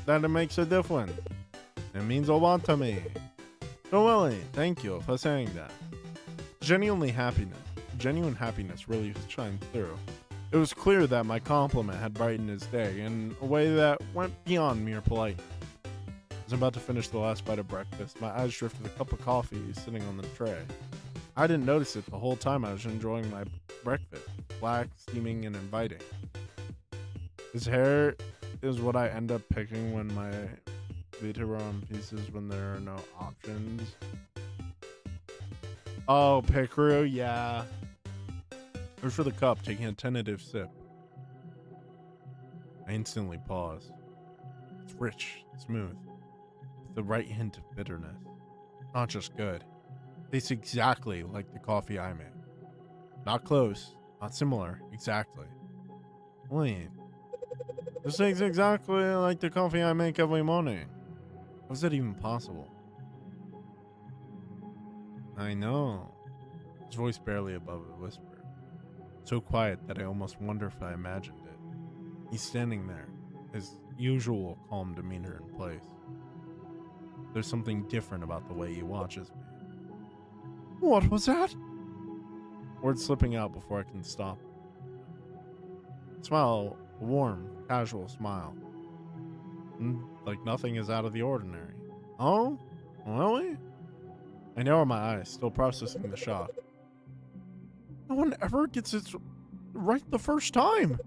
Speaker 1: it makes a difference. It means a lot to me. So Willie, thank you for saying that. Genuine happiness really shined through. It was clear that my compliment had brightened his day in a way that went beyond mere politeness. I was about to finish the last bite of breakfast. My eyes drifted a cup of coffee sitting on the tray. I didn't notice it the whole time I was enjoying my breakfast. Black, steaming, and inviting. His hair is what I end up picking when my feet are on pieces when there are no options. Oh, Pickeroo, yeah. Reached for the cup, taking a tentative sip. I instantly paused. It's rich, smooth, with the right hint of bitterness. Not just good. Tastes exactly like the coffee I make. Not close, not similar, exactly. Wait. This tastes exactly like the coffee I make every morning. How is that even possible? I know. His voice barely above a whisper. So quiet that I almost wonder if I imagined it. He's standing there, his usual calm demeanor in place. There's something different about the way he watches me. What was that? Words slipping out before I can stop. Smile, a warm, casual smile. Like nothing is out of the ordinary. Oh? Really? I narrow my eyes, still processing the shock. No one ever gets it right the first time.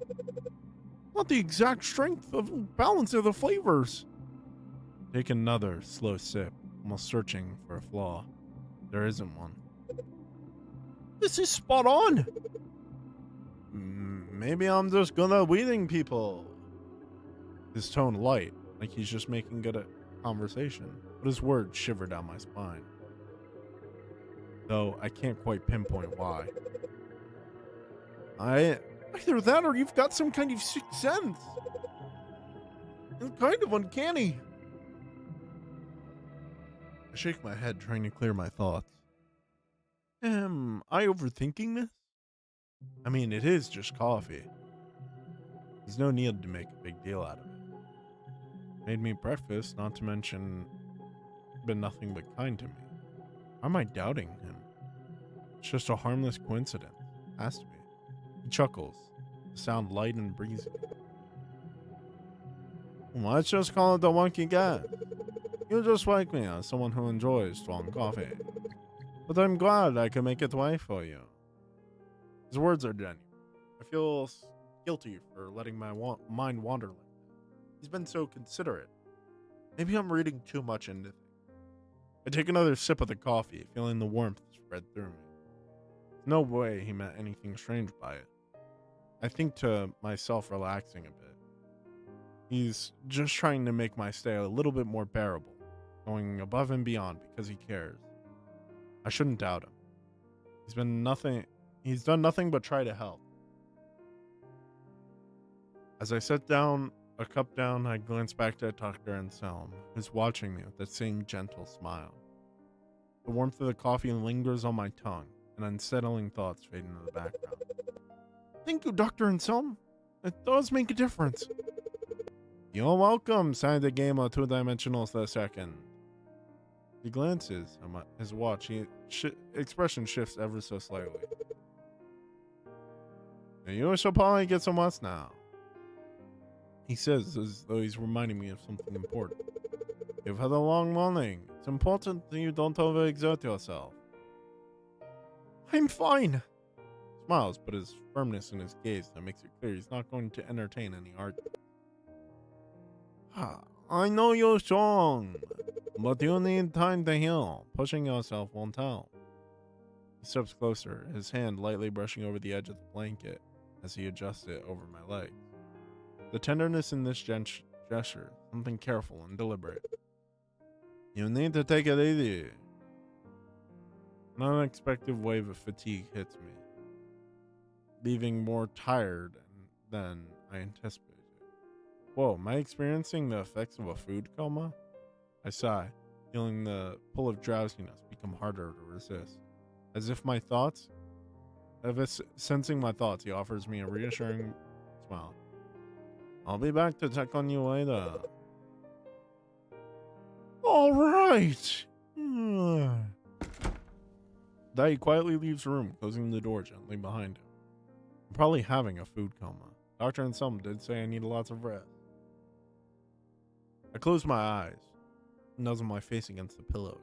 Speaker 1: Not the exact strength of balance of the flavors. Take another slow sip, almost searching for a flaw. There isn't one. This is spot on. Maybe I'm just good at reading people. His tone light, like he's just making good at conversation, but his words shiver down my spine. Though I can't quite pinpoint why. Either that or you've got some kind of sixth sense. It's kind of uncanny. I shake my head, trying to clear my thoughts. Am I overthinking this? I mean, it is just coffee. There's no need to make a big deal out of it. Made me breakfast, not to mention been nothing but kind to me. Why am I doubting him? It's just a harmless coincidence. Has to be. He chuckles, the sound light and breezy. Let's just call it the wonky guy. You just like me as someone who enjoys strong coffee. But I'm glad I can make it right for you. His words are genuine. I feel guilty for letting my mind wander like that. He's been so considerate. Maybe I'm reading too much into things. I take another sip of the coffee, feeling the warmth spread through me. There's no way he meant anything strange by it. I think to myself, relaxing a bit. He's just trying to make my stay a little bit more bearable, going above and beyond because he cares. I shouldn't doubt him. He's done nothing but try to help. As I set down a cup down, I glance back at Dr. Anselm, who's watching me with that same gentle smile. The warmth of the coffee lingers on my tongue, and unsettling thoughts fade into the background. Thank you, Dr. Anselm. It does make a difference. You're welcome, sighed the game of two-dimensionals the second. He glances at his watch. Expression shifts ever so slightly. You should probably get some rest now. He says as though he's reminding me of something important. You've had a long morning. It's important that you don't overexert yourself. I'm fine. Smiles, but his firmness in his gaze that makes it clear he's not going to entertain any argument. I know you're strong, but you need time to heal. Pushing yourself won't help. He steps closer, his hand lightly brushing over the edge of the blanket as he adjusts it over my legs. The tenderness in this gesture, something careful and deliberate. You need to take it easy. An unexpected wave of fatigue hits me, leaving more tired than I anticipated. Whoa, am I experiencing the effects of a food coma? I sigh, feeling the pull of drowsiness become harder to resist. Sensing my thoughts, he offers me a reassuring smile. I'll be back to check on you later. All right. That he quietly leaves the room, closing the door gently behind him. I'm probably having a food coma. Dr. Anselm did say I need lots of rest. I close my eyes, nuzzle my face against the pillows.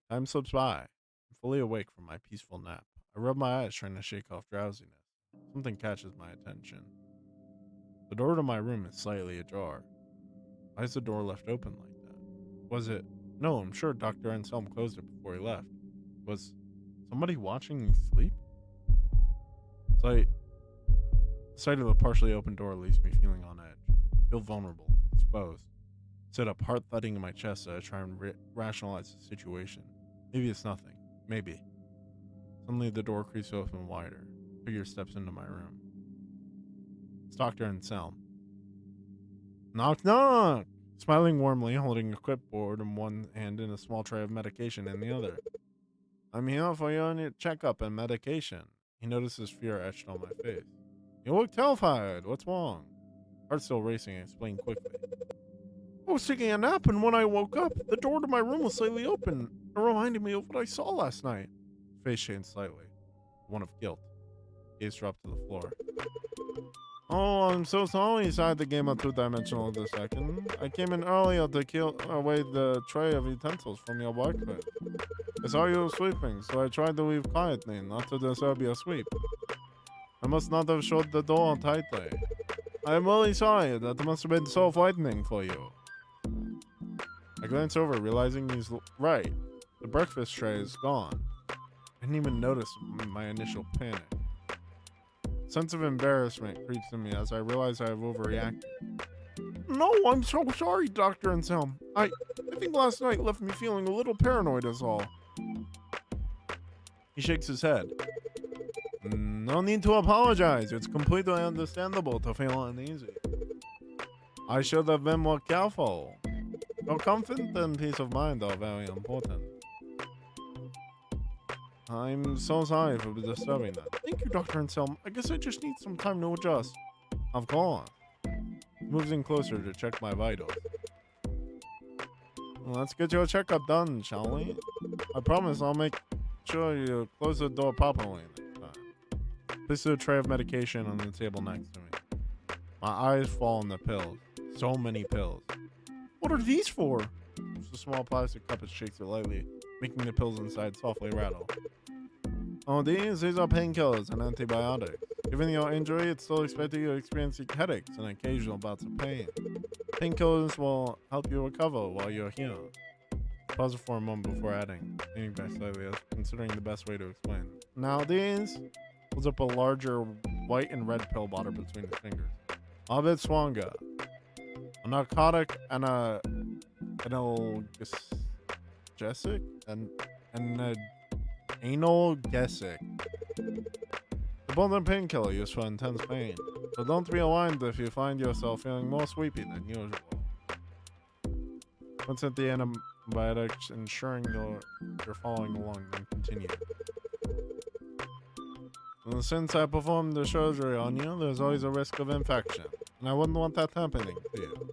Speaker 1: Time slips by. I'm fully awake from my peaceful nap. I rub my eyes trying to shake off drowsiness. Something catches my attention. The door to my room is slightly ajar. Why is the door left open like that? Was it? No, I'm sure Dr. Anselm closed it before he left. Was somebody watching me sleep? The sight of the partially open door leaves me feeling on edge. I feel vulnerable, exposed. Sit up, heart thudding in my chest as I try and rationalize the situation. Maybe it's nothing. Maybe. Suddenly the door creaks open wider. A figure steps into my room. It's Dr. Anselm. Knock, knock! Smiling warmly, holding a clipboard in one hand and a small tray of medication in the other. I'm here for your checkup and medication. He notices fear etched on my face. You look terrified. What's wrong? Heart still racing, I explained quickly. I was taking a nap, and when I woke up, the door to my room was slightly open. It reminded me of what I saw last night. His face changed slightly. One of guilt. Gaze dropped to the floor. Oh, I'm so sorry, sighed the game of two-dimensional the second. I came in earlier to kill away the tray of utensils from your workbench. I saw you sleeping, so I tried to leave quietly, not to disturb your sleep. I must not have shut the door tightly. I am really sorry. That must have been so frightening for you. I glance over, realizing he's right. The breakfast tray is gone. I didn't even notice my initial panic. A sense of embarrassment creeps in me as I realize I have overreacted. No, I'm so sorry, Dr. Anselm. I think last night left me feeling a little paranoid is all. He shakes his head. No need to apologize. It's completely understandable to feel uneasy. I should have been more careful. Your comfort and peace of mind are very important. I'm so sorry for disturbing that. Thank you, Dr. Anselm. I guess I just need some time to adjust. Of course. He moves in closer to check my vitals. Well, let's get your checkup done, shall we? I promise I'll make sure you close the door properly next time. Place the tray of medication on the table next to me. My eyes fall on the pills. So many pills. What are these for? It's a small plastic cup that shakes it lightly, making the pills inside softly rattle. Oh, these are painkillers and antibiotics. Given your injury, it's still expected you to experience headaches and occasional bouts of pain. Painkillers will help you recover while you're here. Pause for a moment before adding, leaning back slightly as considering the best way to explain. Now these pulls up a larger white and red pill bottle between his fingers. A bit stronger. A narcotic and a analgesic and an analgesic. The potent painkiller used for intense pain. So don't be alarmed if you find yourself feeling more sleepy than usual. Once at the antibiotics, ensuring you're following along, then continue. And since I performed the surgery on you, there's always a risk of infection, and I wouldn't want that happening to you.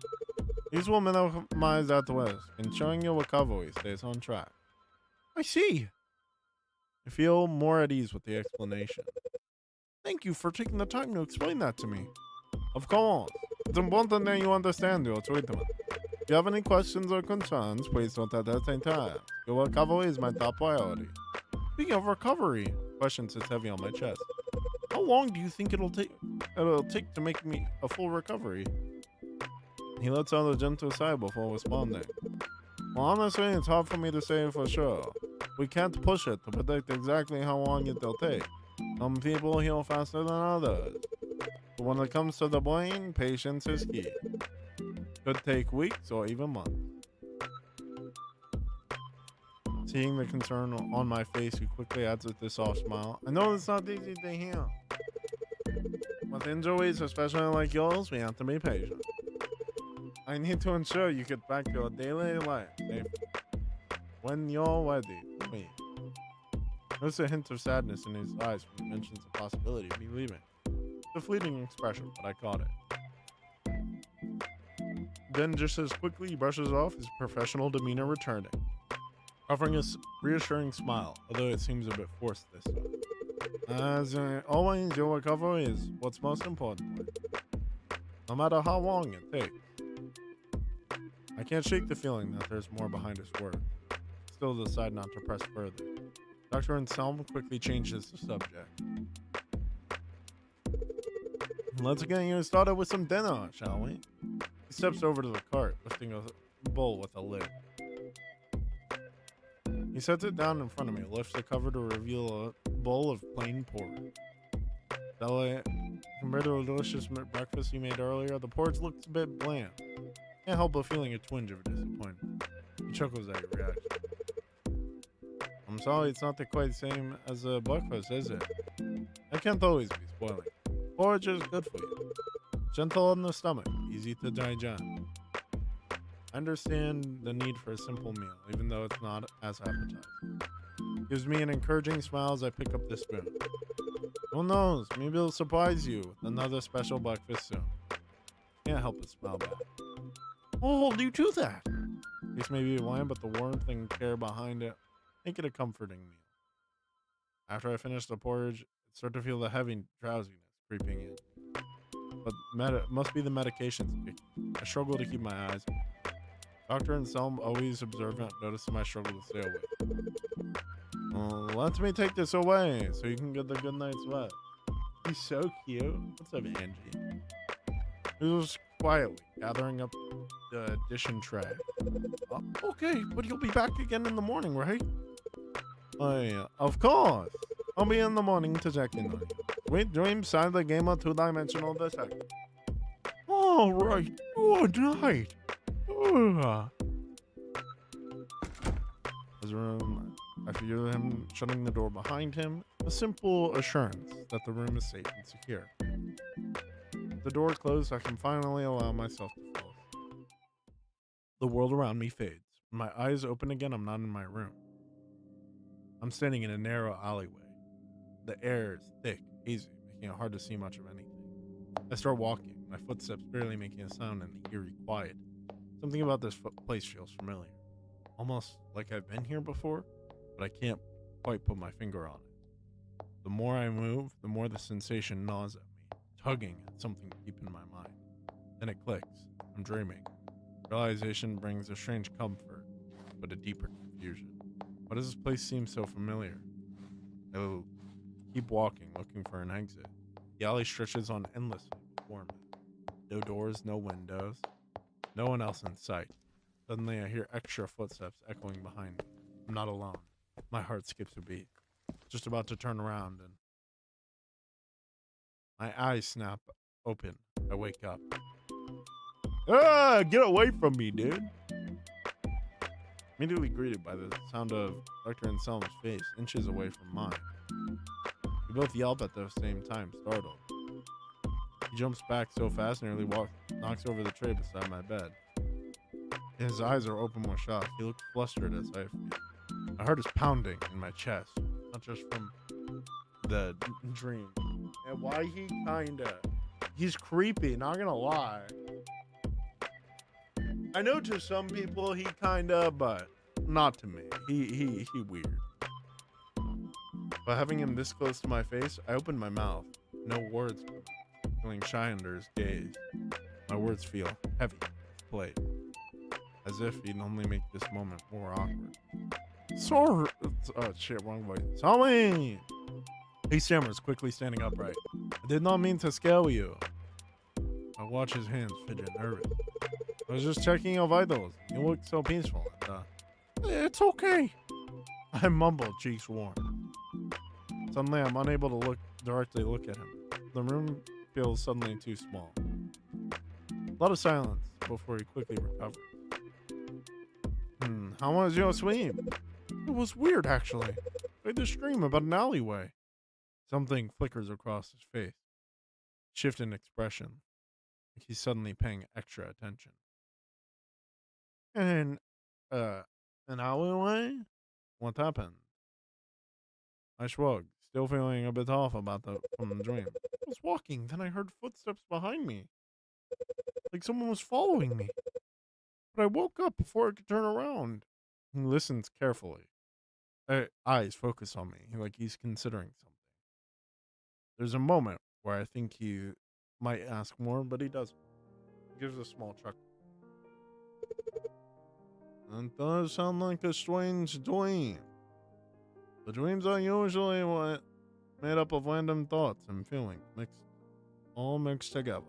Speaker 1: These will minimize that risk, ensuring your recovery stays on track. I see. I feel more at ease with the explanation. Thank you for taking the time to explain that to me. Of course. It's important that you understand your treatment. If you have any questions or concerns, please don't hesitate to ask. Your recovery is my top priority. Speaking of recovery, question sits heavy on my chest. How long do you think it'll take to make me a full recovery? He lets out a gentle sigh before responding. Well, honestly, it's hard for me to say for sure. We can't push it to predict exactly how long it'll take. Some people heal faster than others. But when it comes to the brain, patience is key. Could take weeks or even months. Seeing the concern on my face, he quickly adds with this soft smile. I know it's not easy to hear. With injuries, especially like yours, we have to be patient. I need to ensure you get back to your daily life safely. When you're ready, wait. There's a hint of sadness in his eyes when he mentions the possibility of me leaving. It's a fleeting expression, but I caught it. Then just as quickly he brushes off, his professional demeanor returning, offering a reassuring smile, although it seems a bit forced this time. As always, your recovery is what's most important, no matter how long it takes. I can't shake the feeling that there's more behind his words. Still decide not to press further. Dr. Anselm quickly changes the subject. Let's get you started with some dinner, shall we? He steps over to the cart, lifting a bowl with a lid. He sets it down in front of me, lifts the cover to reveal a bowl of plain porridge. Compared to a delicious breakfast he made earlier, the porridge looks a bit bland. Can't help but feeling a twinge of disappointment. He chuckles at your reaction. I'm sorry, it's not quite the same as a breakfast, is it? I can't always be spoiling. Porridge is good for you. Gentle on the stomach, easy to digest. I understand the need for a simple meal, even though it's not as appetizing. Gives me an encouraging smile as I pick up the spoon. Who knows, maybe it'll surprise you with another special breakfast soon. Can't help but smile back. What hold you to that? This may be bland, but the warmth and care behind it make it a comforting meal. After I finish the porridge, I start to feel the heavy drowsiness creeping in. But must be the medications kicking. I struggle to keep my eyes open. Dr. Anselm, always observant, noticing my struggle to stay awake. Let me take this away so you can get the good night's rest. He's so cute. What's up, Angie? He was quietly gathering up the dish and tray. Okay, but you'll be back again in the morning, right? Of course. I'll be in the morning to check in on you. Sweet dreams, silent gamer, two-dimensional detective. All right. Good night. His room, I feel him shutting the door behind him, a simple assurance that the room is safe and secure. With the door closed, I can finally allow myself to fall asleep. The world around me fades. When my eyes open again, I'm not in my room. I'm standing in a narrow alleyway. The air is thick, hazy, making it hard to see much of anything. I start walking, my footsteps barely making a sound in the eerie quiet. Something about this place feels familiar. Almost like I've been here before, but I can't quite put my finger on it. The more I move, the more the sensation gnaws at me, tugging at something deep in my mind. Then it clicks. I'm dreaming. Realization brings a strange comfort, but a deeper confusion. Why does this place seem so familiar? I keep walking, looking for an exit. The alley stretches on endlessly before me. No doors, no windows. No one else in sight. Suddenly I hear extra footsteps echoing behind me. I'm not alone. My heart skips a beat. Just about to turn around and my eyes snap open. I wake up. Ah, get away from me, dude. Immediately greeted by the sound of Dr. Anselm's face inches away from mine. We both yelp at the same time, startled. He jumps back so fast, nearly knocks over the tray beside my bed. His eyes are open with shock. He looks flustered as I feel. My heart is pounding in my chest, not just from the dream. And why he's creepy, not gonna lie. I know to some people he but not to me. He weird. But having him this close to my face, I open my mouth. No words come out, feeling shy under his gaze. My words feel heavy, played, as if he'd only make this moment more awkward. Sorry. Oh shit, wrong voice. Sorry. He stammers, quickly standing upright. I did not mean to scare you. I watch his hands fidget, nervous. I was just checking your vitals. You look so peaceful. It's okay. I mumble, cheeks warm. Suddenly, I'm unable to directly look at him. The room feels suddenly too small. A lot of silence before he quickly recovers. How was your sleep? It was weird, actually. I had this dream about an alleyway. Something flickers across his face. Shift in expression. Like he's suddenly paying extra attention. And, an alleyway? What happened? I shrugged, still feeling a bit off from the dream. I was walking, then I heard footsteps behind me. Like someone was following me. But I woke up before I could turn around. He listens carefully. Eyes focus on me, like he's considering something. There's a moment where I think he might ask more, but he doesn't. He gives a small chuckle. It does sound like a strange dream. The dreams are usually what made up of random thoughts and feelings, all mixed together.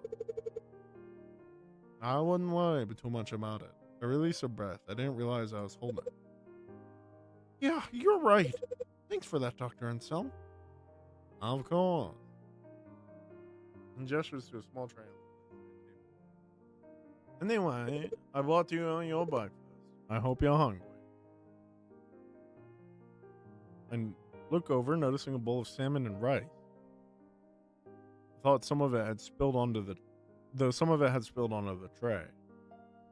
Speaker 1: I wouldn't worry too much about it. I released a breath. I didn't realize I was holding it. Yeah, you're right. Thanks for that, Dr. Anselm. Of course. And gestures to a small tray. Anyway, I brought you your breakfast. I hope you're hungry. And look over, noticing a bowl of salmon and rice. I thought some of it had spilled onto the tray.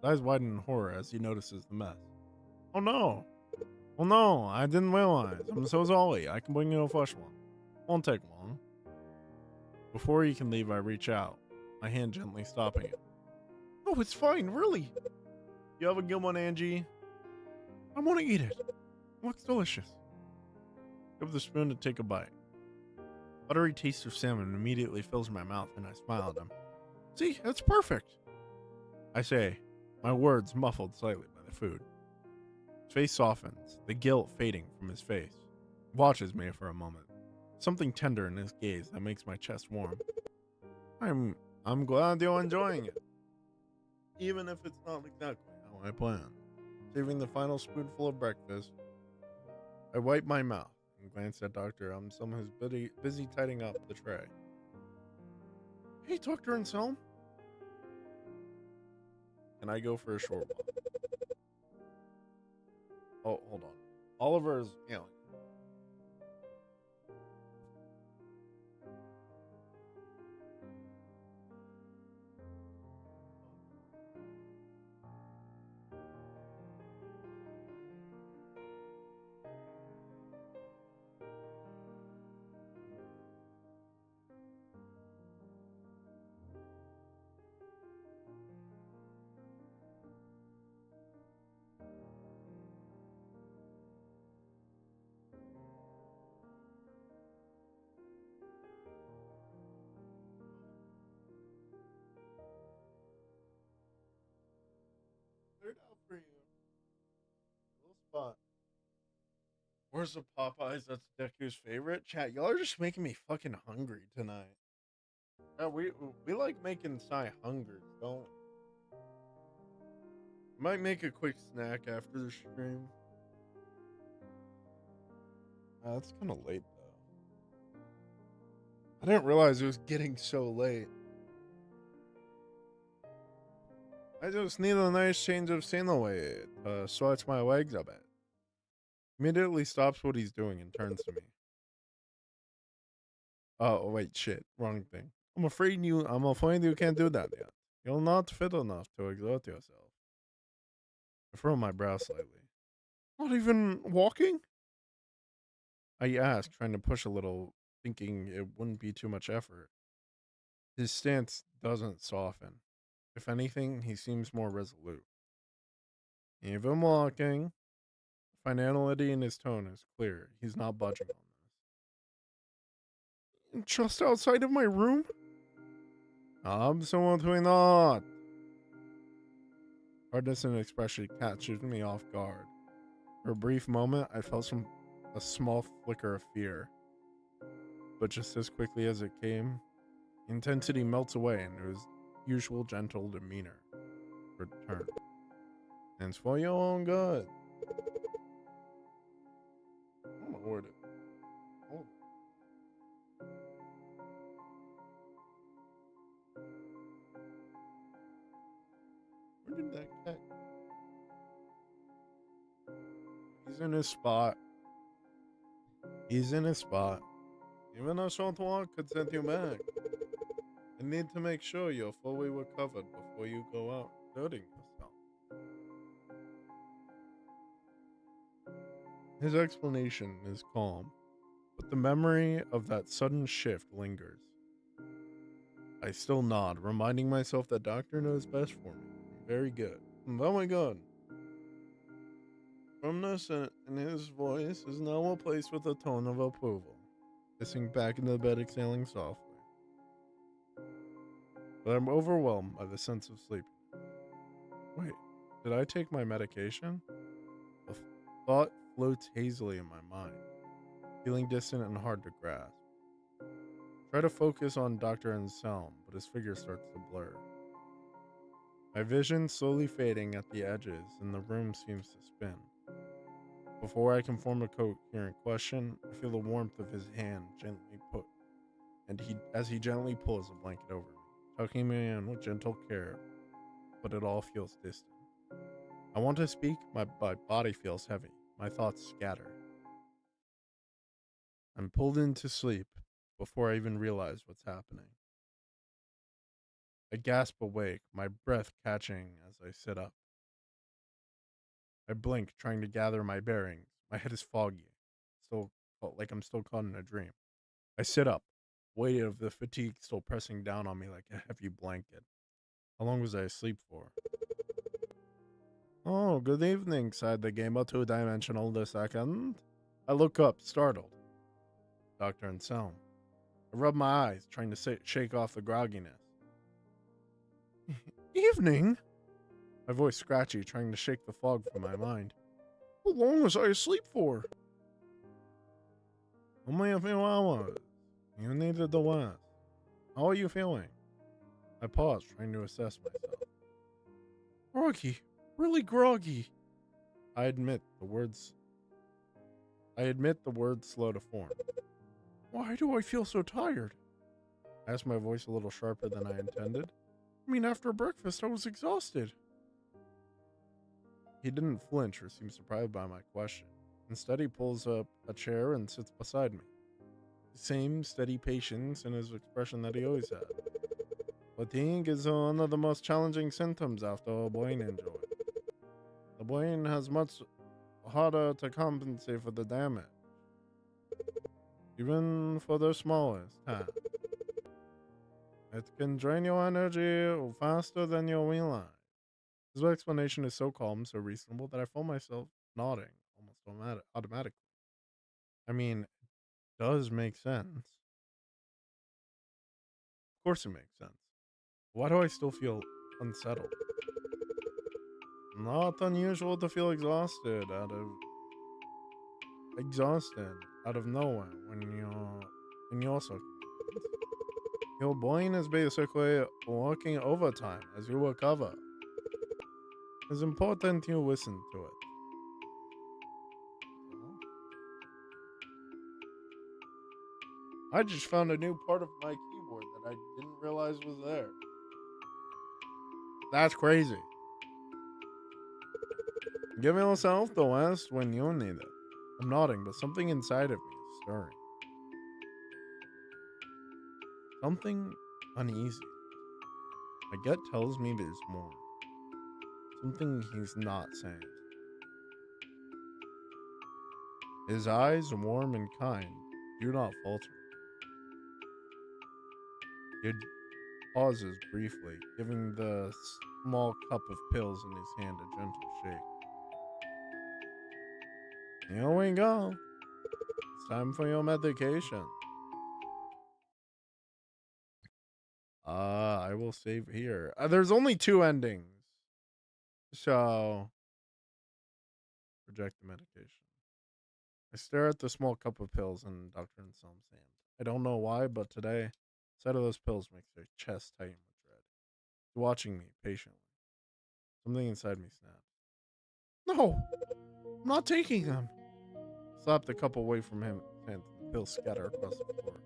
Speaker 1: His eyes widen in horror as he notices the mess. Oh no! Well, no, I didn't realize. I'm so sorry. I can bring you a fresh one. Won't take long. Before he can leave, I reach out, my hand gently stopping it. Oh, it's fine, really. You have a good one, Angie. I want to eat it. It looks delicious. Give the spoon to take a bite. Buttery taste of salmon immediately fills my mouth, and I smile at him. See, that's perfect. I say, my words muffled slightly by the food. His face softens, the guilt fading from his face. He watches me for a moment. Something tender in his gaze that makes my chest warm. I'm glad you're enjoying it. Even if it's not exactly how I planned. Saving the final spoonful of breakfast, I wipe my mouth and glance at Dr. Anselm, who's busy tidying up the tray. Hey, Dr. Anselm. Can I go for a short walk? Oh, hold on. Oliver is yelling. Cleared out for you. Little spot. Where's the Popeyes? That's Deku's favorite. Chat, y'all are just making me fucking hungry tonight. Yeah, we like making Sai hungry, don't we? Might make a quick snack after the stream. It's kind of late though. I didn't realize it was getting so late. I just need a nice change of scenery to stretch my legs a bit. Immediately stops what he's doing and turns to me. Oh wait, shit, wrong thing. I'm afraid you can't do that yet. You're not fit enough to exert yourself. I furrow my brow slightly. Not even walking? I ask, trying to push a little, thinking it wouldn't be too much effort. His stance doesn't soften. If anything, he seems more resolute. Even walking. Finality in his tone is clear. He's not budging on this. Just outside of my room? Absolutely not. Hardness in expression catches me off guard. For a brief moment, I felt a small flicker of fear. But just as quickly as it came, intensity melts away and his usual gentle demeanor returns. And it's for your own good. I'm gonna order it. Hold on. Where did that cat? He's He's in his spot. He's in his spot. Even a short walk could send you back. I need to make sure you're fully recovered before you go out hurting yourself. His explanation is calm, but the memory of that sudden shift lingers. I still nod, reminding myself that Doctor knows best for me. Very good. Very good. Firmness in his voice is now replaced with a tone of approval. Kissing back into the bed, exhaling softly. But I'm overwhelmed by the sense of sleep. Wait, did I take my medication? The thought floats hazily in my mind, feeling distant and hard to grasp. Try to focus on Dr. Anselm, but his figure starts to blur. My vision slowly fading at the edges, and the room seems to spin. Before I can form a coherent question, I feel the warmth of his hand gently put, and as he gently pulls a blanket over me, tucking me in with gentle care, but it all feels distant. I want to speak, my body feels heavy, my thoughts scatter. I'm pulled into sleep before I even realize what's happening. I gasp awake, my breath catching as I sit up. I blink, trying to gather my bearings. My head is foggy, like I'm still caught in a dream. I sit up, weight of the fatigue still pressing down on me like a heavy blanket. How long was I asleep for? Oh, good evening, sighed the gamer, two-dimensional the second. I look up, startled. Dr. Anselm. I rub my eyes, trying to shake off the grogginess. Evening? My voice scratchy, trying to shake the fog from my mind. How long was I asleep for? Only a few hours. You needed the rest. How are you feeling? I paused, trying to assess myself. Groggy. Really groggy. I admit the words slow to form. Why do I feel so tired? I asked, my voice a little sharper than I intended. I mean, after breakfast, I was exhausted. He didn't flinch or seem surprised by my question. Instead, he pulls up a chair and sits beside me. The same steady patience in his expression that he always had. Fatigue is one of the most challenging symptoms after a brain injury. The brain has much harder to compensate for the damage, even for the smallest task. It can drain your energy faster than you realize. His explanation is so calm, so reasonable, that I find myself nodding almost automatically. I mean, it does make sense. Of course it makes sense. Why do I still feel unsettled? Not unusual to feel exhausted out of nowhere when you're so. Your brain is basically working overtime as you recover. It's important you listen to it. I just found a new part of my keyboard that I didn't realize was there. That's crazy. Give yourself the rest when you need it. I'm nodding, but something inside of me is stirring. Something uneasy. My gut tells me there's more. Something he's not saying. His eyes, warm and kind, do not falter. He pauses briefly, giving the small cup of pills in his hand a gentle shake. Here we go. It's time for your medication. I will save here. There's only 2 endings. So, reject the medication. I stare at the small cup of pills in Dr. Anselm's hand. I don't know why, but today, the sight of those pills makes their chest tighten with dread. He's watching me patiently. Something inside me snaps. No! I'm not taking them! I slap the cup away from him and the pills scatter across the floor.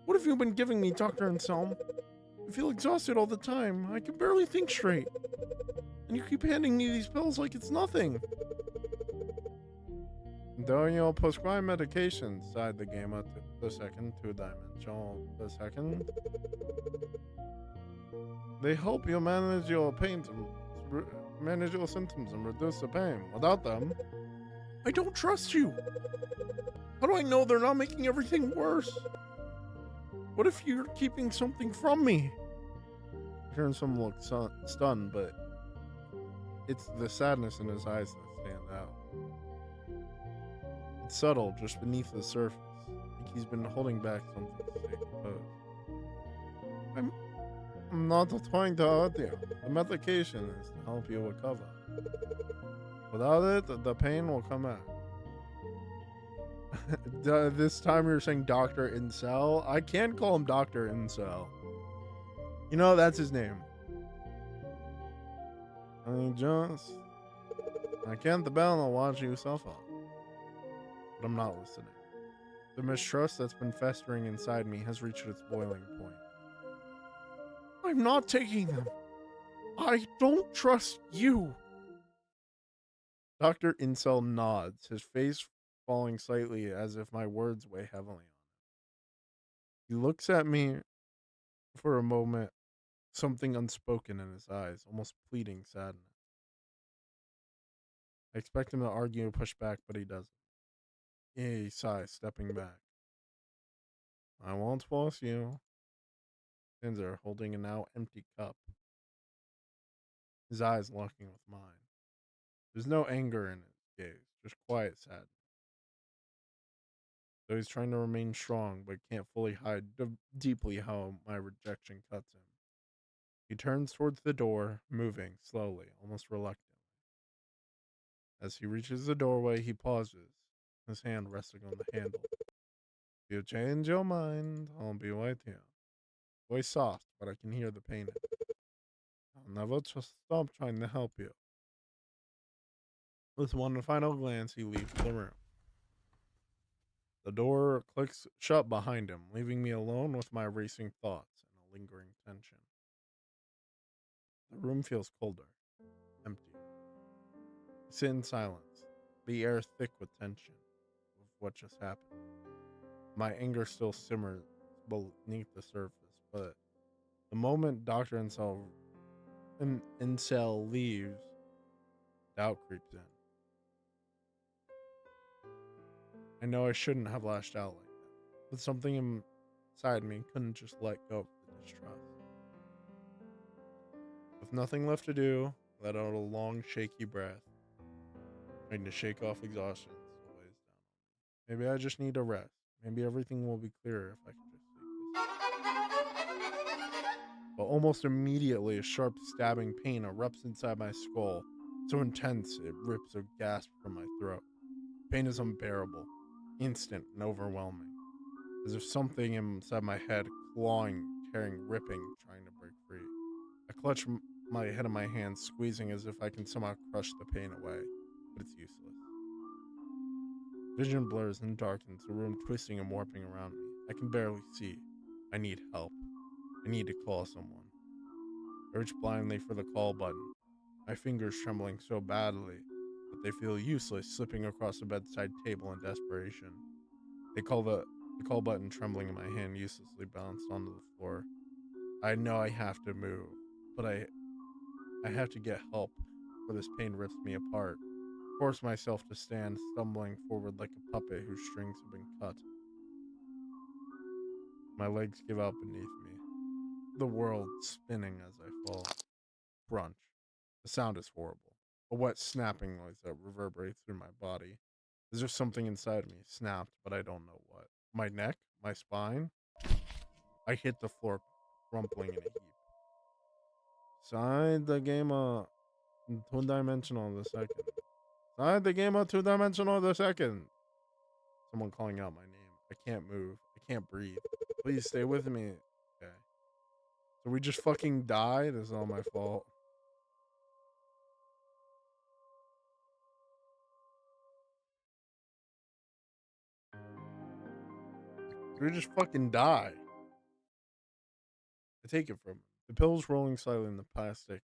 Speaker 1: What have you been giving me, Dr. Anselm? I feel exhausted all the time. I can barely think straight. And you keep handing me these pills like it's nothing. Though you'll prescribe medication, sighed the gamer the second, two-dimensional the second. They help you manage your pain, manage your symptoms, and reduce the pain. Without them, I don't trust you. How do I know they're not making everything worse? What if you're keeping something from me? Some look stunned, but it's the sadness in his eyes that stand out. It's subtle, just beneath the surface. Like he's been holding back something to stay composed. I'm not trying to hurt you. The medication is to help you recover. Without it, the pain will come out. This time you're saying Dr. Incel? I can't call him Dr. Incel. You know, that's his name. I can't the bell and watch you suffer. But I'm not listening. The mistrust that's been festering inside me has reached its boiling point. I'm not taking them. I don't trust you. Dr. Incel nods, his face falling slightly as if my words weigh heavily on him. He looks at me for a moment, something unspoken in his eyes, almost pleading sadness. I expect him to argue or push back, but he doesn't. He sighs, stepping back. I won't force you. Stands there, holding a now empty cup. His eyes locking with mine. There's no anger in his gaze, just quiet sadness. So he's trying to remain strong, but can't fully hide deeply how my rejection cuts him. He turns towards the door, moving slowly, almost reluctantly. As he reaches the doorway, he pauses, his hand resting on the handle. If you change your mind, I'll be right here. Voice soft, but I can hear the pain in it. I'll never just stop trying to help you. With one final glance, he leaves the room. The door clicks shut behind him, leaving me alone with my racing thoughts and a lingering tension. The room feels colder, empty. I sit in silence, the air thick with tension of what just happened. My anger still simmers beneath the surface, but the moment Dr. Incel leaves, doubt creeps in. I know I shouldn't have lashed out like that, but something inside me couldn't just let go of the distrust. With nothing left to do, I let out a long, shaky breath, trying to shake off exhaustion that weighs down on me. Maybe I just need a rest. Maybe everything will be clearer if I can just take this. But almost immediately, a sharp stabbing pain erupts inside my skull, so intense it rips a gasp from my throat. Pain is unbearable, instant and overwhelming, as if something inside my head clawing, tearing, ripping, trying to break free. I clutch my head in my hands, squeezing as if I can somehow crush the pain away, but it's useless. Vision blurs and darkens, the room twisting and warping around me. I can barely see. I need help. I need to call someone. I reach blindly for the call button, my fingers trembling so badly that they feel useless, slipping across the bedside table in desperation. The call button trembling in my hand uselessly bounced onto the floor. I know I have to move, but I have to get help, or this pain rips me apart. Force myself to stand, stumbling forward like a puppet whose strings have been cut. My legs give out beneath me, the world spinning as I fall. Crunch. The sound is horrible. A wet snapping noise that reverberates through my body, as if something inside me snapped, but I don't know what. My neck? My spine? I hit the floor, crumpling in a heap. Side the game of two-dimensional the second. Side the game of two-dimensional the second. Someone calling out my name. I can't move. I can't breathe. Please stay with me. Okay. So we just fucking die? This is all my fault. We just fucking die. I take it from him. The pills rolling slightly in the plastic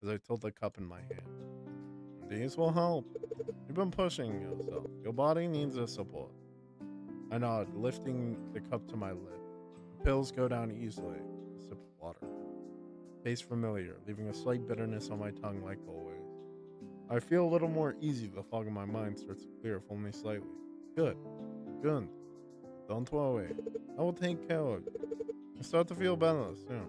Speaker 1: as I tilt the cup in my hand. These will help. You've been pushing yourself. Your body needs the support. I nod, lifting the cup to my lip. The pills go down easily. A sip of water. Tastes familiar, leaving a slight bitterness on my tongue like always. I feel a little more easy. The fog in my mind starts to clear, if only slightly. Good. Good. Don't worry. I will take care of you. I start to feel better soon.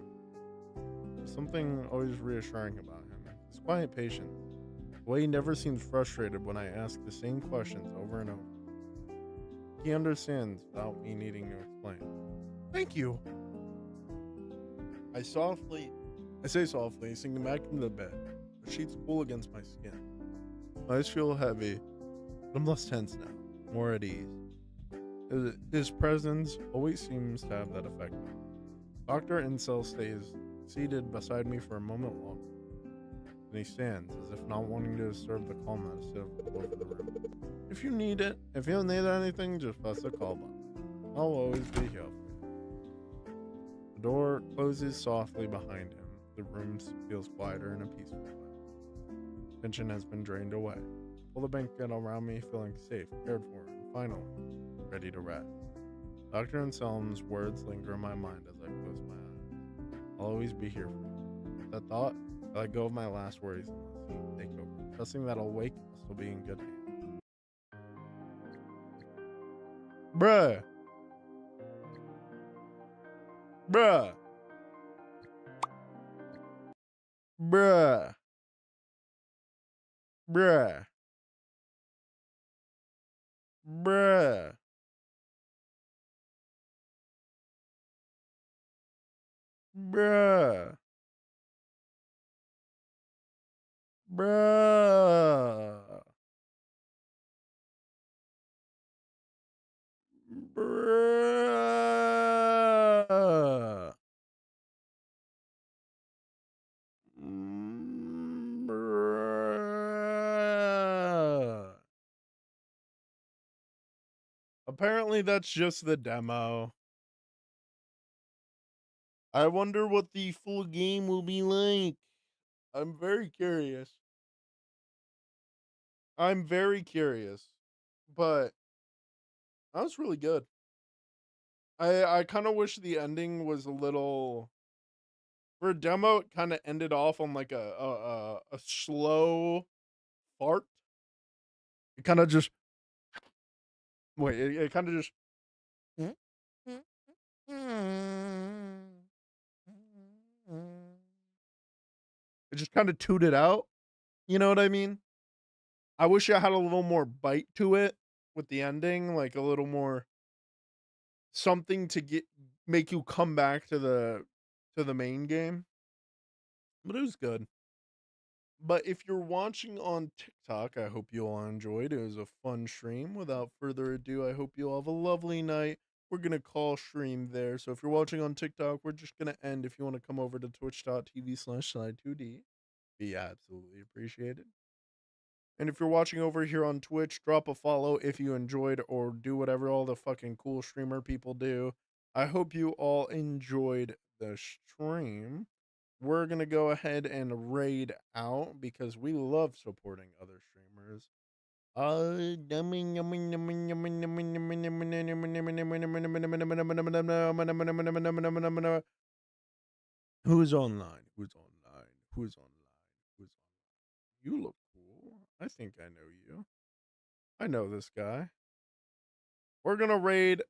Speaker 1: There's something always reassuring about him. His quiet patience. The way he never seems frustrated when I ask the same questions over and over. He understands without me needing to explain. Thank you. I say softly, sinking back into the bed. The sheets cool against my skin. My eyes feel heavy, but I'm less tense now, more at ease. His presence always seems to have that effect on me. Dr. Incel stays seated beside me for a moment longer. Then he stands, as if not wanting to disturb the calm that is set all over the room. If you need anything, just press the call button. I'll always be here for you. The door closes softly behind him. The room feels quieter and a peaceful way. Tension has been drained away. I pull the blanket around me, feeling safe, cared for, and finally, ready to rest. Dr. Anselm's words linger in my mind as I close my eyes. I'll always be here for you. With that thought, I let go of my last worries and let sleep take over, trusting that I'll wake and still be in good hands. Bruh. Bruh. Bruh. Bruh. Bruh. Bruh. Bruh. Bruh. Bruh. Apparently that's just the demo. I wonder what the full game will be like. I'm very curious. But that was really good. I kind of wish the ending was a little, for a demo. It kind of ended off on like a slow fart. It kind of just it kind of just it just kind of tooted out. You know what I mean? I wish I had a little more bite to it with the ending, like a little more something to make you come back to the main game. But it was good. But if you're watching on TikTok, I hope you all enjoyed. It was a fun stream. Without further ado, I hope you all have a lovely night. We're going to call stream there. So if you're watching on TikTok, we're just going to end. If you want to come over to twitch.tv/Slide2D, be absolutely appreciated. And if you're watching over here on Twitch, drop a follow if you enjoyed, or do whatever all the fucking cool streamer people do. I hope you all enjoyed the stream. We're going to go ahead and raid out because we love supporting other streamers. Who's online? Who's online? Who's online? Who's online? You look cool. I think I know you. I know this guy. We're going to raid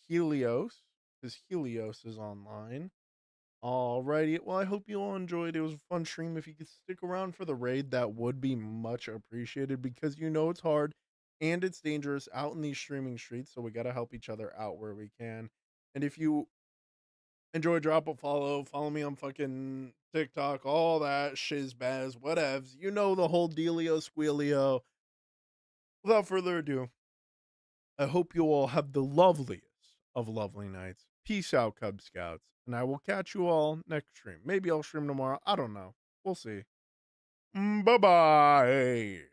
Speaker 1: Helios because Helios is online. Alrighty, well, I hope you all enjoyed. It was a fun stream. If you could stick around for the raid, that would be much appreciated, because you know it's hard and it's dangerous out in these streaming streets, so we gotta help each other out where we can. And if you enjoy, drop a follow me on fucking TikTok, all that shizbaz, whatevs. You know the whole dealio squealio. Without further ado, I hope you all have the loveliest of lovely nights. Peace out, Cub Scouts. And I will catch you all next stream. Maybe I'll stream tomorrow. I don't know. We'll see. Bye-bye.